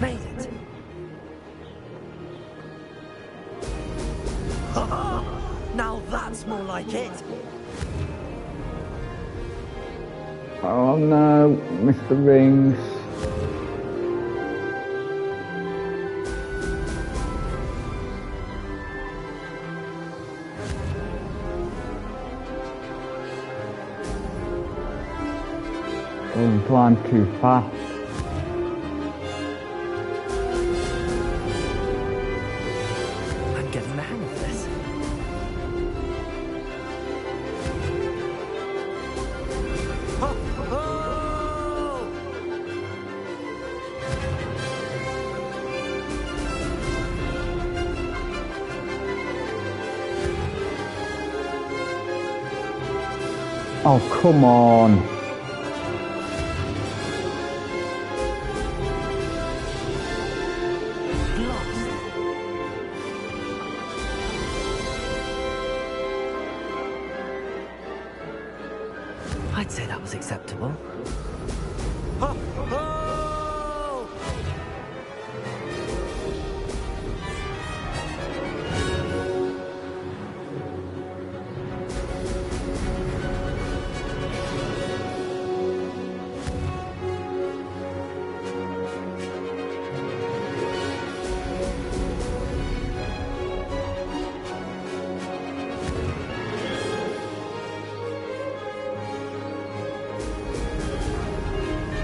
Made it! Now that's more like it! Oh no, Mr. Rings. I'm flying too fast. I'm getting the hang of this. Oh, come on. I'd say that was acceptable.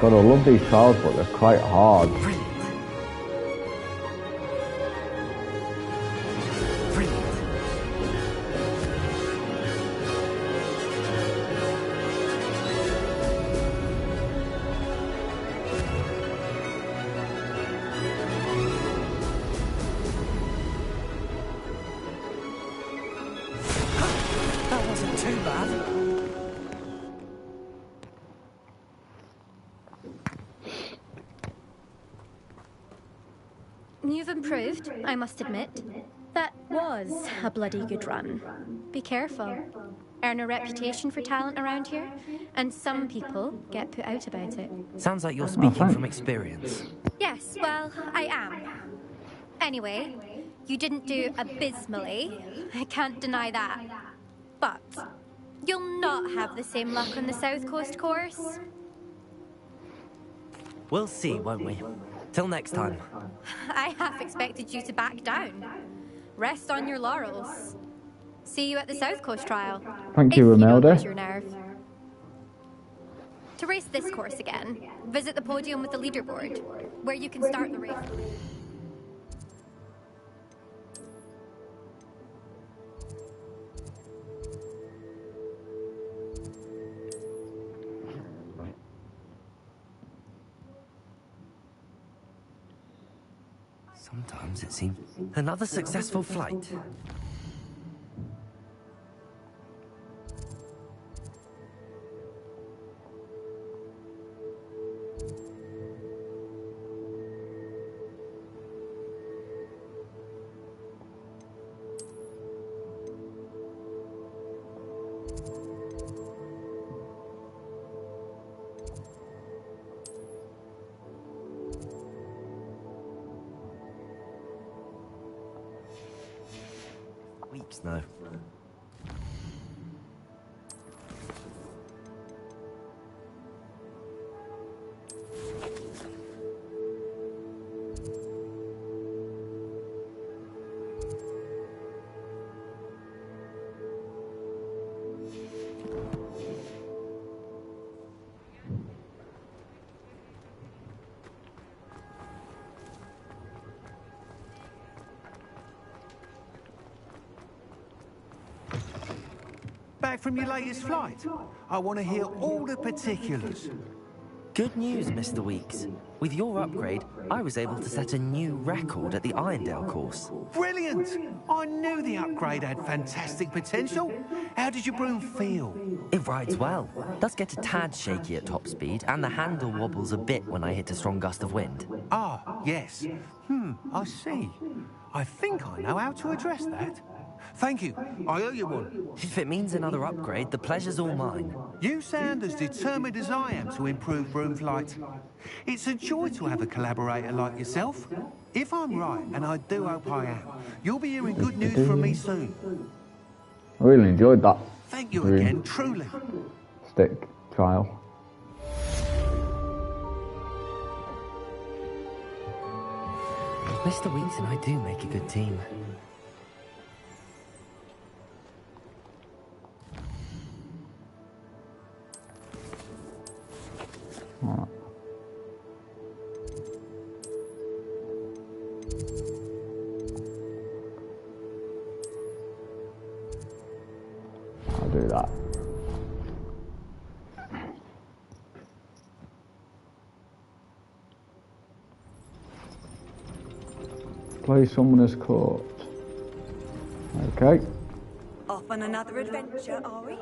God, I love these trials, but they're quite hard. That wasn't too bad. You've improved, I must admit. That was a bloody good run. Be careful. Earn a reputation for talent around here, and some people get put out about it. Sounds like you're speaking from experience. Yes, well, I am. Anyway, you didn't do abysmally. I can't deny that. But you'll not have the same luck on the South Coast course. We'll see, won't we? Till next time. I half expected you to back down. Rest on your laurels. See you at the South Coast trial. Thank you, Imelda. Lose your nerve. To race this course again, visit the podium with the leaderboard, where you can start the race. Sometimes it seems... Another successful flight. know. Back from your latest flight? I want to hear all the particulars. Good news, Mr. Weeks. With your upgrade, I was able to set a new record at the Irondale course. Brilliant! I knew the upgrade had fantastic potential. How did your broom feel? It rides well. Does get a tad shaky at top speed, and the handle wobbles a bit when I hit a strong gust of wind. Ah, yes. I see. I think I know how to address that. Thank you. I owe you one. If it means another upgrade, the pleasure's all mine. You sound as determined as I am to improve broom flight. It's a joy to have a collaborator like yourself. If I'm right, and I do hope I am, you'll be hearing good news from me soon. I really enjoyed that. Thank you again, truly. Stick trial. Mr. Weeks and I do make a good team. Alright. I'll do that. Play Summoner's Court. Okay. Off on another adventure, are we?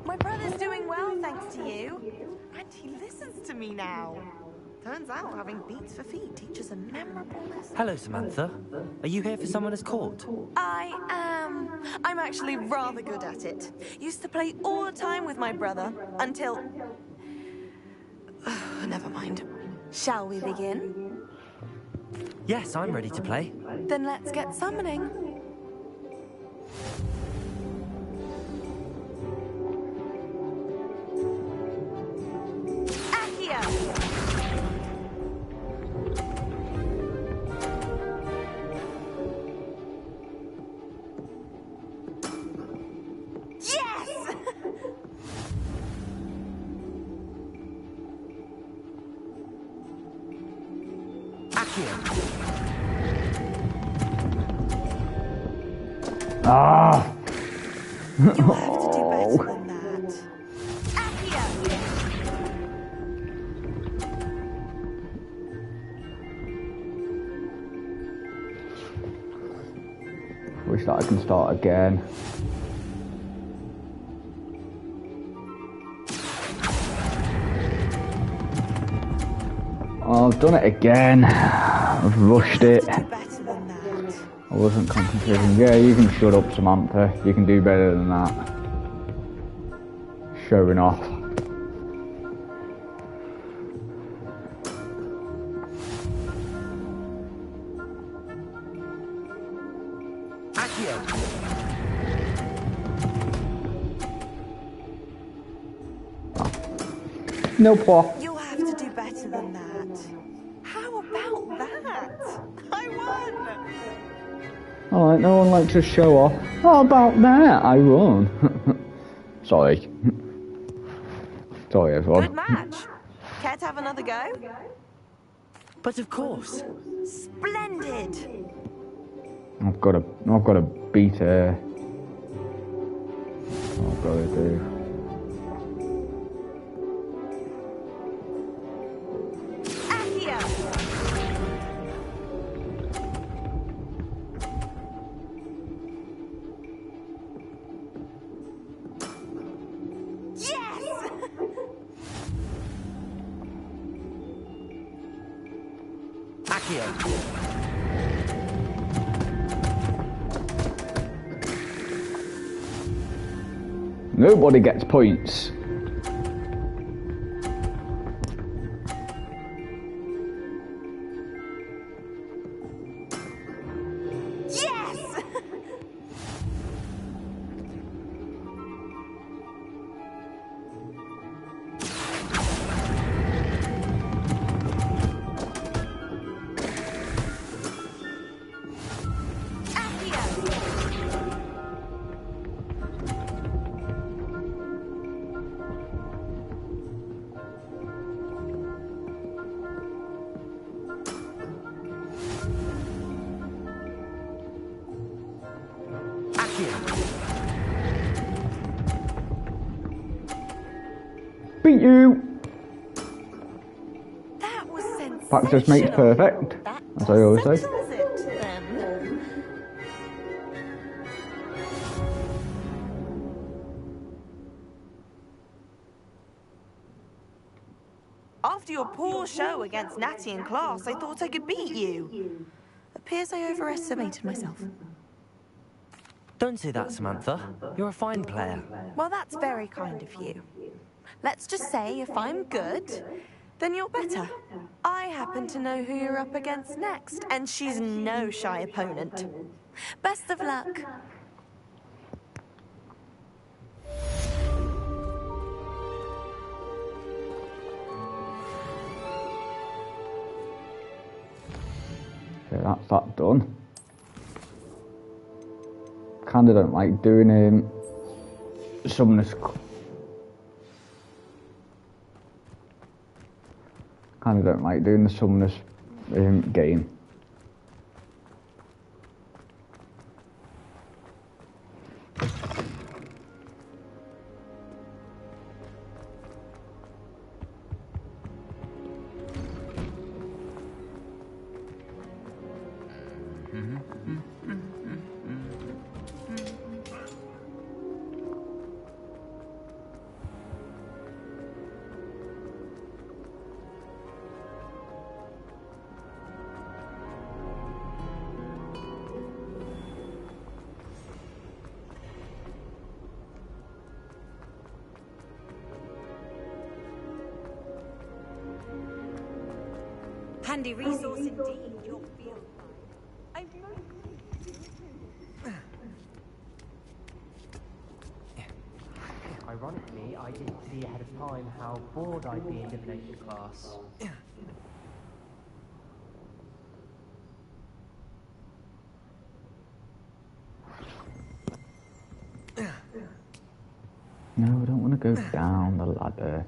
My brother's doing well, thanks to you. And he listens to me now. Turns out having beats for feet teaches a memorable lesson. Hello, Samantha. Are you here for Summoner's Court? I am. I'm actually rather good at it. Used to play all the time with my brother until... Never mind. Shall we begin? Yes, I'm ready to play. Then let's get summoning. Ah! You'll have to do better than that. Wish that I can start again. Oh, I've done it again. I've rushed it. I wasn't concentrating. Yeah, you can shut up, Samantha. You can do better than that. Showing off. No poor. You'll have to do better than that. How about that? I won! Alright, no one likes to show off. How about that? I won. Sorry. Sorry, everyone. Good match. Care to have another go? But of course. Splendid! I've got to beat her. I've got to do. Nobody gets points. Yes! Beat you! That was sensational. Practice makes perfect, as I always say. Settles it, then. After your poor show against Natty in class, I thought I could beat you. Appears I overestimated myself. Don't say that, Samantha. You're a fine player. Well, that's very kind of you. Let's just say if I'm good, then you're better. I happen to know who you're up against next, and she's no shy opponent. Best of luck. Okay, that's that done. Kinda don't like doing summoners. Kinda don't like doing the summoners game. Handy resource indeed, your field. Ironically, I didn't see ahead of time how bored I'd be in divination class. No, I don't want to go down the ladder.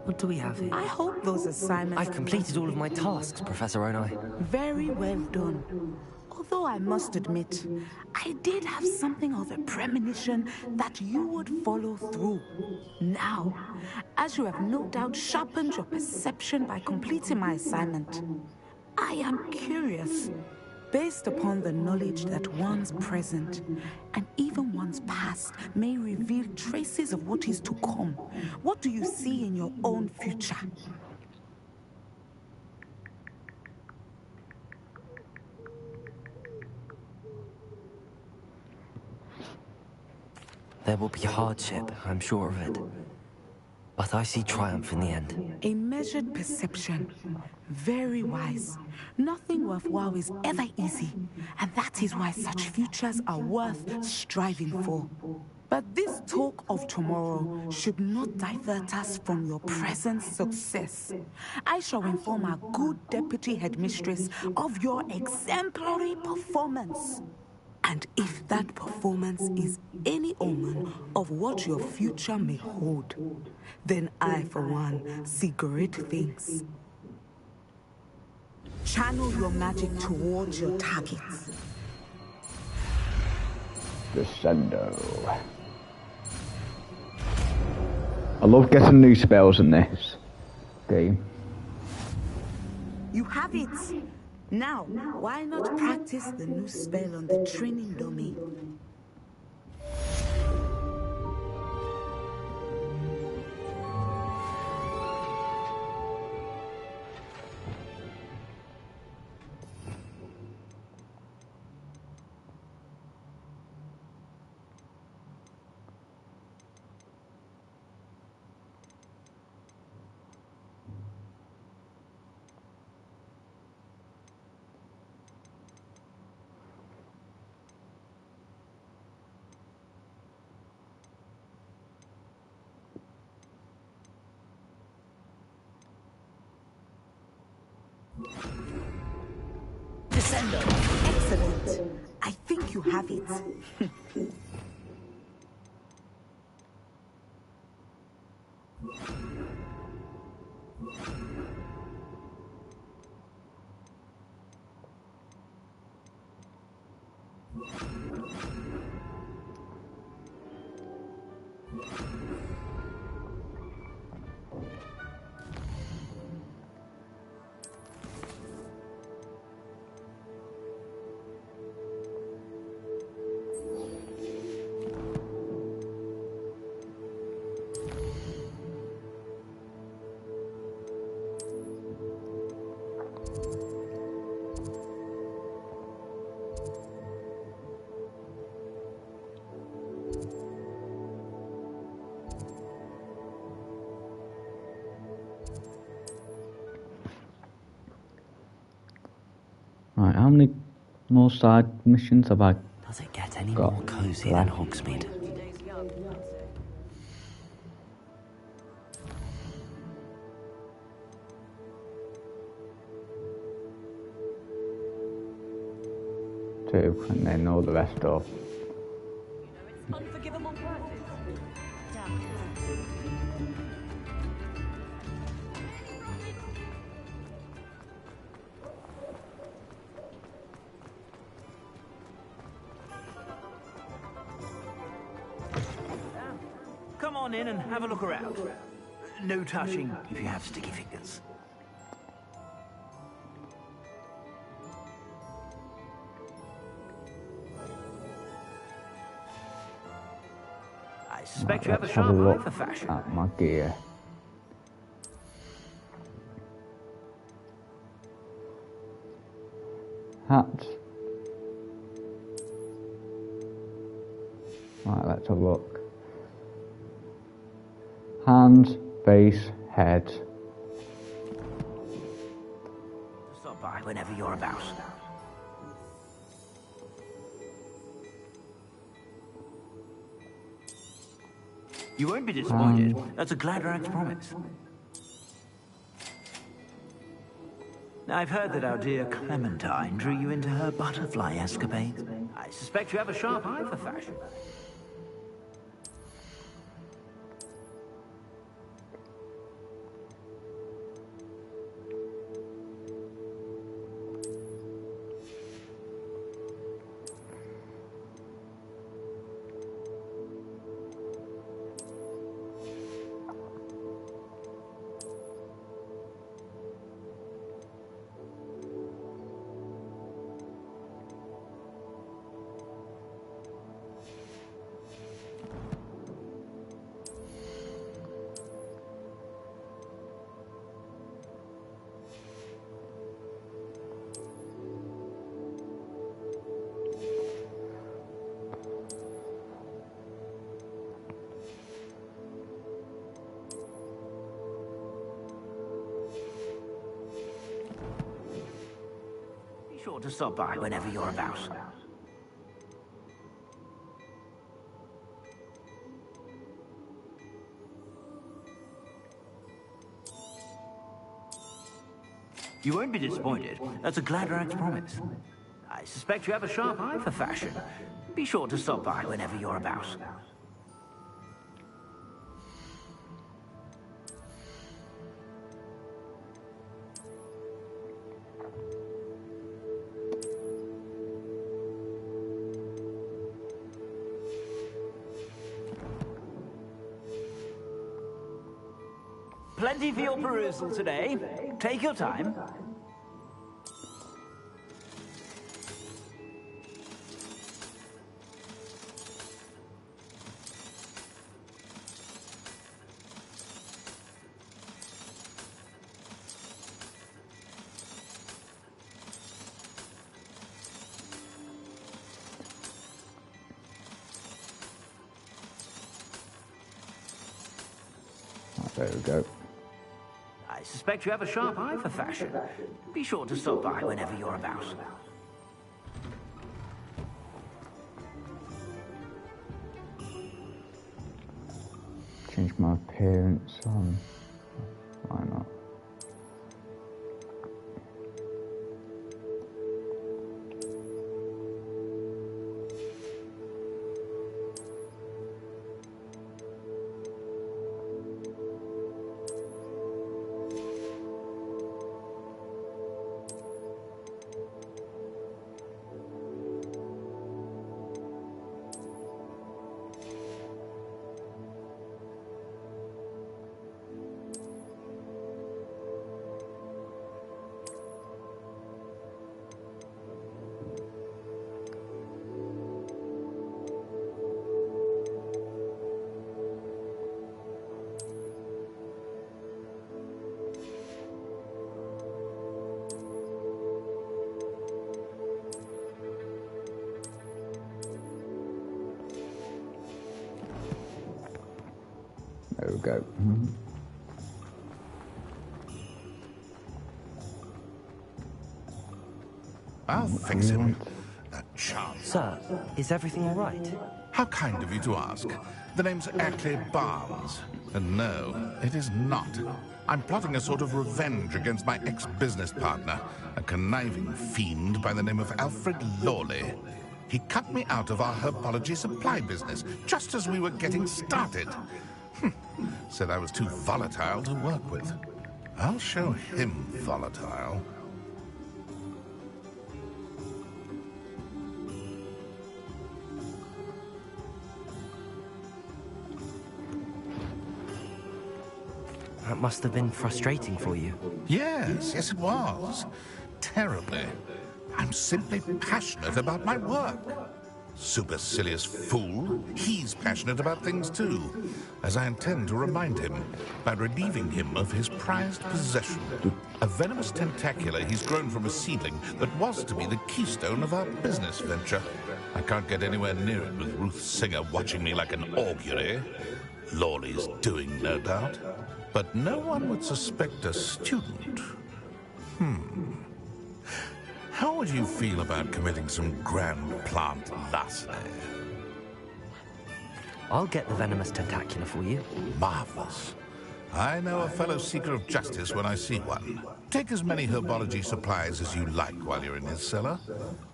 What do we have here? I hope those assignments... I've completed all of my tasks, Professor Onai. Very well done. Although I must admit, I did have something of a premonition that you would follow through. Now, as you have no doubt sharpened your perception by completing my assignment, I am curious, based upon the knowledge that one's present and even one's past may reveal traces of what is to come. What do you see in your own future? There will be hardship, I'm sure of it. But I see triumph in the end. A measured perception. Very wise. Nothing worthwhile is ever easy, and that is why such futures are worth striving for. But this talk of tomorrow should not divert us from your present success. I shall inform our good deputy headmistress of your exemplary performance. And if that performance is any omen of what your future may hold, then I, for one, see great things. Channel your magic towards your targets. Descendo. I love getting new spells in this game. You have it! Now, why not practice the new spell on the training dummy? Descendo. Excellent. I think you have it. Right, how many more side missions have I Does it get any got more cozy left? than Hogsmeade? Two, and then all the rest off. Unforgivable practice. Come on in and have a look around. No touching if you have sticky fingers. I suspect you have a Let's have a sharp eye look for fashion. at my gear. Hat. Right, let's have a look. Hands, face, head. Stop by whenever you're about. You won't be disappointed. That's a Gladrax promise. Now, I've heard that our dear Clementine drew you into her butterfly escapades. I suspect you have a sharp eye for fashion. sure to stop by whenever you're about. You won't be disappointed. That's a Gladrag's promise. I suspect you have a sharp eye for fashion. Be sure to stop by whenever you're about. Plenty for your perusal today. Take your time. There we go. I suspect you have a sharp eye for fashion. Be sure to stop by whenever you're about. Change my appearance on. Why not? There we go. I'll fix him. That chance. Sir, is everything all right? How kind of you to ask. The name's Ackley Barnes. And no, it is not. I'm plotting a sort of revenge against my ex-business partner, a conniving fiend by the name of Alfred Lawley. He cut me out of our herbology supply business just as we were getting started. Said I was too volatile to work with. I'll show him volatile. That must have been frustrating for you. Yes, it was. Terribly. I'm simply passionate about my work. Supercilious fool. He's passionate about things too, as I intend to remind him by relieving him of his prized possession. A venomous tentacula he's grown from a seedling that was to be the keystone of our business venture. I can't get anywhere near it with Ruth Singer watching me like an augury. Lawley's doing, no doubt. But no one would suspect a student. How would you feel about committing some grand plant larceny? I'll get the venomous tentacula for you. Marvelous. I know a fellow seeker of justice when I see one. Take as many herbology supplies as you like while you're in his cellar.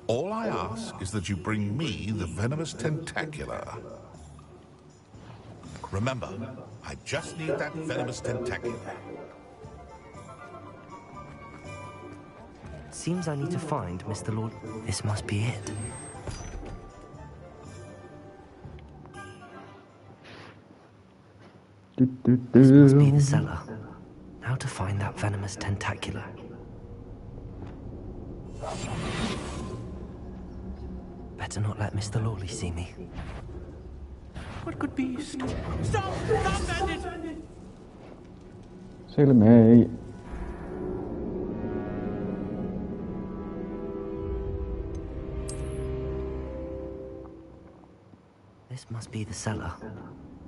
All I ask is that you bring me the venomous tentacula. Remember, I just need that venomous tentacula. Seems I need to find Mr. Lord. This must be it. This must be the cellar. Now to find that venomous tentacula. Better not let Mr. Lawley see me. What good beast? Stop! Stop, bandit! Sailor mate. This must be the cellar.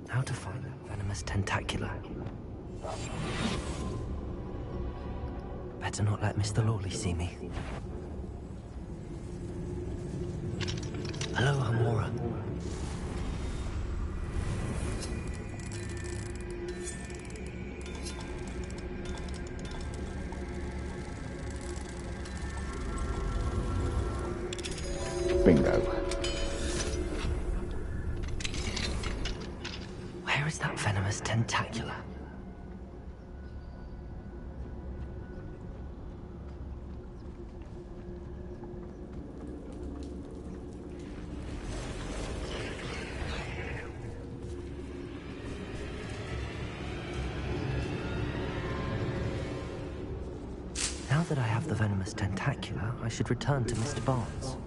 How to find that venomous tentacula. Better not let Mr. Lawley see me. Hello, Hamora. Bingo. Where is that venomous tentacula? Now that I have the venomous tentacula, I should return to Mr. Barnes.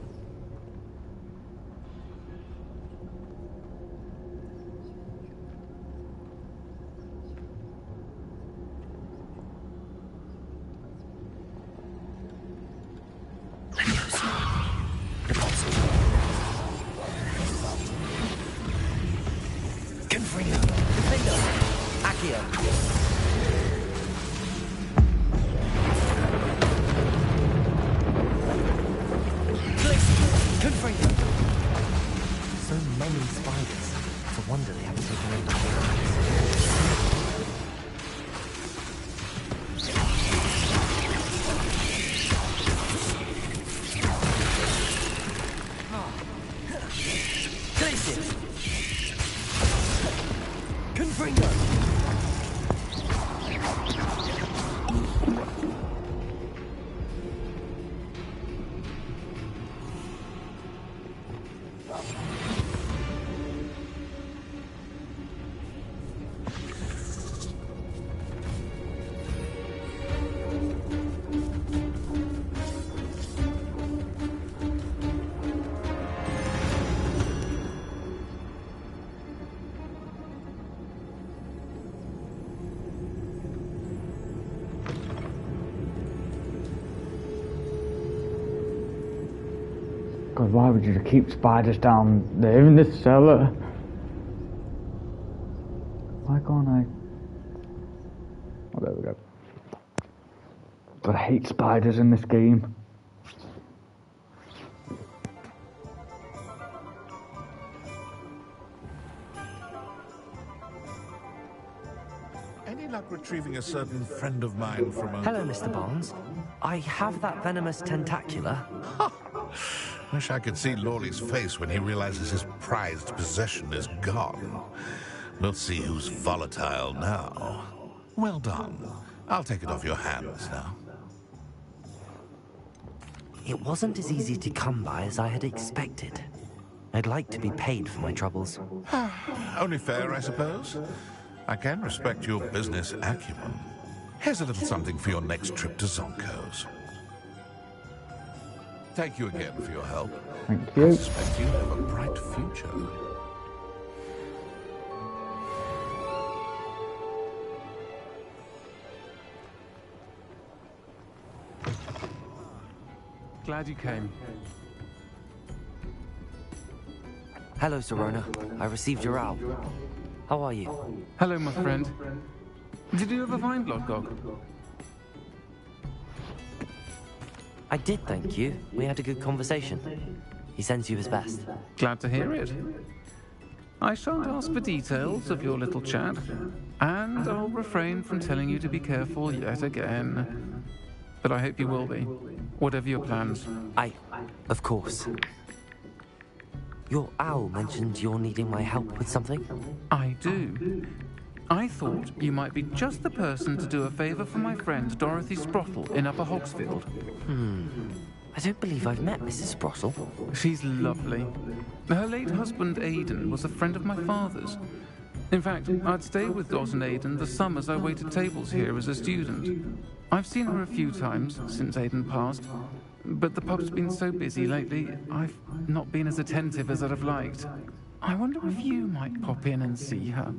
God, why would you keep spiders down there in this cellar? Why can't I? Oh, there we go. God, I hate spiders in this game. Any luck retrieving a certain friend of mine from a... Hello, Mr. Barnes. I have that venomous tentacula. Wish I could see Lawley's face when he realizes his prized possession is gone. We'll see who's volatile now. Well done. I'll take it off your hands now. It wasn't as easy to come by as I had expected. I'd like to be paid for my troubles. Only fair, I suppose. I can respect your business acumen. Here's a little something for your next trip to Zonko's. Thank you again for your help. Thank you. I suspect you have a bright future. Glad you came. Hello, Serona. I received your owl. How are you? Hello, my friend. Did you ever find Lodgok? I did, thank you. We had a good conversation. He sends you his best. Glad to hear it. I shan't ask for details of your little chat, and I'll refrain from telling you to be careful yet again. But I hope you will be, whatever your plans. Of course. Your owl mentioned you're needing my help with something? I do. I thought you might be just the person to do a favor for my friend Dorothy Sprottle in Upper Hogsfield. I don't believe I've met Mrs. Sprottle. She's lovely. Her late husband Aidan was a friend of my father's. In fact, I'd stay with Dot and Aidan the summers I waited tables here as a student. I've seen her a few times since Aidan passed, but the pub's been so busy lately, I've not been as attentive as I'd have liked. I wonder if you might pop in and see her.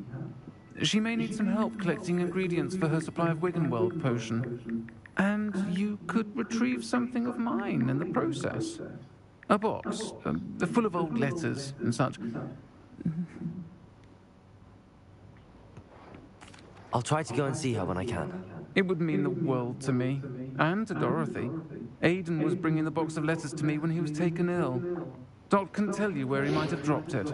She may need some help collecting ingredients for her supply of Wiggenweld potion. And you could retrieve something of mine in the process. A box, full of old letters and such. I'll try to go and see her when I can. It would mean the world to me, and to Dorothy. Aidan was bringing the box of letters to me when he was taken ill. Dot can tell you where he might have dropped it.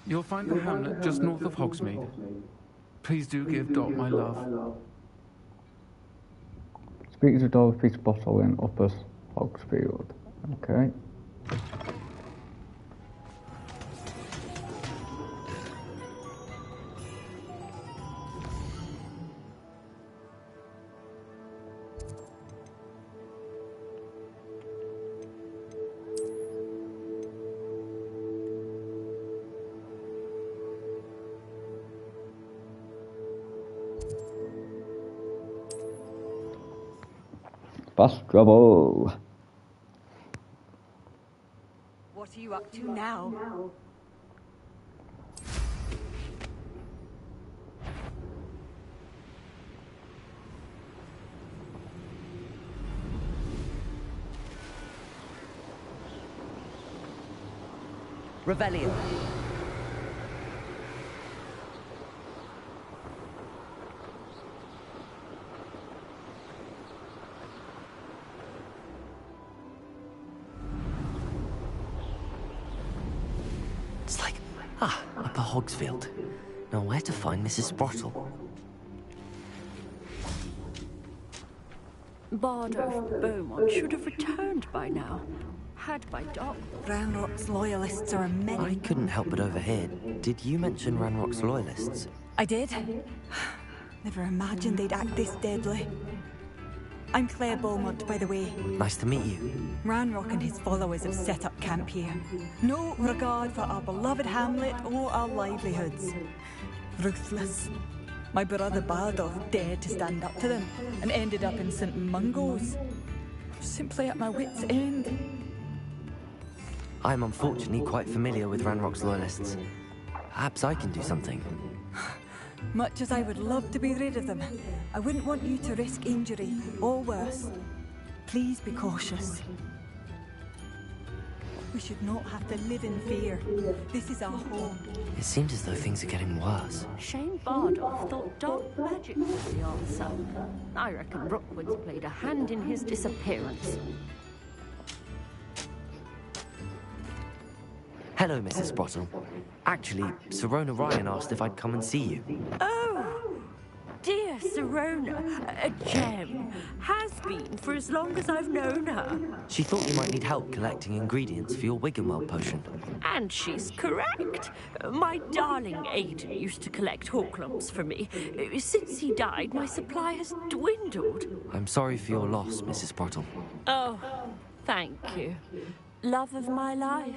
You'll find the hamlet just north of Hogsmeade. Please do give Dot my love. Speak to Dorothy's bottle in Upper Hogsfield. Okay. Fast travel. What are you up to now? Revelio. It's like, Upper Hogsfield. Now where to find Mrs. Sprottle? Bard of Beaumont should have returned by now. Had by Doc. Ranrock's loyalists are many. I couldn't help but overhear. Did you mention Ranrock's loyalists? I did. Never imagined they'd act this deadly. I'm Claire Beaumont, by the way. Nice to meet you. Ranrock and his followers have set up camp here. No regard for our beloved hamlet or our livelihoods. Ruthless. My brother Bardolph dared to stand up to them and ended up in St. Mungo's. Simply at my wit's end. I'm unfortunately quite familiar with Ranrock's loyalists. Perhaps I can do something. Much as I would love to be rid of them, I wouldn't want you to risk injury, or worse. Please be cautious. We should not have to live in fear. This is our home. It seems as though things are getting worse. Shane Bardolph thought dark magic was the answer. I reckon Rookwood's played a hand in his disappearance. Hello, Mrs. Sprottle. Actually, Sirona Ryan asked if I'd come and see you. Oh, dear Sirona, a gem. Has been for as long as I've known her. She thought you might need help collecting ingredients for your Wiggenweld potion. And she's correct. My darling Aiden used to collect Horklumps for me. Since he died, my supply has dwindled. I'm sorry for your loss, Mrs. Sprottle. Oh, thank you. Love of my life.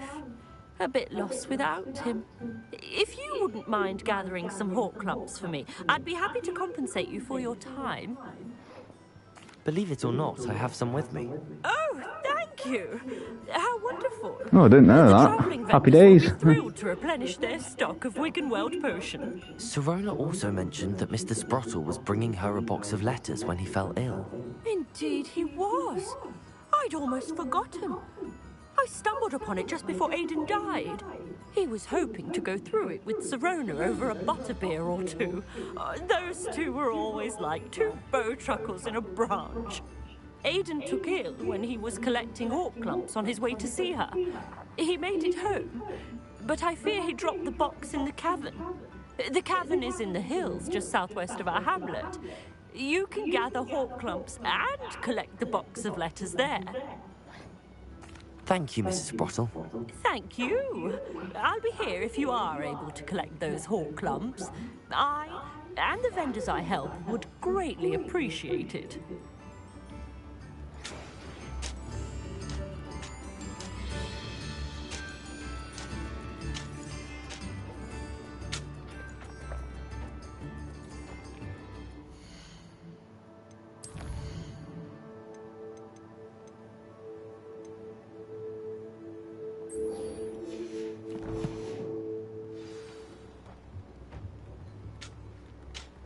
A bit lost without him. If you wouldn't mind gathering some Horklumps for me, I'd be happy to compensate you for your time. Believe it or not, I have some with me. Oh, thank you. How wonderful. Oh, I didn't know that. Happy days. Will be thrilled to replenish their stock of Wiggenweld potion. Sirona also mentioned that Mr. Sprottle was bringing her a box of letters when he fell ill. Indeed he was. I'd almost forgotten. I stumbled upon it just before Aiden died. He was hoping to go through it with Sirona over a butterbeer or two. Those two were always like two bowtruckles in a branch. Aiden took ill when he was collecting Horklumps on his way to see her. He made it home, but I fear he dropped the box in the cavern. The cavern is in the hills just southwest of our hamlet. You can gather Horklumps and collect the box of letters there. Thank you, Mrs. Sprottle. Thank you. I'll be here if you are able to collect those Horklumps. I and the vendors I help would greatly appreciate it.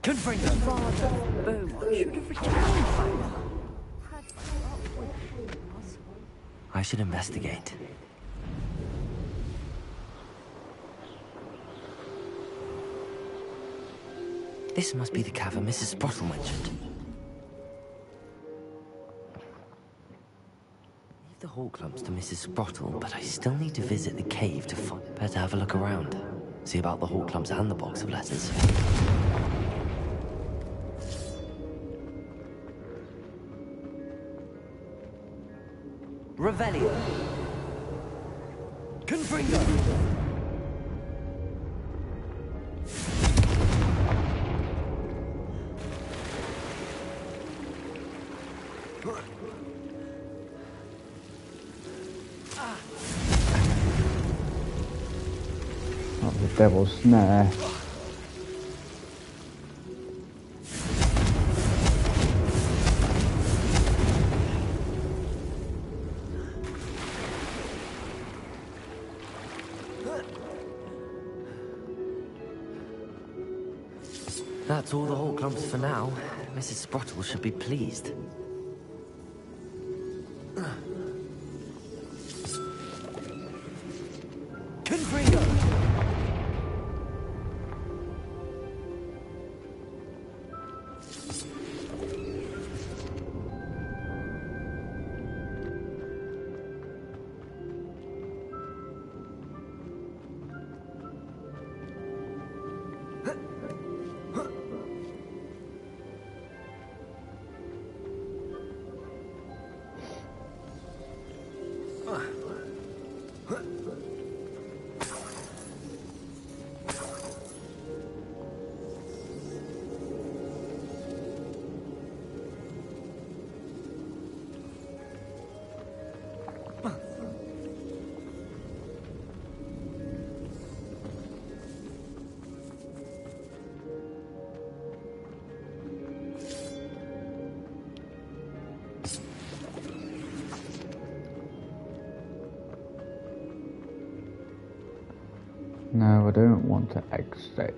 Confringo. Father Beaumont should have returned by now. I should investigate. This must be the cavern Mrs. Sprottle mentioned. the hawk lumps to Mrs. Sprottle, but I still need to visit the cave to find. Better have a look around. See about the hawk lumps and the box of letters. Revelio. Confringo. Not the devil's snare. That's all the hawk lumps for now. Mrs. Sprottle should be pleased. Confringo. No, I don't want to exit.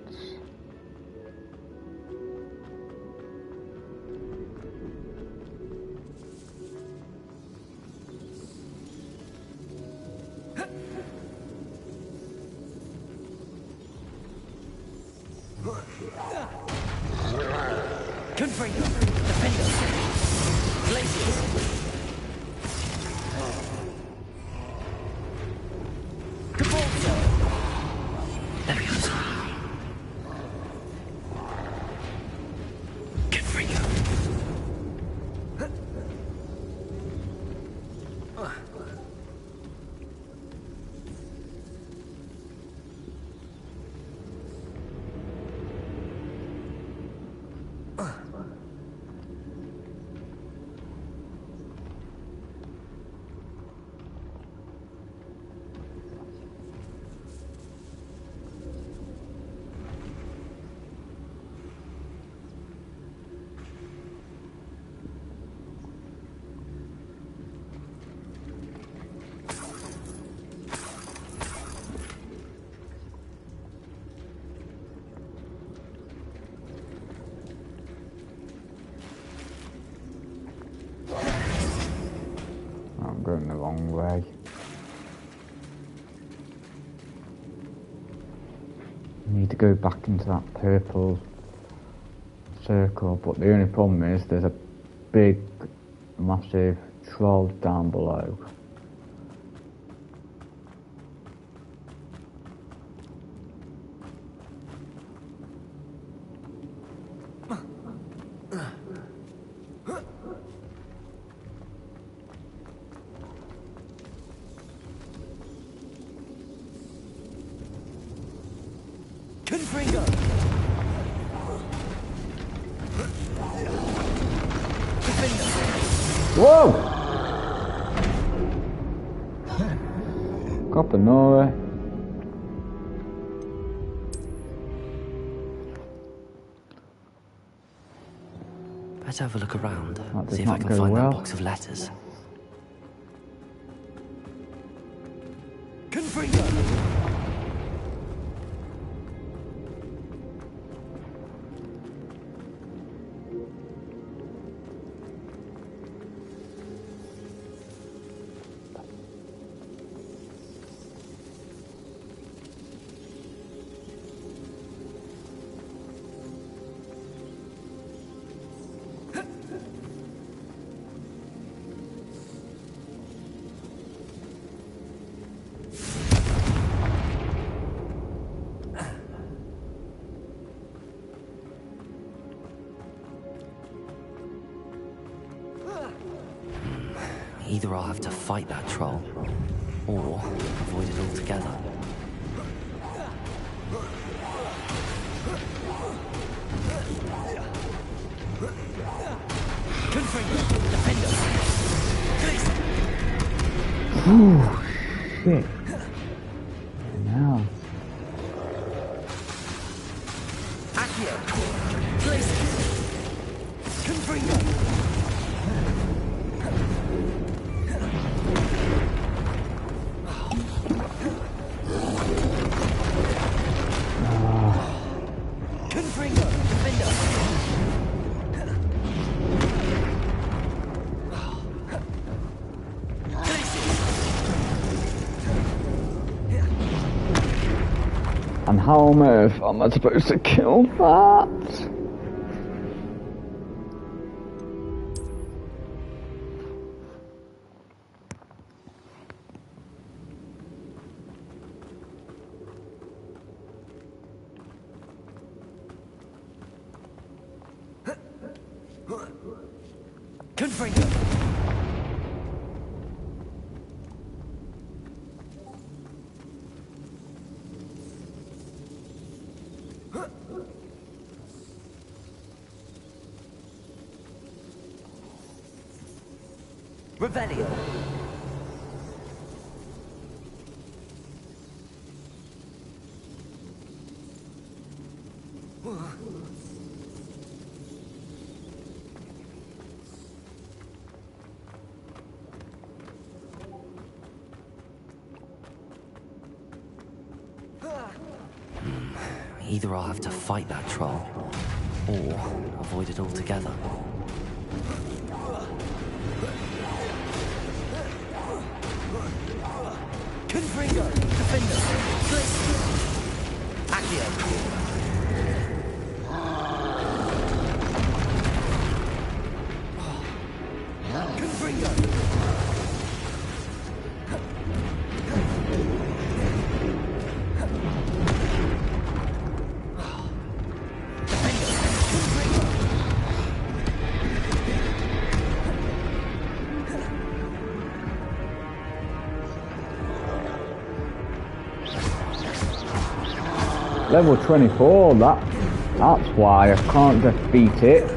Confringo. Defendo. Glacius. I'm going the wrong way. I need to go back into that purple circle, but the only problem is there's a big, massive troll down below. Confringo. Whoa! Copper Nora. Let's have a look around. That does See if I not can go find well. that box of letters. Confringo. Either I'll have to fight that troll, or avoid it altogether. Ooh, shit. Now. And how on earth am I supposed to kill that? Revelio. Either I'll have to fight that troll, or avoid it altogether. Confringo. Defender. Accio. Confringo. Level 24, that's why I can't defeat it.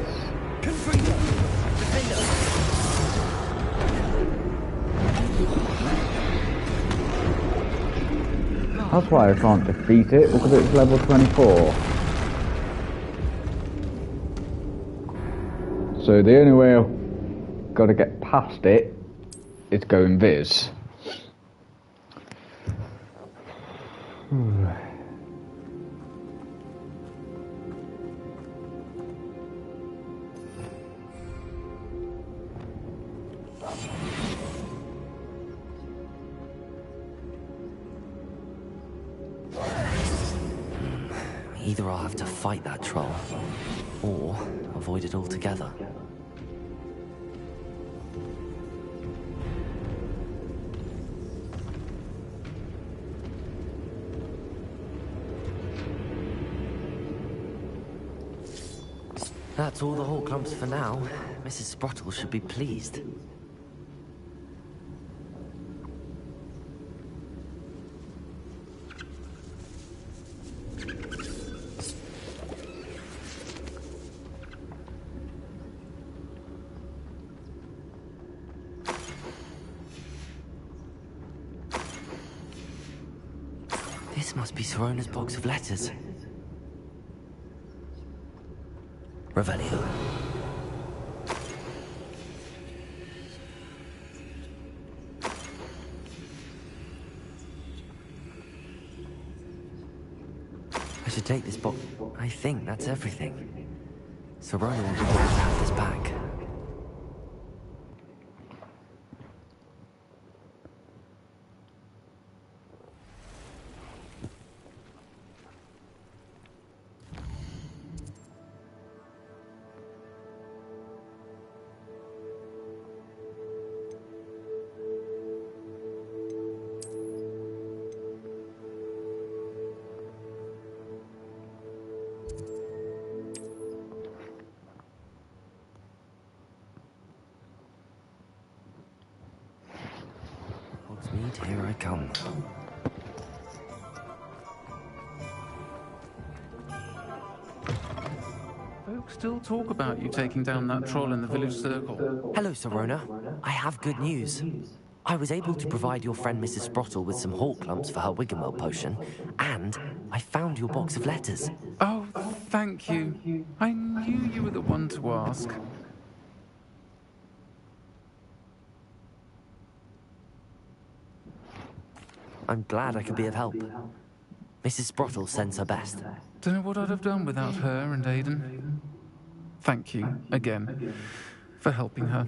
That's why I can't defeat it, because it's level 24. So the only way I've got to get past it is going Viz. Either I'll have to fight that troll, or avoid it altogether. That's all the whole clumps for now. Mrs. Sprottle should be pleased. This must be Sirona's box of letters. Revelio. I should take this box. I think that's everything. Sirona will be glad to have this back. Hogsmeade, here I come. Folks still talk about you taking down that troll in the village circle. Hello, Serona. I have good news. I was able to provide your friend Mrs. Sprottle with some hawk lumps for her Wiggenweld potion, and I found your box of letters. Oh, thank you. I knew you were the one to ask. I'm glad I could be of help. Mrs. Sprottle sends her best. Don't know what I'd have done without her and Aidan. Thank you, again, for helping her,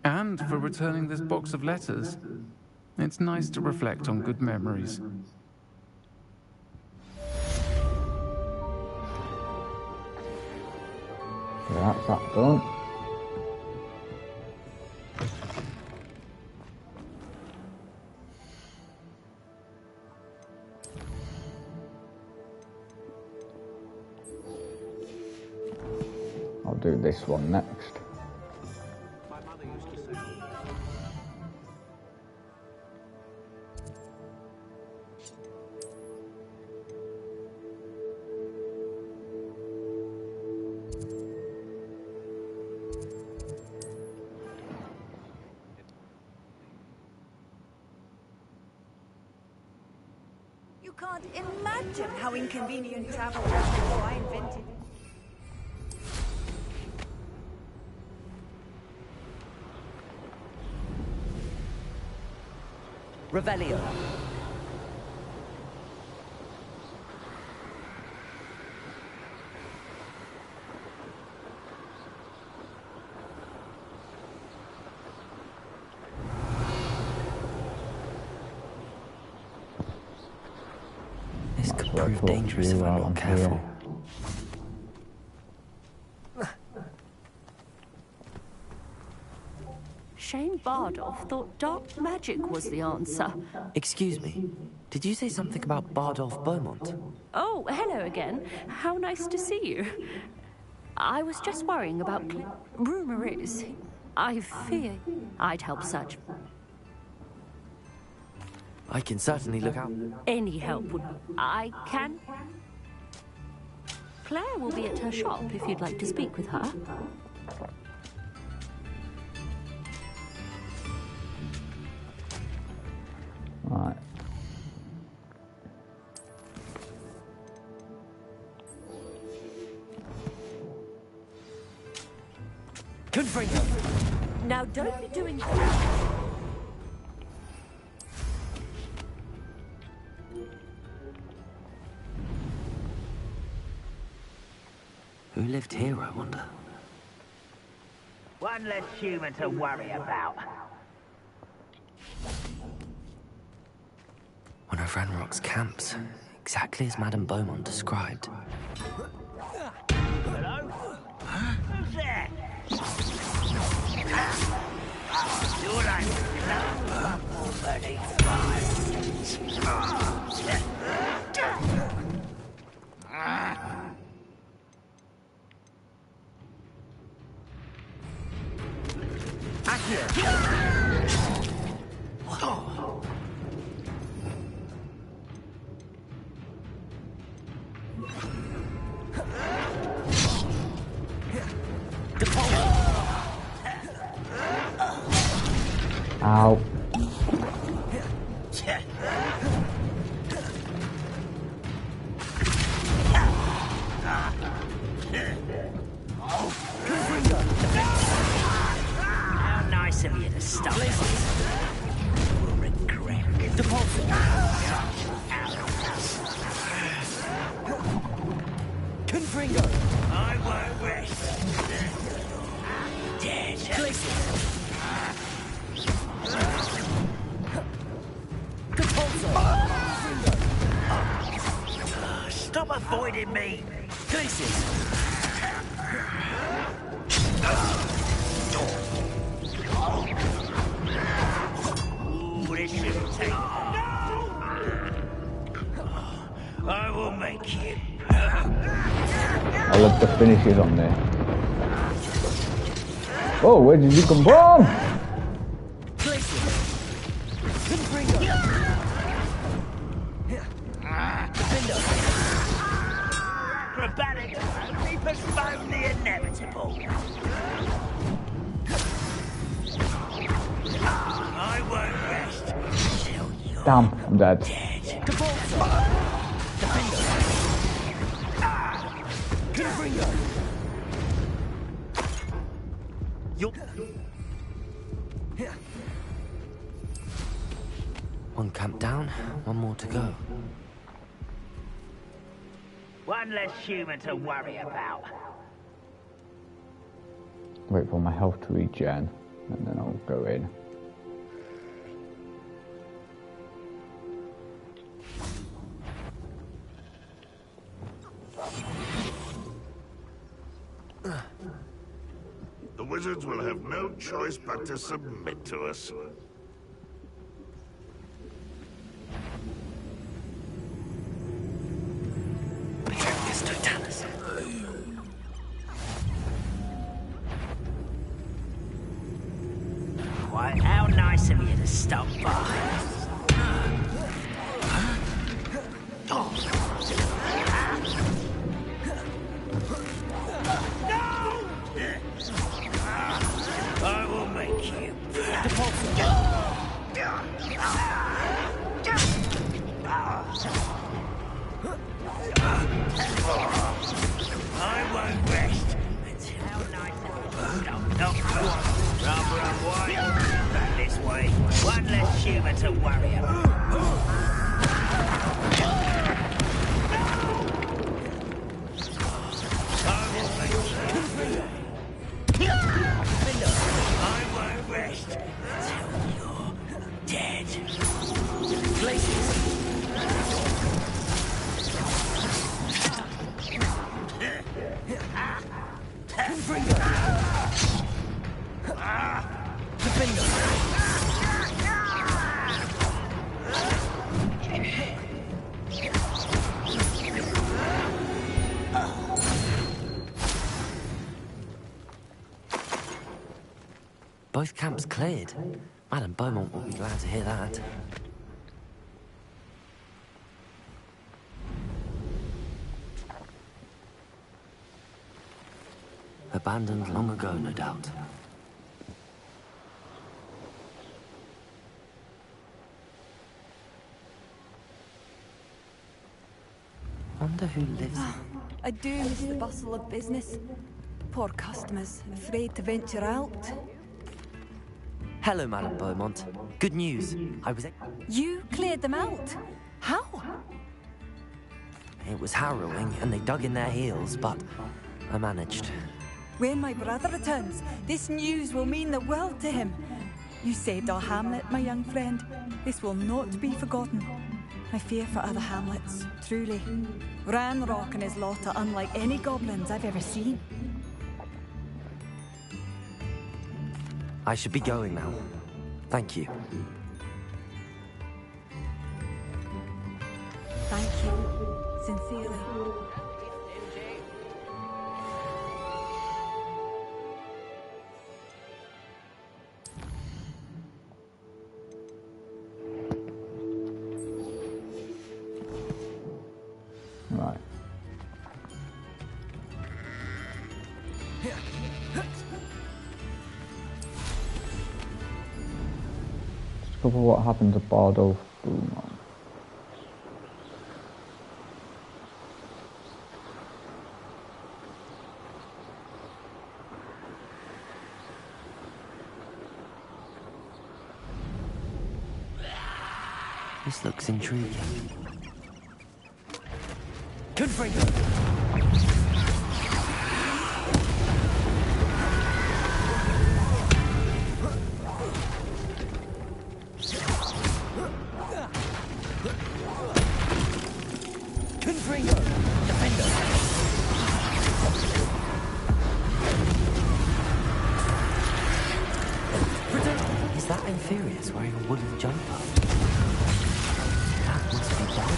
and for returning this box of letters. It's nice to reflect on good memories. That's that done. I'll do this one next. You can't imagine how inconvenient travel was before I invented it. Revelio. This could prove dangerous if I'm not careful. Shane Bardolph thought dark magic was the answer. Excuse me, did you say something about Bardolph Beaumont? Oh, hello again. How nice to see you. I was just worrying about... Rumour is, I fear I'd help search. I can certainly look out. Any help would... I can... Claire will be at her shop if you'd like to speak with her. Right. Confringo. Now don't be doing that. Who lived here, I wonder? One less human to worry about. One of Ranrock's camps, exactly as Madame Beaumont described. Hello? Who's there? You're like already Ow. How nice of you to stop it. We'll regret. Confringo. I won't rest. Dead. Stop avoiding me. Ooh, this shouldn't take. I will make you. I love the finishes on there. Oh, where did you come from? Acrobatics only postpone the inevitable. I won't rest till you're Damn, I'm dead. One camp down, one more to go. One less human to worry about. Wait for my health to regen, and then I'll go in. The wizards will have no choice but to submit to us. Why, how nice of you to stop by. I will make you. I won't rest until how nice of you stop. Rather unwind. Back this way. One less human to worry about. I won't rest until you're dead. Both camps cleared. Madame Beaumont will be glad to hear that. Abandoned long ago, no doubt. Wonder who lives there. I do miss the bustle of business. Poor customers, afraid to venture out. Hello, Madame Beaumont. Good news. You cleared them out? How? It was harrowing, and they dug in their heels, but I managed. When my brother returns, this news will mean the world to him. You saved our hamlet, my young friend. This will not be forgotten. I fear for other hamlets, truly. Ranrock and his lot are unlike any goblins I've ever seen. I should be going now. Thank you. Thank you, sincerely. Right. Discover what happened to Bardo Beaumont. This looks intriguing. Confringo! Confringo! Defender! Is that Inferius wearing a woolen jumper? That must be Bardo.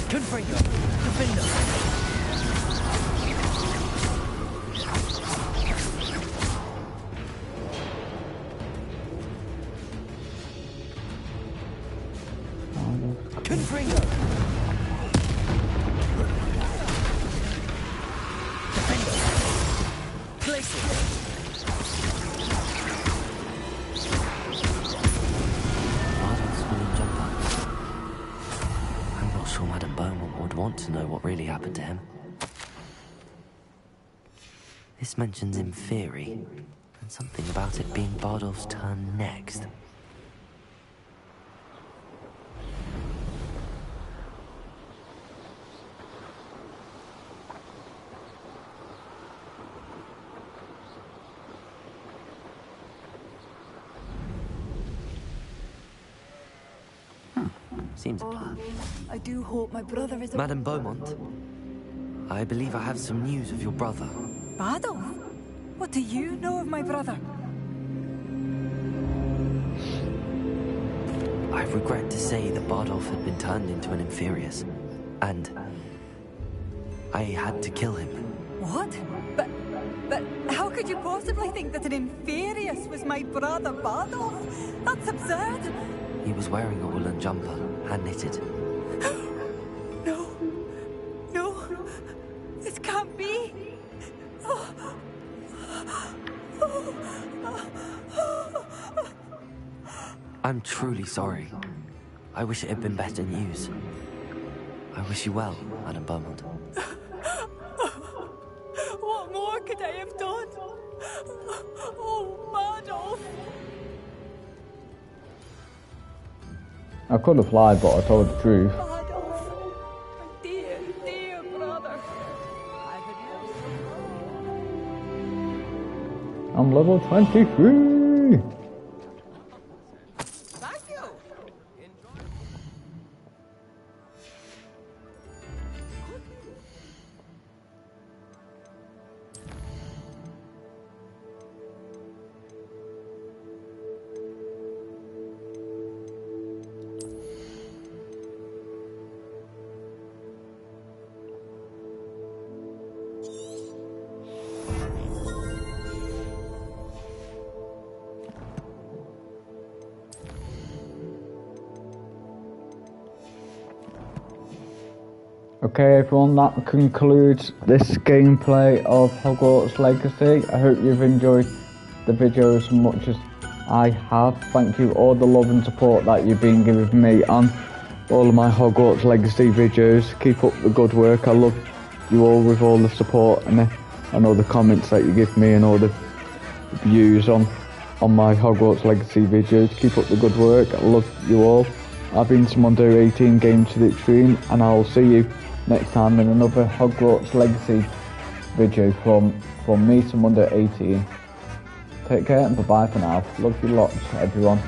Confringo! Defender! to know what really happened to him. This mentions Inferi, and something about it being Bardolph's turn next. Seems... I do hope my brother is... Madame Beaumont, I believe I have some news of your brother. Bardolph? What do you know of my brother? I regret to say that Bardolph had been turned into an Inferius, and I had to kill him. What? But how could you possibly think that an Inferius was my brother Bardolph? That's absurd! He was wearing a woolen jumper, hand-knitted. No, this can't be. I'm truly sorry. I wish it had been better news. I wish you well, Madame Beaumont. What more could I have done? Oh, Bardolph! I could have lied, but I told the truth. Bardolph, my dear brother. I'm level 23! Okay everyone, that concludes this gameplay of Hogwarts Legacy. I hope you've enjoyed the video as much as I have. Thank you all the love and support that you've been giving me on all of my Hogwarts Legacy videos. Keep up the good work. I love you all with all the support and all the comments that you give me and all the views on my Hogwarts Legacy videos. Keep up the good work. I love you all. I've been Simondo 18 Games to the Extreme, and I'll see you next time in another Hogwarts Legacy video from me, Simondo 18. Take care and bye bye for now. Love you lots, everyone.